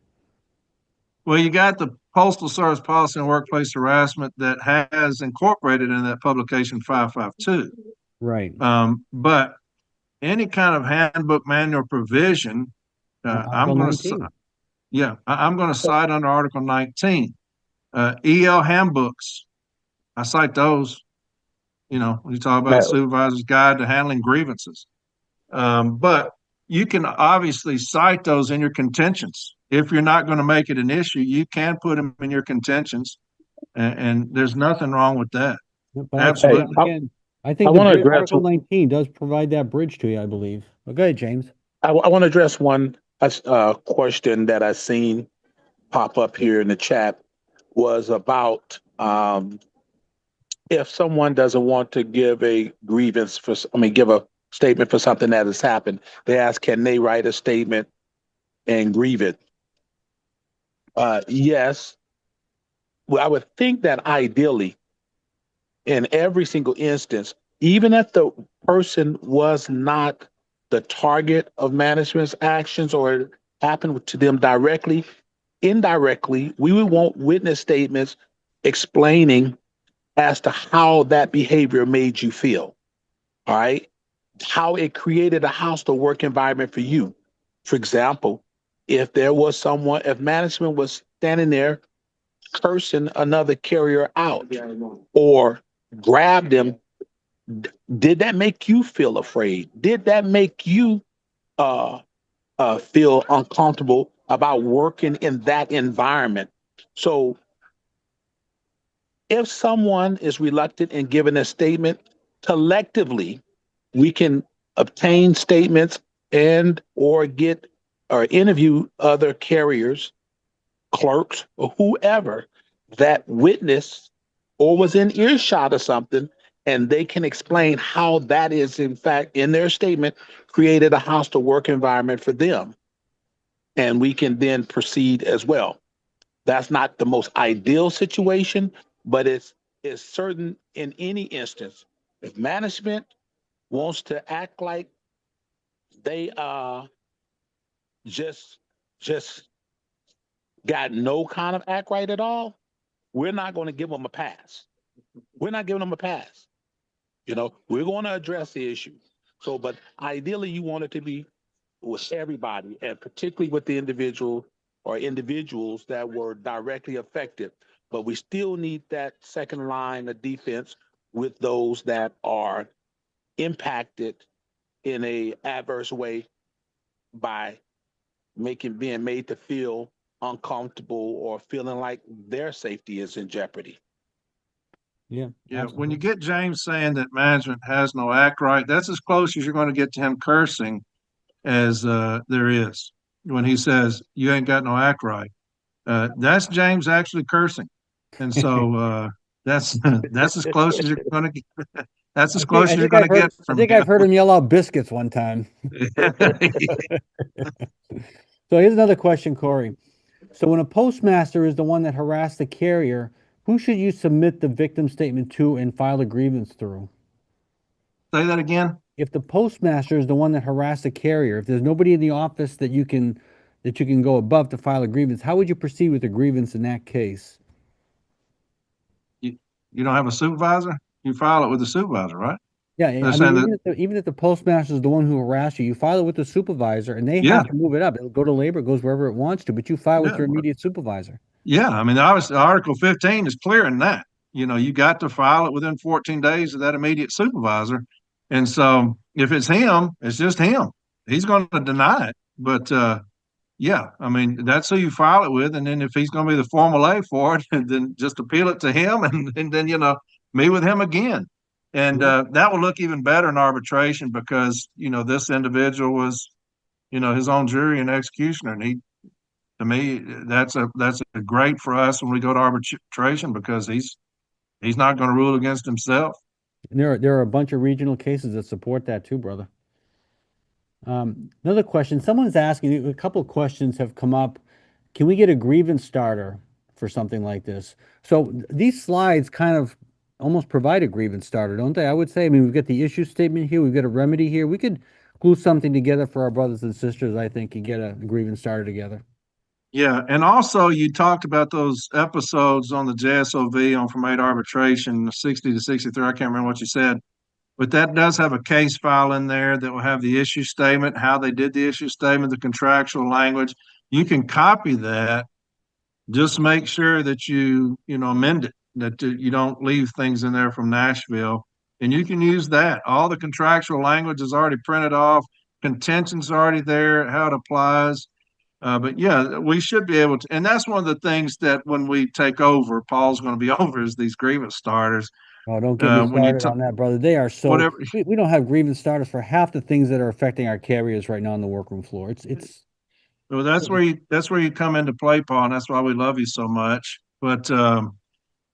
Well, you got the Postal Service Policy on Workplace Harassment that has incorporated in that publication 552. Right. But any kind of handbook, manual provision, I'm going to cite under Article 19. EL handbooks, I cite those. When you talk about Supervisor's Guide to Handling Grievances. But you can obviously cite those in your contentions. If you're not going to make it an issue, you can put them in your contentions, and there's nothing wrong with that. But absolutely. Again, I think Article 19 does provide that bridge to you, I believe. Okay, James. I want to address one question that I've seen pop up here in the chat was about if someone doesn't want to give a grievance give a statement for something that has happened, they ask, can they write a statement and grieve it? Yes. Well, I would think that ideally, in every single instance, even if the person was not the target of management's actions or it happened to them directly, indirectly, we would want witness statements explaining as to how that behavior made you feel. All right. how it created a hostile work environment for you. For example, if management was standing there cursing another carrier out or grabbed them, did that make you feel afraid? Did that make you uh, feel uncomfortable about working in that environment? So if someone is reluctant in giving a statement, collectively, we can obtain statements and or get or interview other carriers, clerks, or whoever that witnessed or was in earshot of something, and they can explain how that is, in fact, in their statement, created a hostile work environment for them. And we can then proceed as well. That's not the most ideal situation, but it's certain in any instance. If management wants to act like they just just got no kind of act right at all, we're not going to give them a pass. We're not giving them a pass. We're going to address the issue. So, but ideally, you want it to be with everybody, and particularly with the individual or individuals that were directly affected. But we still need that second line of defense with those that are impacted in a adverse way by being made to feel uncomfortable or feeling like their safety is in jeopardy. Yeah, Yeah, when you absolutely. get James saying that management has no act right, that's as close as you're going to get to him cursing as there is. When he says you ain't got no act right, that's James actually cursing, and so that's that's as close as you're going to get. That's as close as you're going to get I from think him. I've heard him yell out biscuits one time. So here's another question, Corey. So when a postmaster is the one that harassed the carrier, who should you submit the victim statement to and file a grievance through? Say that again. If the postmaster is the one that harassed the carrier, if there's nobody in the office that you can go above to file a grievance, how would you proceed with a grievance in that case? You, you don't have a supervisor? You file it with the supervisor, right? Yeah, They're I mean, saying that, even if the postmaster is the one who harassed you, you file it with the supervisor, and they yeah, have to move it up. It'll go to labor, it goes wherever it wants to, but you file with yeah, your immediate supervisor. yeah. I mean, obviously, Article 15 is clear in that. You got to file it within 14 days of that immediate supervisor. And so if it's him, it's just him. He's going to deny it. But yeah, I mean, that's who you file it with. And then if he's going to be the formal A for it, then just appeal it to him and then, meet with him again. And Yeah. that will look even better in arbitration because, this individual was, his own jury and executioner. And to me, that's a great for us when we go to arbitration because he's not going to rule against himself. And there are a bunch of regional cases that support that too, brother. Another question, someone's asking, a couple of questions have come up. Can we get a grievance starter for something like this? So these slides kind of almost provide a grievance starter, don't they? I would say, I mean, we've got the issue statement here, we've got a remedy here. We could glue something together for our brothers and sisters, I think, and get a grievance starter together. Yeah, and also you talked about those episodes on the JSOV on from 8 arbitration, 60 to 63. I can't remember what you said, but that does have a case file in there that will have the issue statement, how they did the issue statement, the contractual language. You can copy that. Just make sure that you amend it, that you don't leave things in there from Nashville, and you can use that. All the contractual language is already printed off. Contention's already there, how it applies. But yeah, we should be able to, and that's one of the things that when we take over, Paul's going to be over is these grievance starters. Oh, don't get me When you started on that, brother. They are so, whatever, we don't have grievance starters for half the things that are affecting our carriers right now on the workroom floor. It's, well, that's where you come into play, Paul, and that's why we love you so much. But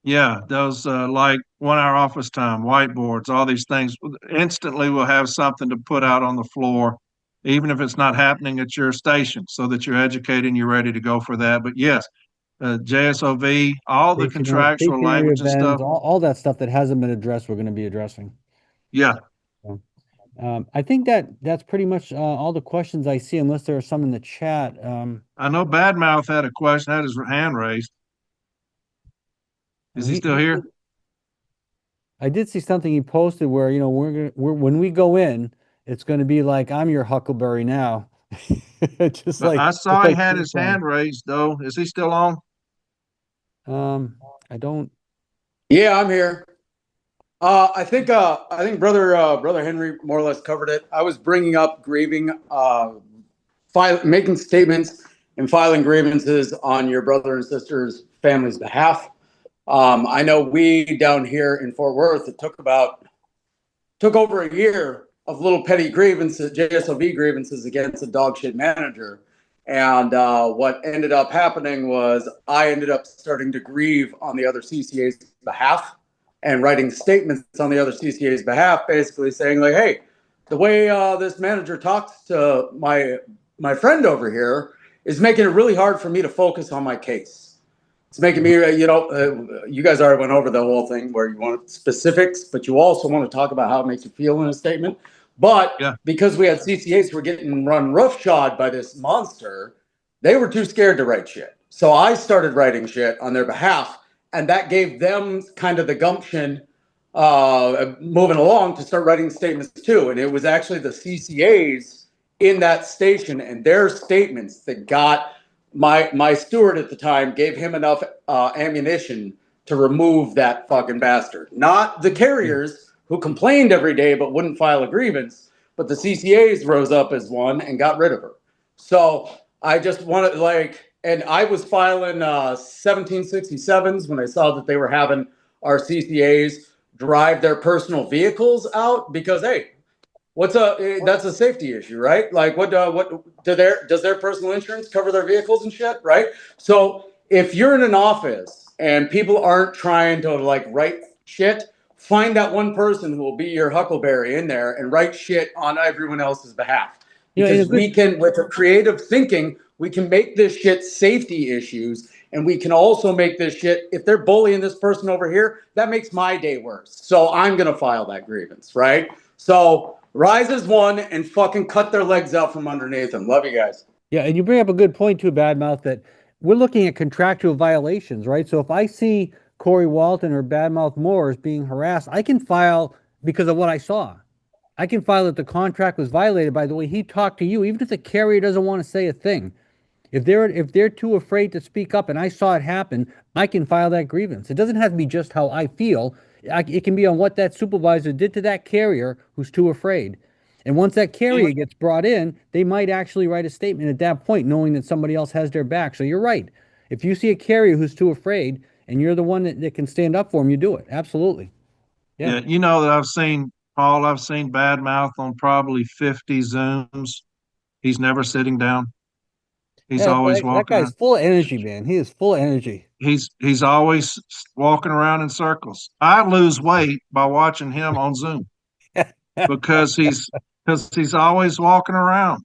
yeah, those like 1 hour office time, whiteboards, all these things. Instantly, we'll have something to put out on the floor, even if it's not happening at your station, so that you're educated and you're ready to go for that. But yes, JSOV, all the contractual stationary language and events, stuff. all that stuff that hasn't been addressed, we're going to be addressing. Yeah, So, I think that's pretty much all the questions I see, unless there are some in the chat. I know Badmouth had a question, had his hand raised. Is he still here? I did see something he posted where, when we go in it's going to be like I'm your Huckleberry now. Just But like I just saw he like had ping his pong. hand raised though. Is he still on? I don't. Yeah, I'm here. I think brother Henry more or less covered it. I was bringing up grieving, making statements and filing grievances on your brother and sister's family's behalf. I know we down here in Fort Worth, it took over a year of little petty grievances, JSOV grievances against a dog shit manager. And what ended up happening was I ended up starting to grieve on the other CCA's behalf and writing statements on the other CCA's behalf, basically saying like, "Hey, the way this manager talks to my friend over here is making it really hard for me to focus on my case. It's making me, you guys already went over the whole thing where you want specifics, but you also want to talk about how it makes you feel in a statement. But Yeah. because we had CCAs who were getting run roughshod by this monster, they were too scared to write shit. So I started writing shit on their behalf, and that gave them kind of the gumption moving along to start writing statements too. And it was actually the CCAs in that station and their statements that got my steward at the time gave him enough ammunition to remove that fucking bastard. Not the carriers who complained every day but wouldn't file a grievance, but the CCAs rose up as one and got rid of her. So I just wanted and I was filing 1767s when I saw that they were having our CCAs drive their personal vehicles out because hey, that's a safety issue, right? Like what does their personal insurance cover their vehicles and shit, right? So if you're in an office and people aren't trying to like write shit, find that one person who will be your huckleberry in there and write shit on everyone else's behalf. You know, in a Because good we can, with a creative thinking, we can make this shit safety issues. And we can also make this shit, if they're bullying this person over here, that makes my day worse. So I'm going to file that grievance, right? So rise as one and fucking cut their legs out from underneath them. Love you guys. Yeah, and you bring up a good point too, Badmouth, that we're looking at contractual violations, right? So if I see Corey Walton or Badmouth Moores being harassed, I can file because of what I saw. I can file that the contract was violated by the way he talked to you, even if the carrier doesn't want to say a thing. If they're too afraid to speak up and I saw it happen, I can file that grievance. It doesn't have to be just how I feel. It can be on what that supervisor did to that carrier who's too afraid. And once that carrier gets brought in, they might actually write a statement at that point, knowing that somebody else has their back. So you're right. If you see a carrier who's too afraid and you're the one that can stand up for them, you do it. Absolutely. Yeah. Yeah, you know that I've seen bad mouth on probably 50 Zooms. He's never sitting down. He's Yeah, always that walking guy's around. full of energy, man. He is full of energy. He's always walking around in circles. I lose weight by watching him on Zoom because he's always walking around.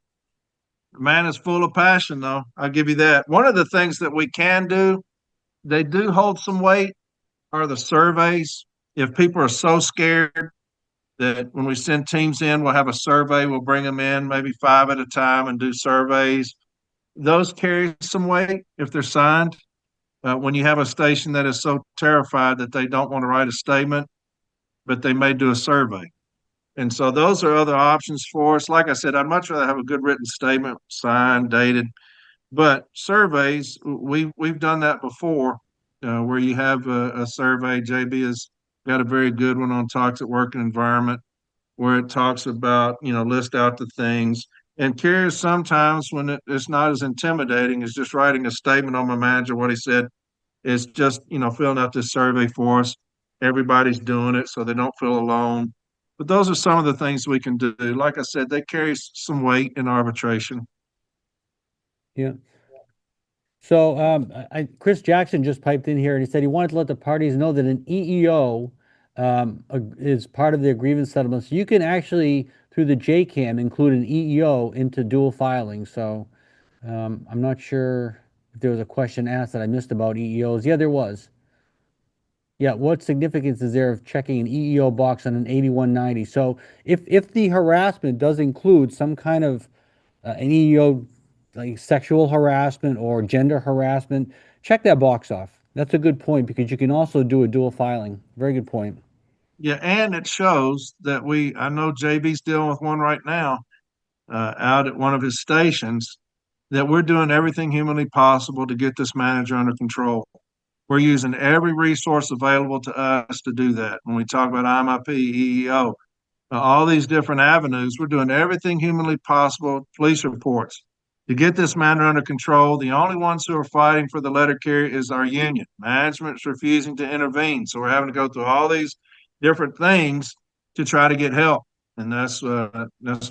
The man is full of passion, though. I'll give you that. One of the things that we can do, they do hold some weight, are the surveys. If people are so scared that when we send teams in, we'll have a survey, we'll bring them in maybe 5 at a time and do surveys. Those carry some weight if they're signed. When you have a station that is so terrified that they don't want to write a statement, but they may do a survey. And so those are other options for us. Like I said, I'd much rather have a good written statement, signed, dated. But surveys, we've done that before, where you have a survey. JB has got a very good one on toxic working environment, where it talks about, list out the things. And carriers sometimes, when it's not as intimidating as just writing a statement on my manager, what he said, is just, filling out this survey for us. Everybody's doing it, so they don't feel alone. But those are some of the things we can do. Like I said, they carry some weight in arbitration. Yeah. So Chris Jackson just piped in here and he said he wanted to let the parties know that an EEO is part of their grievance settlement. So you can actually, through the JCAM, include an EEO into dual filing. So I'm not sure if there was a question asked that I missed about EEOs. Yeah, there was. Yeah, what significance is there of checking an EEO box on an 8190? So if the harassment does include some kind of an EEO, like sexual harassment or gender harassment, check that box off. That's a good point because you can also do a dual filing. Very good point. Yeah, and it shows that I know JB's dealing with one right now, out at one of his stations, that we're doing everything humanly possible to get this manager under control. We're using every resource available to us to do that. When we talk about IMIP, EEO, all these different avenues, we're doing everything humanly possible, police reports, to get this matter under control. The only ones who are fighting for the letter carrier is our union. Management's refusing to intervene. So we're having to go through all these different things to try to get help. And that's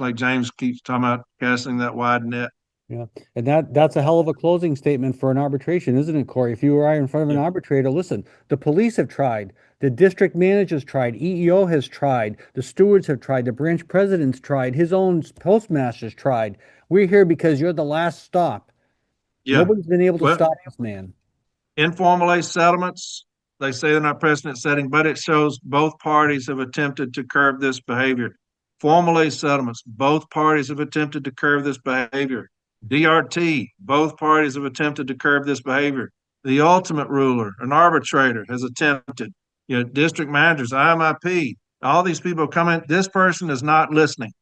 like James keeps talking about, casting that wide net. Yeah, and that's a hell of a closing statement for an arbitration, isn't it, Corey? If you were in front of an arbitrator, listen, the police have tried, the district manager's tried, EEO has tried, the stewards have tried, the branch president's tried, his own postmaster's tried. We're here because you're the last stop. Yeah. Nobody's been able to Well, stop this man. informal settlements, they say they're not precedent setting, but it shows both parties have attempted to curb this behavior. Formal settlements, both parties have attempted to curb this behavior. DRT, both parties have attempted to curb this behavior. The ultimate ruler, an arbitrator, has attempted. District managers, IMIP, all these people come in. This person is not listening.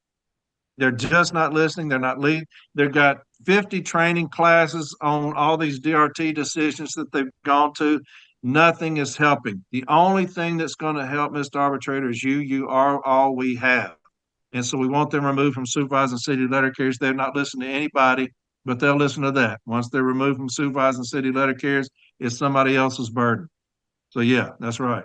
They're just not listening. They're not leading. They've got 50 training classes on all these DRT decisions that they've gone to. Nothing is helping. The only thing that's going to help, Mr. Arbitrator, is you. You are all we have. And so we want them removed from supervising city letter carriers. They're not listening to anybody, but they'll listen to that. Once they're removed from supervising city letter carriers, it's somebody else's burden. So yeah, that's right.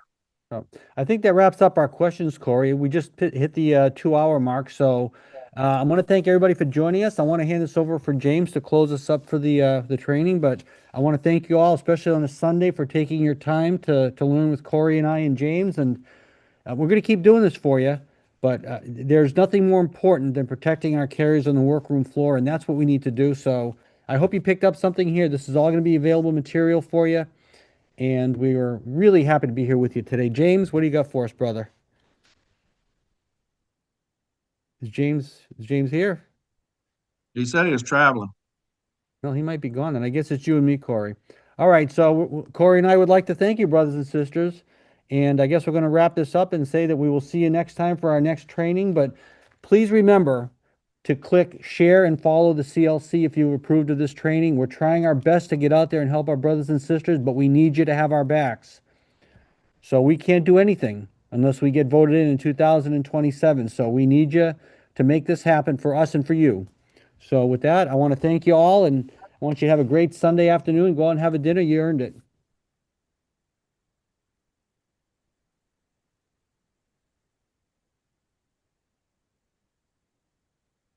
I think that wraps up our questions, Corey. We just hit the 2-hour mark. So I want to thank everybody for joining us. I want to hand this over for James to close us up for the training. But I want to thank you all, especially on a Sunday, for taking your time to learn with Corey and I and James. And we're going to keep doing this for you. But there's nothing more important than protecting our carriers on the workroom floor, and that's what we need to do. So I hope you picked up something here. This is all going to be available material for you. And we are really happy to be here with you today. James, what do you got for us, brother? Is James here? He said he was traveling. No, he might be gone. And I guess it's you and me, Corey. All right. So Corey and I would like to thank you, brothers and sisters. And I guess we're going to wrap this up and say that we will see you next time for our next training. But please remember to click share and follow the CLC if you've approved of this training. We're trying our best to get out there and help our brothers and sisters, but we need you to have our backs. So we can't do anything unless we get voted in 2027. So we need you to make this happen for us and for you. So with that, I want to thank you all, and I want you to have a great Sunday afternoon. Go out and have a dinner. You earned it.